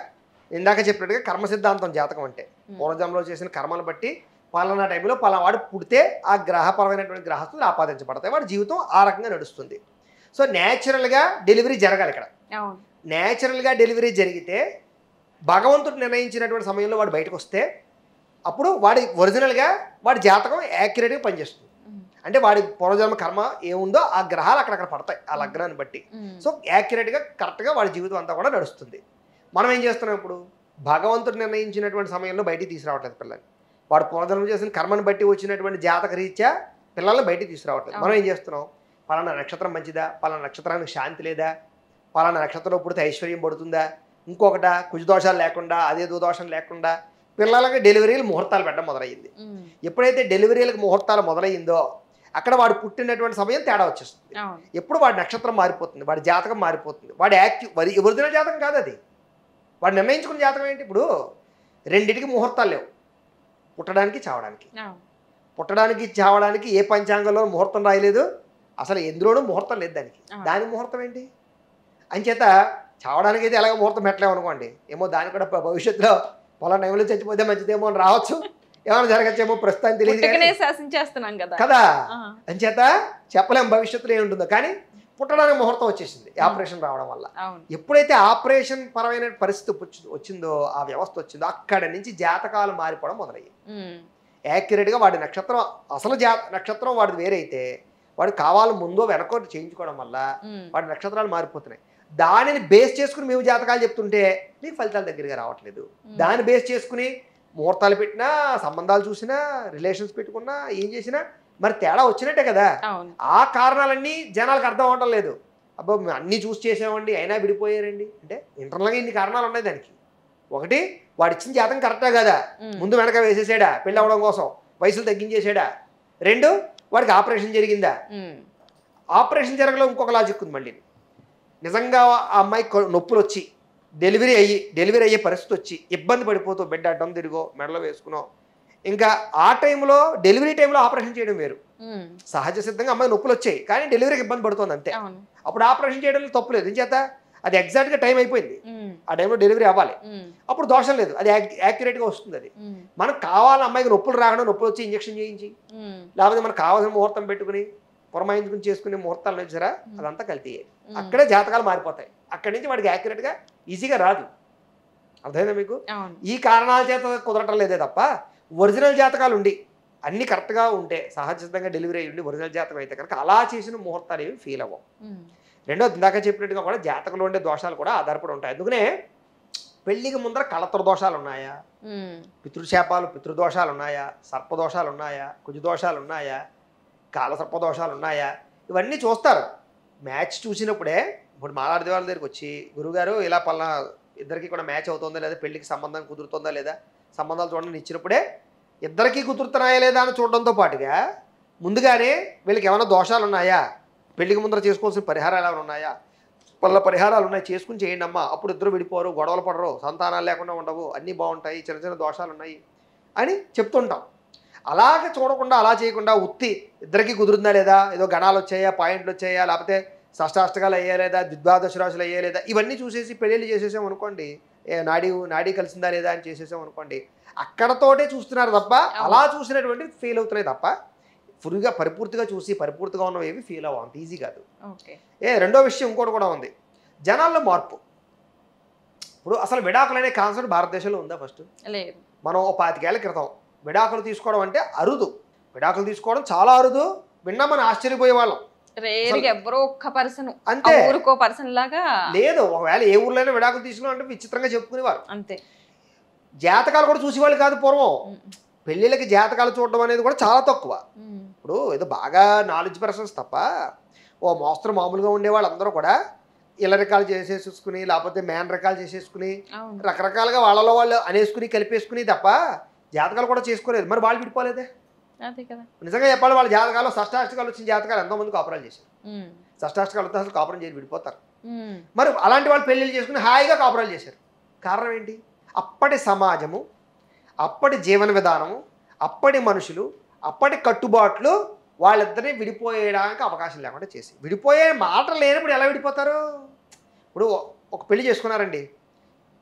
B: ఇందాక చెప్పినట్టుగా కర్మ సిద్ధాంతం జాతకం అంటే పూర్వజంలో చేసిన కర్మను బట్టి పలానా టైంలో పలానా వాడు పుడితే ఆ గ్రహపరమైనటువంటి గ్రహస్తులు ఆపాదించబడతాయి, వాడి జీవితం ఆ రకంగా నడుస్తుంది. సో న్యాచురల్గా డెలివరీ జరగాలి. ఇక్కడ న్యాచురల్గా డెలివరీ జరిగితే భగవంతుడు నిర్ణయించినటువంటి సమయంలో వాడు బయటకు వస్తే అప్పుడు వాడి ఒరిజినల్గా వాడి జాతకం యాక్యురేట్గా పనిచేస్తుంది. అంటే వాడి పూర్వజన్మ కర్మ ఏముందో ఆ గ్రహాలు అక్కడక్కడ పడతాయి ఆ లగ్నాన్ని బట్టి. సో యాక్యురేట్గా కరెక్ట్గా వాడి జీవితం అంతా కూడా నడుస్తుంది. మనం ఏం చేస్తున్నాం, ఇప్పుడు భగవంతుడు నిర్ణయించినటువంటి సమయంలో బయటికి తీసుకురావట్లేదు పిల్లల్ని, వాడు పూర్వజన్మ చేసిన కర్మను బట్టి వచ్చినటువంటి జాతక రీత్యా పిల్లల్ని బయటికి తీసుకురావట్లేదు. మనం ఏం చేస్తున్నాం, పలానా నక్షత్రం మంచిదా, పలానా నక్షత్రానికి శాంతి లేదా, పలానా నక్షత్రంలో పుడితే ఐశ్వర్యం పడుతుందా, ఇంకొకట కుజదోషాలు లేకుండా అదేదో దోషం లేకుండా పిల్లలకి డెలివరీలు ముహూర్తాలు పెట్టడం మొదలయ్యింది. ఎప్పుడైతే డెలివరీలకు ముహూర్తాలు మొదలయ్యిందో అక్కడ వాడు పుట్టినటువంటి సమయం తేడా వచ్చేస్తుంది. ఎప్పుడు వాడి నక్షత్రం మారిపోతుంది, వాడి జాతకం మారిపోతుంది, వాడి ఒరిజినల్ జాతకం కాదు అది, వాడు నిర్ణయించుకున్న జాతకం ఏంటి. ఇప్పుడు రెండింటికి ముహూర్తాలు లేవు, పుట్టడానికి చావడానికి. పుట్టడానికి చావడానికి ఏ పంచాంగంలో ముహూర్తం రాయలేదు, అసలు ఎందులోనూ ముహూర్తం లేదు దానికి. దాని ముహూర్తం ఏంటి అంచేత చావడానికి అయితే ఎలాగో ముహూర్తం పెట్టలేము అనుకోండి, ఏమో దాని కూడా భవిష్యత్తులో పొలం టైంలో చచ్చిపోతే మంచిదేమో అని రావచ్చు, ఏమైనా జరగచ్చేమో ప్రస్తుతానికి తెలియదు కదా. అంచేత చెప్పలేము భవిష్యత్తులో ఏముంటుందో, కానీ పుట్టడానికి ముహూర్తం వచ్చేసింది ఆపరేషన్ రావడం వల్ల. ఎప్పుడైతే ఆపరేషన్ పరమైన పరిస్థితి వచ్చిందో, ఆ వ్యవస్థ వచ్చిందో, అక్కడ నుంచి జాతకాలు మారిపోవడం మొదలయ్యాయి. యాక్యురేట్గా వాడి నక్షత్రం అసలు నక్షత్రం వాడిది వేరైతే వాడు కావాలి ముందో వెనకో చేయించుకోవడం వల్ల వాడి నక్షత్రాలు మారిపోతున్నాయి. దానిని బేస్ చేసుకుని మేము జాతకాలు చెప్తుంటే నీకు ఫలితాలు దగ్గరగా రావట్లేదు. దాన్ని బేస్ చేసుకుని ముహూర్తాలు పెట్టినా, సంబంధాలు చూసినా, రిలేషన్స్ పెట్టుకున్నా, ఏం చేసినా మరి తేడా వచ్చినట్టే కదా. ఆ కారణాలన్నీ జనాలకు అర్థం అవడం లేదు. అబ్బా అన్నీ చూసి చేసామండి అయినా విడిపోయారండి అంటే ఇంటర్నల్గా ఇన్ని కారణాలు ఉన్నాయి దానికి. ఒకటి, వాడు ఇచ్చిన జాతకం కరెక్టా కదా, ముందు వెనక వేసేసాడా పెళ్ళి అవ్వడం కోసం, వయసులు తగ్గించేసాడా. రెండు, వాడికి ఆపరేషన్ జరిగిందా, ఆపరేషన్ జరగలో ఇంకొక లాజిక్ ఉంది మళ్ళీ. నిజంగా ఆ అమ్మాయి నొప్పులు వచ్చి డెలివరీ అయ్యే పరిస్థితి వచ్చి ఇబ్బంది పడిపోతూ బెడ్ అడ్డం తిరిగో మెడలో వేసుకున్నావు, ఇంకా ఆ టైంలో డెలివరీ టైంలో ఆపరేషన్ చేయడం వేరు. సహజ సిద్ధంగా అమ్మాయి నొప్పులు వచ్చాయి కానీ డెలివరీకి ఇబ్బంది పడుతుంది అంతే. అప్పుడు ఆపరేషన్ చేయడంలో తప్పులేదు, చేత అది ఎగ్జాక్ట్గా టైం అయిపోయింది, ఆ టైంలో డెలివరీ అవ్వాలి, అప్పుడు దోషం లేదు, అది యాక్యురేట్గా వస్తుంది. అది మనకు కావాలి అమ్మాయికి నొప్పులు రాకుండా నొప్పులు వచ్చి ఇంజక్షన్ చేయించి, లేకపోతే మనకు కావాల్సిన ముహూర్తం పెట్టుకుని పురమాయించుకుని చేసుకునే ముహూర్తాలు వచ్చారా అదంతా కల్తీ. అక్కడే జాతకాలు మారిపోతాయి, అక్కడి నుంచి వాడికి యాక్యురేట్గా ఈజీగా రాదు. అర్థమైందా మీకు? ఈ కారణాల చేత కుదరటం లేదే తప్ప ఒరిజినల్ జాతకాలు ఉండి అన్ని కరెక్ట్గా ఉంటే, సహజంగా డెలివరీ అయ్యి ఉండి ఒరిజినల్ జాతకం అయితే కనుక అలా చేసిన ముహూర్తాలు ఏమి ఫీల్ అవ్వవు. రెండోది, ఇందాక చెప్పినట్టుగా కూడా జాతకంలో ఉండే దోషాలు కూడా ఆధారపడి ఉంటాయి. అందుకనే పెళ్లికి ముందర కళత్ర దోషాలు ఉన్నాయా, పితృశాపాలు పితృదోషాలు ఉన్నాయా, సర్పదోషాలు ఉన్నాయా, కుజదోషాలు ఉన్నాయా, కాలసర్పదోషాలు ఉన్నాయా, ఇవన్నీ చూస్తారు. మ్యాచ్ చూసినప్పుడే ఇప్పుడు మాలాడి వాళ్ళ దగ్గరికి వచ్చి, గురుగారు ఇలా పలానా ఇద్దరికి కూడా మ్యాచ్ అవుతుందా లేదా, పెళ్లికి సంబంధం కుదురుతుందా లేదా, సంబంధాలు చూడండి ఇచ్చినప్పుడే ఇద్దరికీ కుదురుతున్నాయా లేదా అని చూడడంతో పాటుగా ముందుగానే వీళ్ళకి ఏమైనా దోషాలు ఉన్నాయా, పెళ్లికి ముందర చేసుకోవాల్సిన పరిహారాలు ఏమైనా ఉన్నాయా, వాళ్ళ పరిహారాలు ఉన్నాయి చేసుకుని చేయండి అమ్మా, అప్పుడు ఇద్దరు విడిపోరు, గొడవలు పడరు, సంతానాలు లేకుండా ఉండవు, అన్నీ బాగుంటాయి, చిన్న చిన్న దోషాలు ఉన్నాయి అని చెప్తుంటాం. అలాగే చూడకుండా అలా చేయకుండా ఉత్తి ఇద్దరికి కుదురుందా లేదా, ఏదో గణాలు వచ్చాయా, పాయింట్లు వచ్చాయా, లేకపోతే షష్టాష్టకాలు అయ్యా లేదా, ద్విద్వాదశ రాశులు అయ్యా లేదా, ఇవన్నీ చూసేసి పెళ్ళిళ్ళు చేసేసాం అనుకోండి, నాడీ కలిసిందా లేదా అని చేసేసాం అనుకోండి, అక్కడతోటే చూస్తున్నారు తప్ప అలా చూసినటువంటి ఫెయిల్ అవుతున్నాయి తప్ప ఫుల్గా పరిపూర్తిగా చూసి పరిపూర్తిగా ఉన్నవి ఫీల్ అవ్వం, అంత ఈజీ కాదు. రెండో విషయం ఇంకోటి కూడా ఉంది, జనాల్లో మార్పు. ఇప్పుడు అసలు విడాకులు అనే కాన్సెప్ట్ భారతదేశంలో ఉందా? ఫస్ట్ మనం 25 ఏళ్ల క్రితం విడాకులు తీసుకోవడం అంటే అరుదు, విడాకులు తీసుకోవడం చాలా అరుదు, విన్నామని ఆశ్చర్యపోయేవాళ్ళం. అంతే, లేదు ఒకవేళ ఏ ఊర్లోనే విడాకులు తీసుకున్నాం అంటే విచిత్రంగా చెప్పుకునేవారు. అంతే, జాతకాలు కూడా చూసేవాళ్ళు కాదు పూర్వం. పెళ్ళిళ్ళకి జాతకాలు చూడడం అనేది కూడా చాలా తక్కువ. ఇప్పుడు ఏదో బాగా నాలెడ్జ్ పర్సన్స్ తప్ప ఓ మోస్తరు మామూలుగా ఉండేవాళ్ళు అందరూ కూడా ఇళ్ళ రకాలు చేసేసుకుని లేకపోతే మేన రకాలు చేసేసుకుని
A: అవును.
B: రకరకాలుగా వాళ్ళలో వాళ్ళు అనేసుకుని కలిపేసుకుని తప్ప జాతకాలు కూడా చేసుకోలేదు. మరి వాళ్ళు విడిపోలేదే.
A: అదే కదా.
B: నిజంగా చెప్పాలి, వాళ్ళ జాతకాలు షష్టాష్టకాలు వచ్చిన జాతకాలు ఎంతోమంది కాపురాలు చేశారు.
A: ఉమ్.
B: షష్టాష్టకాలు వస్తే అసలు కాపురం చేసి విడిపోతారు.
A: ఉమ్.
B: మరి అలాంటి వాళ్ళు పెళ్ళిళ్ళు చేసుకుని హాయిగా కాపురాలు చేశారు. కారణం ఏంటి? అప్పటి సమాజము, అప్పటి జీవన విధానము, అప్పటి మనుషులు, అప్పటి కట్టుబాట్లు వాళ్ళిద్దరినీ విడిపోయేయడానికి అవకాశం లేకుండా చేసి, విడిపోయే మాటలు లేనప్పుడు ఎలా విడిపోతారు? ఇప్పుడు ఒక పెళ్లి చేసుకున్నారండి,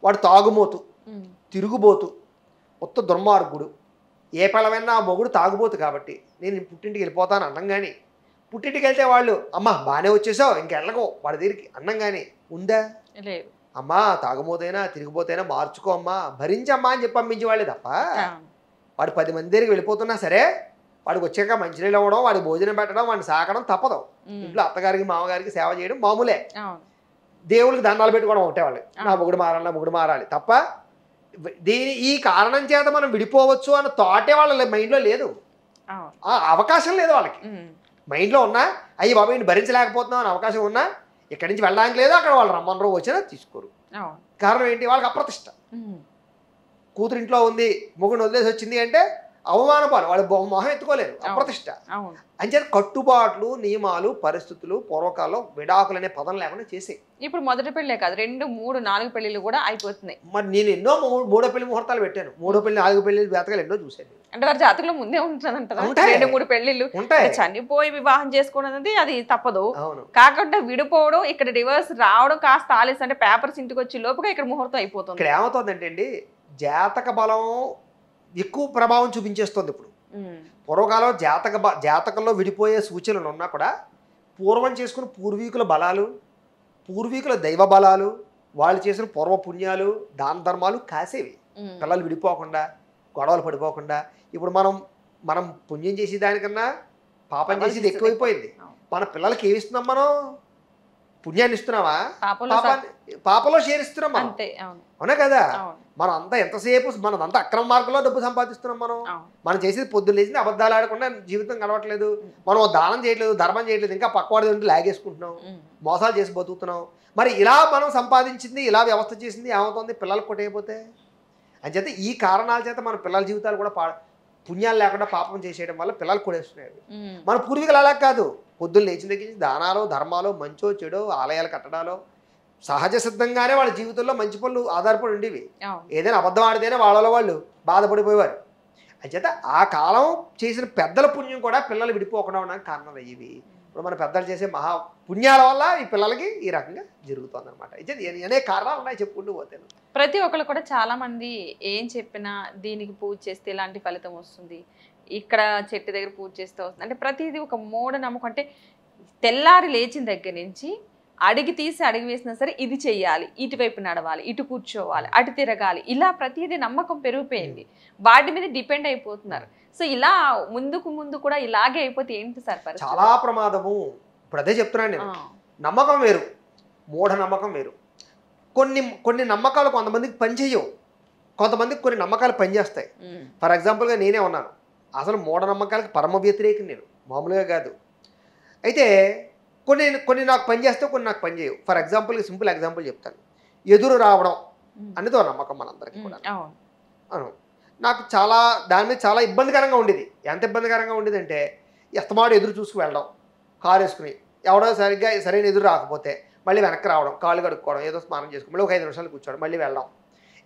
B: వాడు తాగుమోతు,
A: ఉమ్.
B: తిరుగుబోతు, ఉత్త దుర్మార్గుడు, ఏ పిల్లమైనా ఆ మొగుడు తాగుబోతు కాబట్టి నేను పుట్టింటికి వెళ్ళిపోతాను అన్నం కానీ, పుట్టింటికి వెళ్తే వాళ్ళు అమ్మ బాగానే వచ్చేసావు ఇంకెళ్ళకో వాడి దగ్గరికి అన్నం కానీ ఉందా?
A: లేదు.
B: అమ్మా తాగుమోతైనా తిరిగిపోతైనా మార్చుకో అమ్మా భరించమ్మా అని చెప్పి పంపించేవాళ్ళే తప్ప, వాడు 10 మంది దగ్గరికి వెళ్ళిపోతున్నా సరే వాడికి వచ్చాక మంచినీళ్ళు ఇవ్వడం, వాడికి భోజనం పెట్టడం, వాడిని సాకడం తప్పదు. ఇంట్లో అత్తగారికి మామగారికి సేవ చేయడం మామూలే. దేవుడికి దండాలు పెట్టుకోవడం ఒకటే వాళ్ళు, నా మొగుడు మారాలి, నా మొగుడు మారాలి తప్ప ఈ కారణం చేత మనం విడిపోవచ్చు అన్న థాటే వాళ్ళ మైండ్లో లేదు. ఆ అవకాశం లేదు వాళ్ళకి. మైండ్లో ఉన్నా అయ్యి బాబు ఈయన భరించలేకపోతున్నాం అని అవకాశం ఉన్నా ఇక్కడి నుంచి వెళ్ళడానికి లేదు, అక్కడ వాళ్ళు రమ్మనరు వచ్చినా తీసుకోరు. కారణం ఏంటి? వాళ్ళకి అప్రతిష్ట. కూతురు ఇంట్లో ఉంది, మొగుడిని వదిలేసి వచ్చింది అంటే అవమానపాలు, వాళ్ళు మొహం ఎత్తుకోలేరు, అప్రతిష్ట. అంచేత కట్టుబాట్లు, నియమాలు, పరిస్థితులు పూర్వకాలంలో విడాకులు అనే పదం లేకుండా చేసాయి.
A: ఇప్పుడు మొదటి పెళ్ళే కాదు, 2, 3, 4 పెళ్లిళ్ళు కూడా అయిపోతున్నాయి.
B: మరి నేను ఎన్నో 3వ పెళ్లి ముహూర్తాలు పెట్టాను, 3వ పెళ్లి 4 పెళ్లి జాతకాలు ఎన్నో చూశాను.
A: అంటే వారి జాతకంలో ముందే ఉంటుందంటారా? 2, 3 పెళ్లిళ్ళు చనిపోయి వివాహం చేసుకోవడం అనేది అది తప్పదు. కాకుండా విడిపోవడం, ఇక్కడ డివోర్స్ రావడం కాస్త ఆలస్యం, అంటే పేపర్స్ ఇంటికి వచ్చి లోపుగా ఇక్కడ ముహూర్తం అయిపోతుంది.
B: ఇక్కడ ఏమవుతుందంటే అండి, జాతక బలం ఎక్కువ ప్రభావం చూపించేస్తుంది. ఇప్పుడు పూర్వకాలం జాతకంలో విడిపోయే సూచనలు ఉన్నా కూడా పూర్వం చేసుకున్న పూర్వీకుల బలాలు, పూర్వీకుల దైవ బలాలు, వాళ్ళు చేసిన పూర్వ పుణ్యాలు, దాన ధర్మాలు కాసేవి పిల్లలు విడిపోకుండా, గొడవలు పడిపోకుండా. ఇప్పుడు మనం పుణ్యం చేసే దానికన్నా పాపం చేసేది ఎక్కువైపోయింది. మన పిల్లలకి ఏమి ఇస్తున్నాం? మనం పుణ్యాన్ని ఇస్తున్నావా? పాపలో చేరిస్తున్నాం మనం, అవునా కదా? మనం అంతా ఎంతసేపు మనదంతా అక్రమ మార్గంలో డబ్బు సంపాదిస్తున్నాం. మనం చేసేది పొద్దున్న లేచింది అబద్ధాలు ఆడకుండా జీవితం గడవట్లేదు. మనం దానం చేయట్లేదు, ధర్మం చేయట్లేదు, ఇంకా పక్కవాడి ఉండి లాగేసుకుంటున్నాం, మోసాలు చేసి బతుకుతున్నాం. మరి ఇలా మనం సంపాదించింది, ఇలా వ్యవస్థ చేసింది ఏమవుతుంది? పిల్లలకు కొట్టయిపోతే అంచేత ఈ కారణాల చేత మన పిల్లల జీవితాలు కూడా పుణ్యాలు లేకుండా పాపం చేసేయడం వల్ల పిల్లలు కొడేస్తున్నాయి. మన పూర్వీకులు అలా కాదు, పొద్దున్న లేచిన దగ్గర దానాలు ధర్మాలు, మంచో చెడో ఆలయాలు కట్టడాలు సహజ సిద్ధంగానే వాళ్ళ జీవితంలో మంచి పనులు ఆధారపడి ఉండేవి. ఏదైనా అబద్ధం ఆడితేనే వాళ్ళలో వాళ్ళు బాధపడిపోయేవారు. అంచేత ఆ కాలం చేసిన పెద్దల పుణ్యం కూడా పిల్లలు విడిపోకుండా ఉండడానికి కారణం అయ్యేవి. ఇప్పుడు మన పెద్దలు చేసే మహా పుణ్యాల వల్ల ఈ పిల్లలకి ఈ రకంగా జరుగుతుంది అనమాట. అనేక కారణాలు ఉన్నాయి, చెప్పుకుంటూ పోతాను.
A: ప్రతి ఒక్కరు కూడా చాలా మంది ఏం చెప్పినా దీనికి పూజ చేస్తే ఇలాంటి ఫలితం వస్తుంది, ఇక్కడ చెట్టు దగ్గర పూజ చేస్తే వస్తుంది అంటే ప్రతిదీ ఒక మూఢనమ్మకం. అంటే తెల్లారి లేచిన దగ్గర నుంచి అడిగి తీసి అడిగి వేసినా సరే ఇది చెయ్యాలి, ఇటువైపు నడవాలి, ఇటు కూర్చోవాలి, అటు తిరగాలి, ఇలా ప్రతిదీ నమ్మకం పెరిగిపోయింది, వాటి మీద డిపెండ్ అయిపోతున్నారు. సో ఇలా ముందు కూడా ఇలాగే అయిపోతే ఏంటి సార్ పరిస్థితి?
B: చాలా ప్రమాదము. ఇప్పుడు అదే చెప్తున్నాను నేను. నమ్మకం వేరు, మూఢ నమ్మకం వేరు. కొన్ని నమ్మకాలు కొంతమందికి పనిచేయవు, కొంతమందికి కొన్ని నమ్మకాలు పనిచేస్తాయి. ఫర్ ఎగ్జాంపుల్గా నేనే ఉన్నాను, అసలు మూఢనమ్మకాలకి పరమ వ్యతిరేకం నేను, మామూలుగా కాదు. అయితే కొన్ని నాకు పనిచేస్తే కొన్ని నాకు పనిచేయవు. ఫర్ ఎగ్జాంపుల్ సింపుల్ ఎగ్జాంపుల్ చెప్తాను. ఎదురు రావడం అనేది ఒక నమ్మకం మనందరికీ కూడా. అవును, నాకు దాని మీద చాలా ఇబ్బందికరంగా ఉండేది. ఎంత ఇబ్బందికరంగా ఉండేది అంటే ఎస్తమాడు ఎదురు చూసుకు వెళ్ళడం, కారు వేసుకుని, ఎవడో సరైన ఎదురు రాకపోతే మళ్ళీ వెనక్కి రావడం, కాళ్ళు కడుక్కోవడం, ఏదో స్నానం చేసుకుని మళ్ళీ ఒక 5 నిమిషాలు కూర్చోవడం, మళ్ళీ వెళ్ళడం,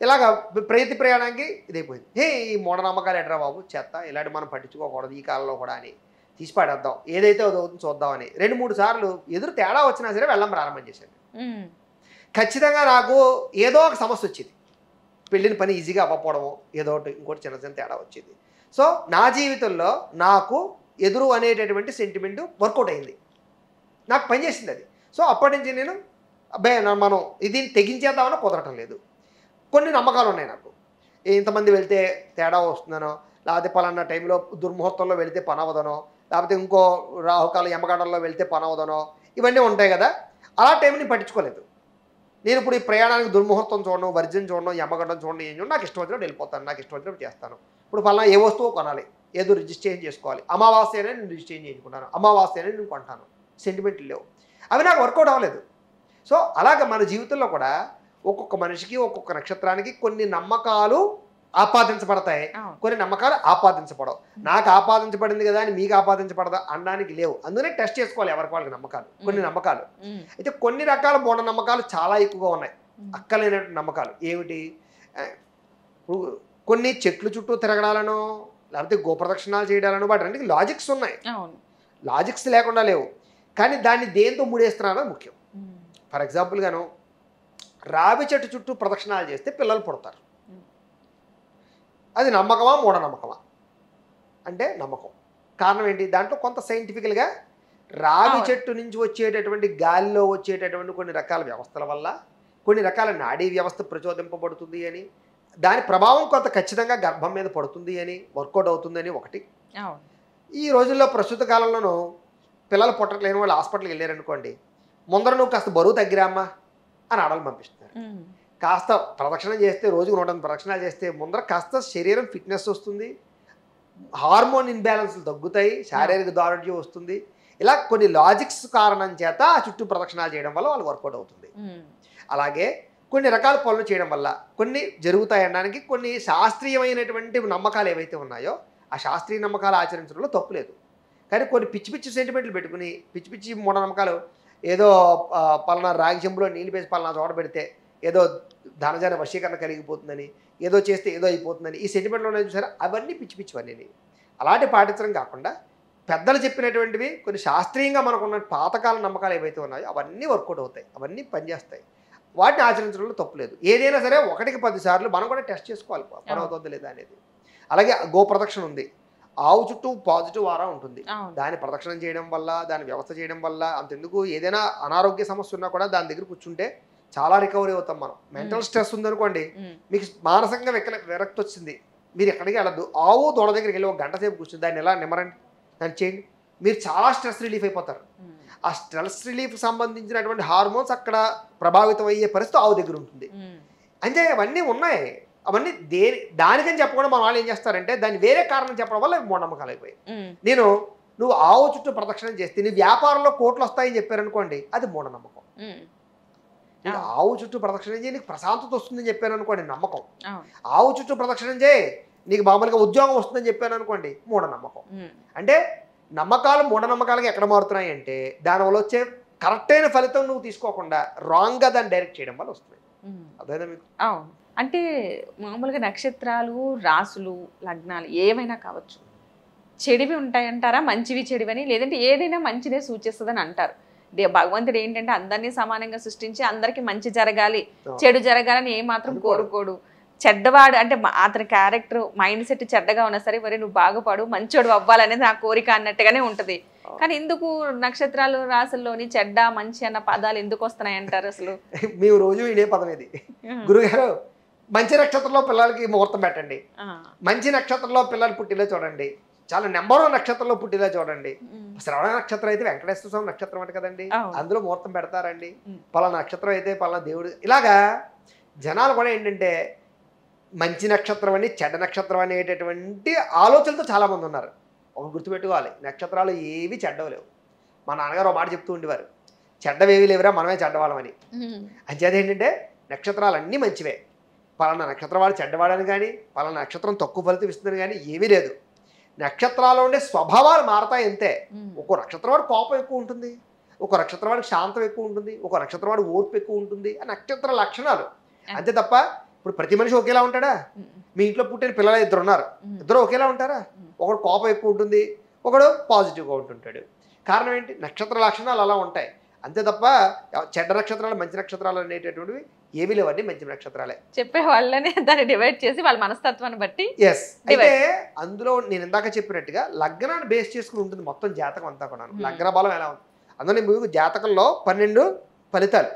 B: ఇలాగ ప్రతి ప్రయాణానికి ఇదైపోయింది. ఈ మూఢనమ్మకాలు ఎట్రా బాబు చెత్త, ఇలాంటి మనం పట్టించుకోకూడదు ఈ కాలంలో కూడా అని తీసి పడేద్దాం, ఏదైతే అవుతుంది చూద్దామని 2-3 సార్లు ఎదురు తేడా వచ్చినా సరే వెళ్ళడం ప్రారంభం చేశాను. ఖచ్చితంగా నాకు ఏదో ఒక సమస్య వచ్చేది, పెళ్ళిన పని ఈజీగా అవ్వకపోవడము, ఏదో ఒకటి ఇంకోటి చిన్న తేడా వచ్చేది. సో నా జీవితంలో నాకు ఎదురు అనేటటువంటి సెంటిమెంట్ వర్కౌట్ అయింది, నాకు పనిచేసింది అది. సో అప్పటి నుంచి నేను మనం దీన్ని తెగించేద్దామని కుదరటం లేదు. కొన్ని నమ్మకాలు ఉన్నాయి నాకు, ఇంతమంది వెళ్తే తేడా వస్తుందనో, లేకపోతే పలానా టైంలో దుర్ముహూర్తంలో వెళితే పని అవ్వదనో, లేకపోతే ఇంకో రాహుకాలం యమగండంలో వెళ్తే పని అవ్వదనో, ఇవన్నీ ఉంటాయి కదా. అలా టైంని పట్టించుకోలేదు నేను. ఇప్పుడు ఈ ప్రయాణానికి దుర్ముహూర్తం చూడడం, వర్జం చూడడం, యమగండం చూడడం ఏం చూడడం, నాకు ఇష్టం వచ్చినప్పుడు వెళ్ళిపోతాను, నాకు ఇష్టం వచ్చినప్పుడు చేస్తాను. ఇప్పుడు పలానా ఏ వస్తువు కొనాలి, ఏదో రిజిస్ట్రేషన్ చేసుకోవాలి, అమావాస్య అనేది నేను రిజిస్ట్రేషన్ చేసుకుంటాను, అమావాస్య అనేది నేను కొంటాను, సెంటిమెంట్లు లేవు, అవి నాకు వర్కౌట్ అవ్వలేదు. సో అలాగ మన జీవితంలో కూడా ఒక్కొక్క మనిషికి ఒక్కొక్క నక్షత్రానికి కొన్ని నమ్మకాలు ఆపాదించబడతాయి, కొన్ని నమ్మకాలు ఆపాదించబడవు. నాకు ఆపాదించబడింది కదా అని మీకు ఆపాదించబడదా అనడానికి లేవు. అందుకనే టెస్ట్ చేసుకోవాలి ఎవరికి వాళ్ళకి నమ్మకాలు. కొన్ని నమ్మకాలు అయితే కొన్ని రకాల మూఢ నమ్మకాలు చాలా ఎక్కువగా ఉన్నాయి. అక్కలేనటువంటి నమ్మకాలు ఏమిటి? కొన్ని చెట్లు చుట్టూ తిరగడాలను, లేకపోతే గోప్రదక్షిణాలు చేయడాలను, వాటి లాజిక్స్ ఉన్నాయి. లాజిక్స్ లేకుండా లేవు, కానీ దాన్ని దేంతో ముడేస్తున్నారో ముఖ్యం. ఫర్ ఎగ్జాంపుల్ గాను రావి చెట్టు చుట్టూ ప్రదక్షిణాలు చేస్తే పిల్లలు పుడతారు. అది నమ్మకమా మూఢనమ్మకమా అంటే నమ్మకం. కారణం ఏంటి? దాంట్లో కొంత సైంటిఫికల్గా రావి చెట్టు నుంచి వచ్చేటటువంటి గాలిలో వచ్చేటటువంటి కొన్ని రకాల వ్యవస్థల వల్ల కొన్ని రకాల నాడీ వ్యవస్థ ప్రచోదింపబడుతుంది అని, దాని ప్రభావం కొంత ఖచ్చితంగా గర్భం మీద పడుతుంది అని, వర్కౌట్ అవుతుందని ఒకటి. ఈ రోజుల్లో ప్రస్తుత కాలంలోనూ పిల్లలు పుట్టలేని వాళ్ళు హాస్పిటల్కి వెళ్ళారనుకోండి, ముందర నువ్వు కాస్త బరువు తగ్గిరామ్మా అని ఆడలు పంపిస్తున్నారు. కాస్త ప్రదక్షిణ చేస్తే, రోజుకు 100 ప్రదక్షిణాలు చేస్తే ముందర కాస్త శరీరం ఫిట్నెస్ వస్తుంది, హార్మోన్ ఇన్బ్యాలెన్స్లు తగ్గుతాయి, శారీరక దారుఢ్యం వస్తుంది. ఇలా కొన్ని లాజిక్స్ కారణం చేత ఆ చుట్టూ ప్రదక్షిణాలు చేయడం వల్ల వాళ్ళు వర్కౌట్ అవుతుంది. అలాగే కొన్ని రకాల పనులు చేయడం వల్ల కొన్ని జరుగుతాయి అనడానికి కొన్ని శాస్త్రీయమైనటువంటి నమ్మకాలు ఏవైతే ఉన్నాయో ఆ శాస్త్రీయ నమ్మకాలు ఆచరించడంలో తప్పు లేదు. కానీ కొన్ని పిచ్చి పిచ్చి సెంటిమెంట్లు పెట్టుకుని పిచ్చి పిచ్చి మూఢనమ్మకాలు, ఏదో పలానా రాగి చెంబులో నీళ్ళు వేసి పలానా చోట పెడితే ఏదో ధనజన వశీకరణ కలిగిపోతుందని, ఏదో చేస్తే ఏదో అయిపోతుందని ఈ సెంటిమెంట్లో ఉన్నాయి చూసారా, అవన్నీ పిచ్చి పిచ్చివన్నీ. అలాంటి పాటించడం కాకుండా పెద్దలు చెప్పినటువంటివి కొన్ని శాస్త్రీయంగా మనకున్న పాతకాల నమ్మకాలు ఏవైతే ఉన్నాయో అవన్నీ వర్కౌట్ అవుతాయి, అవన్నీ పనిచేస్తాయి. వాటిని ఆచరించడంలో తప్పు లేదు. ఏదైనా సరే 1కి 10 సార్లు మనం కూడా టెస్ట్ చేసుకోవాలి పని అవుతుందో లేదా అనేది. అలాగే గోప్రదక్షిణ ఉంది, ఆవు చుట్టూ పాజిటివ్ ఆరా ఉంటుంది. దాన్ని ప్రదక్షిణం చేయడం వల్ల, దాన్ని వ్యవస్థ చేయడం వల్ల అంతెందుకు ఏదైనా అనారోగ్య సమస్య ఉన్నా కూడా దాని దగ్గర కూర్చుంటే చాలా రికవరీ అవుతాం మనం. మెంటల్ స్ట్రెస్ ఉందనుకోండి, మీకు మానసికంగా విరక్తి వచ్చింది, మీరు ఎక్కడికి వెళ్ళద్దు, ఆవు దూడ దగ్గరికి వెళ్ళి 1 గంట సేపు కూర్చుంది, దాన్ని ఎలా నిమ్మరండి, దాన్ని చేయండి, మీరు చాలా స్ట్రెస్ రిలీఫ్ అయిపోతారు. ఆ స్ట్రెస్ రిలీఫ్ సంబంధించినటువంటి హార్మోన్స్ అక్కడ ప్రభావితం అయ్యే పరిస్థితి ఆవు దగ్గర ఉంటుంది. అంటే అవన్నీ ఉన్నాయి. అవన్నీ దానికని చెప్పకుండా మన వాళ్ళు ఏం చేస్తారంటే దాన్ని వేరే కారణం చెప్పడం వల్ల మూఢనమ్మకాలు అయిపోయాయి. నువ్వు ఆవు చుట్టూ ప్రదక్షిణం చేస్తే నీ వ్యాపారంలో కోట్లు వస్తాయని చెప్పారనుకోండి, అది మూఢనమ్మకం. నీకు ఆవు చుట్టూ ప్రదక్షిణం చేయి, నీకు ప్రశాంతత వస్తుందని చెప్పాను అనుకోండి, నమ్మకం. ఆవు చుట్టూ ప్రదక్షిణం చేయి, నీకు మామూలుగా ఉద్యోగం వస్తుందని చెప్పాను అనుకోండి, మూఢనమ్మకం. అంటే నమ్మకాలు మూఢనమ్మకాలుగా ఎక్కడ మారుతున్నాయి అంటే దానివల్ల వచ్చే కరెక్ట్ అయిన ఫలితం నువ్వు తీసుకోకుండా రాంగ్గా దాన్ని డైరెక్ట్ చేయడం వల్ల వస్తుంది. అదేనా మీకు?
A: అంటే మామూలుగా నక్షత్రాలు, రాసులు, లగ్నాలు ఏమైనా కావచ్చు, చెడివి ఉంటాయంటారా, మంచివి చెడివని, లేదంటే ఏదైనా మంచిదే సూచిస్తుందని అంటారు. భగవంతుడు ఏంటంటే అందరినీ సమానంగా సృష్టించి అందరికీ మంచి జరగాలి, చెడు జరగాలని ఏమాత్రం కోరుకోడు. చెడ్డవాడు అంటే అతని క్యారెక్టర్ మైండ్ సెట్ చెడ్డగా ఉన్నా సరే, మరి నువ్వు బాగుపడు, మంచోడు అవ్వాలనేది నా కోరిక అన్నట్టుగానే ఉంటుంది. కానీ ఎందుకు నక్షత్రాలు రాసుల్లోని చెడ్డ మంచి అన్న పదాలు ఎందుకు వస్తున్నాయి అంటారు అసలు?
B: మేము రోజు ఇదే పదం ఇది. గురుగారు మంచి నక్షత్రంలో పిల్లలకి ముహూర్తం పెట్టండి, మంచి నక్షత్రంలో పిల్లలు పుట్టిలో చూడండి, చాలా నెంబర్ 1 నక్షత్రంలో పుట్టిలో చూడండి. శ్రవణ నక్షత్రం అయితే వెంకటేశ్వర స్వామి నక్షత్రం అంట కదండి, అందులో ముహూర్తం పెడతారండి. పలానా నక్షత్రం అయితే పలానా దేవుడు. ఇలాగా జనాలు కూడా ఏంటంటే మంచి నక్షత్రం అని చెడ్డ నక్షత్రం అనేటటువంటి ఆలోచనలతో చాలామంది ఉన్నారు. ఒక గుర్తుపెట్టుకోవాలి, నక్షత్రాలు ఏవి చెడ్డవలేవు. మా నాన్నగారు ఒక మాట చెప్తూ ఉండేవారు, చెడ్డవేవి లేవురా మనమే చెడ్డవాళ్ళమని. అంచేది ఏంటంటే నక్షత్రాలన్నీ మంచివే, పలానా నక్షత్రం వాడు చెడ్డవాడని కానీ పలానా నక్షత్రం తక్కువ ఫలితం ఇస్తుందని కానీ ఏమీ లేదు. నక్షత్రాల్లో ఉండే స్వభావాలు మారతాయి అంతే. ఒక్కో నక్షత్రం వాడు కోపం ఎక్కువ ఉంటుంది, ఒక నక్షత్రం వాడికి శాంతం ఎక్కువ ఉంటుంది, ఒక నక్షత్రం వాడికి ఓర్పు ఎక్కువ ఉంటుంది. ఆ నక్షత్ర లక్షణాలు అంతే తప్ప ఇప్పుడు ప్రతి మనిషి ఒకేలా ఉంటాడా? మీ ఇంట్లో పుట్టిన పిల్లలు 2 ఉన్నారు, ఇద్దరు ఒకేలా ఉంటారా? ఒకడు కోపం ఎక్కువ ఉంటుంది, ఒకడు పాజిటివ్గా ఉంటుంటాడు. కారణం ఏంటి? నక్షత్ర లక్షణాలు అలా ఉంటాయి అంతే తప్ప చెడ్డ నక్షత్రాలు మంచి నక్షత్రాలు అనేటటువంటివి ఏవి లేవన్నీ మంచి నక్షత్రాలే.
A: చెప్పే వాళ్ళనే దాన్ని డివైడ్ చేసి వాళ్ళ మనస్తత్వాన్ని బట్టి.
B: ఎస్, అయితే అందులో నేను ఇందాక చెప్పినట్టుగా లగ్నాన్ని బేస్ చేసుకుని ఉంటుంది మొత్తం జాతకం అంతా కూడా. లగ్న బలం ఎలా ఉంది అందులో మీకు జాతకంలో 12 ఫలితాలు.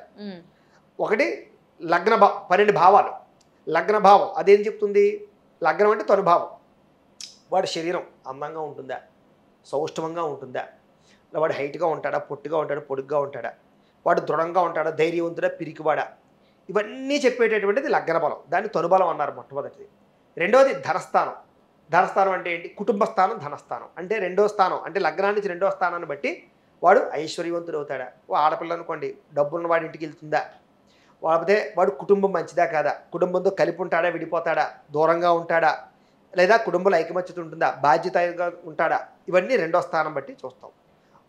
B: ఒకటి 12 భావాలు. లగ్న భావం అదేం చెప్తుంది? లగ్నం అంటే తనుభావం. వాడి శరీరం అందంగా ఉంటుందా, సౌష్ఠవంగా ఉంటుందా, వాడు హైట్గా ఉంటాడా, పొట్టిగా ఉంటాడా, పొడుగ్గా ఉంటాడా, వాడు దృఢంగా ఉంటాడా, ధైర్యవంతుడా, పిరికివాడా, ఇవన్నీ చెప్పేటటువంటిది లగ్న బలం. దాన్ని తనుబలం అన్నారు మొట్టమొదటిది. రెండవది ధనస్థానం. ధనస్థానం అంటే ఏంటి? కుటుంబ స్థానం, ధనస్థానం అంటే 2వ స్థానం. అంటే లగ్నాన్ని నుంచి 2వ స్థానాన్ని బట్టి వాడు ఐశ్వర్యవంతుడు అవుతాడా? ఓ ఆడపిల్ల అనుకోండి, డబ్బున్న వాడి ఇంటికి వెళ్తుందా? లేకపోతే వాడు కుటుంబం మంచిదా కాదా? కుటుంబంతో కలిపి ఉంటాడా, విడిపోతాడా, దూరంగా ఉంటాడా, లేదా కుటుంబంలో ఐకమత్యత ఉంటుందా, బాధ్యతగా ఉంటాడా? ఇవన్నీ రెండో స్థానం బట్టి చూస్తాం.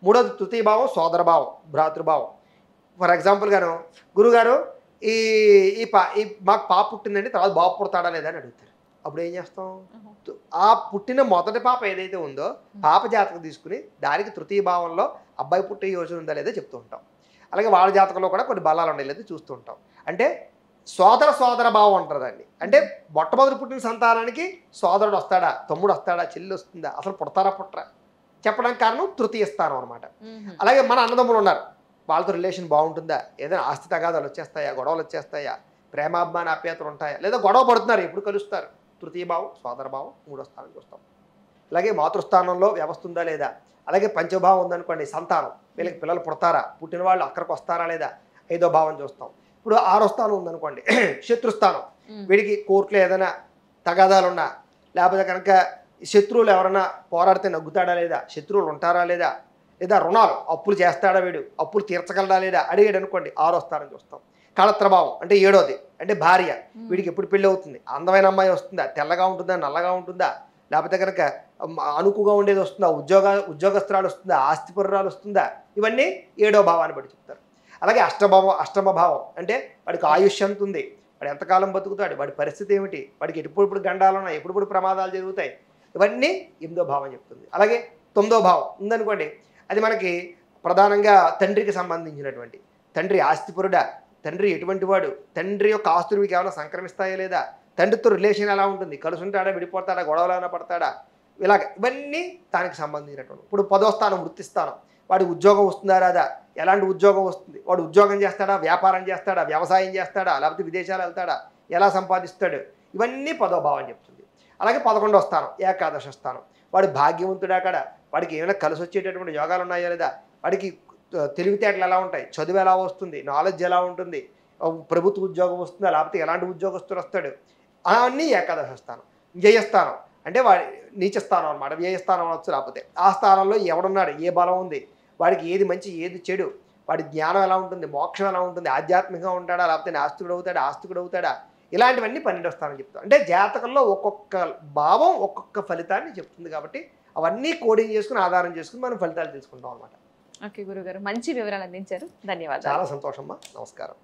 B: మూడోది తృతీయ భావం, సోదర భావం, భ్రాతృభావం. ఫర్ ఎగ్జాంపుల్గాను, గురుగారు ఈ ఈ పా ఈ మాకు పాప పుట్టిందండి, తర్వాత బాబు పుడతాడా లేదా అని అడుగుతారు. అప్పుడు ఏం చేస్తాం? ఆ పుట్టిన మొదటి పాప ఏదైతే ఉందో పాప జాతకం తీసుకుని దానికి తృతీయ భావంలో అబ్బాయి పుట్టే యోచన ఉందా లేదా చెప్తూ ఉంటాం. అలాగే వాళ్ళ జాతకంలో కూడా కొన్ని బలాలు ఉన్నాయి లేదా చూస్తూ ఉంటాం. అంటే సోదర భావం అంటారు దాన్ని. అంటే మొట్టమొదటి పుట్టిన సంతానానికి సోదరుడు వస్తాడా, తమ్ముడు వస్తాడా, చెల్లి వస్తుందా, అసలు పుడతారా పుట్టరా చెప్పడానికి కారణం తృతీయ స్థానం అనమాట. అలాగే మన అన్నదమ్ములు ఉన్నారు, వాళ్ళతో రిలేషన్ బాగుంటుందా, ఏదైనా ఆస్తి తగాదాలు వచ్చేస్తాయా, గొడవలు వచ్చేస్తాయా, ప్రేమాభిమాన ఆప్యాయతలు ఉంటాయా, లేదా గొడవ పడుతున్నారు, ఎప్పుడు కలుస్తారు, తృతీయ భావం, సోదర భావం మూడో స్థానం చూస్తాం. అలాగే మాతృస్థానంలో వ్యవస్థ ఉందా లేదా, అలాగే పంచభావం ఉందనుకోండి, సంతానం, వీళ్ళకి పిల్లలు పుడతారా, పుట్టిన వాళ్ళు అక్కడికి వస్తారా లేదా, ఐదో భావం చూస్తాం. ఇప్పుడు ఆరో స్థానం ఉందనుకోండి, శత్రుస్థానం, వీడికి కోర్టులో ఏదైనా తగాదాలు ఉన్నా, లేకపోతే కనుక శత్రువులు ఎవరైనా పోరాడితే నగ్గుతాడా లేదా, శత్రువులు ఉంటారా లేదా, లేదా రుణాలు అప్పులు చేస్తాడా, వీడు అప్పులు తీర్చగలడా లేదా అడిగాడు అనుకోండి, ఆరో స్థానం చూస్తాం. కళత్రభావం అంటే ఏడోది, అంటే భార్య, వీడికి ఎప్పుడు పెళ్ళి అవుతుంది, అందమైన అమ్మాయి వస్తుందా, తెల్లగా ఉంటుందా, నల్లగా ఉంటుందా, లేకపోతే కనుక అనుకుగా ఉండేది వస్తుందా, ఉద్యోగస్తురాలు వస్తుందా, ఆస్తిపరురాలు వస్తుందా, ఇవన్నీ ఏడో భావాన్ని బట్టి చెప్తారు. అలాగే అష్టమ భావం అంటే వాడికి ఆయుష్ ఎంత ఉంది, వాడు ఎంతకాలం బతుకుతాడు, వాడి పరిస్థితి ఏమిటి, వాడికి ఎప్పుడు గండాలు ఉన్నాయి, ఎప్పుడు ప్రమాదాలు జరుగుతాయి, ఇవన్నీ ఎనిమిదో భావం చెప్తుంది. అలాగే తొమ్మిదో భావం ఉందనుకోండి, అది మనకి ప్రధానంగా తండ్రికి సంబంధించినటువంటి, తండ్రి ఆస్తిపరుడా, తండ్రి ఎటువంటి వాడు, తండ్రి యొక్క ఆస్తులు మీకు ఏమైనా సంక్రమిస్తాయా లేదా, తండ్రితో రిలేషన్ ఎలా ఉంటుంది, కలిసి ఉంటాడా, విడిపోతాడా, గొడవలైనా పడతాడా, ఇవన్నీ దానికి సంబంధించినటువంటి. ఇప్పుడు పదో స్థానం వృత్తి స్థానం, వాడి ఉద్యోగం వస్తుందా రాదా, ఎలాంటి ఉద్యోగం వస్తుంది, వాడు ఉద్యోగం చేస్తాడా, వ్యాపారం చేస్తాడా, వ్యవసాయం చేస్తాడా, లేకపోతే విదేశాలు వెళ్తాడా, ఎలా సంపాదిస్తాడు, ఇవన్నీ పదో భావం చెప్తుంది. అలాగే 11వ స్థానం ఏకాదశ స్థానం, వాడు భాగ్యవంతుడా కాడా, వాడికి ఏమైనా కలిసి వచ్చేటటువంటి యోగాలు ఉన్నాయా లేదా, వాడికి తెలివితేటలు ఎలా ఉంటాయి, చదువు ఎలా వస్తుంది, నాలెడ్జ్ ఎలా ఉంటుంది, ప్రభుత్వ ఉద్యోగం వస్తుందా, లేకపోతే ఎలాంటి ఉద్యోగస్తుడు వస్తాడు, అవన్నీ ఏకాదశ స్థానం. వ్యయస్థానం అంటే వాడి నీచ స్థానం అనమాట, వ్యయస్థానం అనొచ్చు. లేకపోతే ఆ స్థానంలో ఎవడున్నాడు, ఏ బలం ఉంది, వాడికి ఏది మంచి ఏది చెడు, వాడి జ్ఞానం ఎలా ఉంటుంది, మోక్షం ఎలా ఉంటుంది, ఆధ్యాత్మికంగా ఉంటాడా, లేకపోతే ఆస్తికుడు అవుతాడా, ఇలాంటివన్నీ 12వ స్థానం చెప్తాం. అంటే జాతకంలో ఒక్కొక్క భావం ఒక్కొక్క ఫలితాన్ని చెప్తుంది కాబట్టి అవన్నీ కోడింగ్ చేసుకుని ఆధారం చేసుకుని మనం ఫలితాలు తెలుసుకుంటాం అనమాట.
A: ఓకే గురుగారు, మంచి వివరాలు అందించారు, ధన్యవాదాలు.
B: చాలా సంతోషమ్మా, నమస్కారం.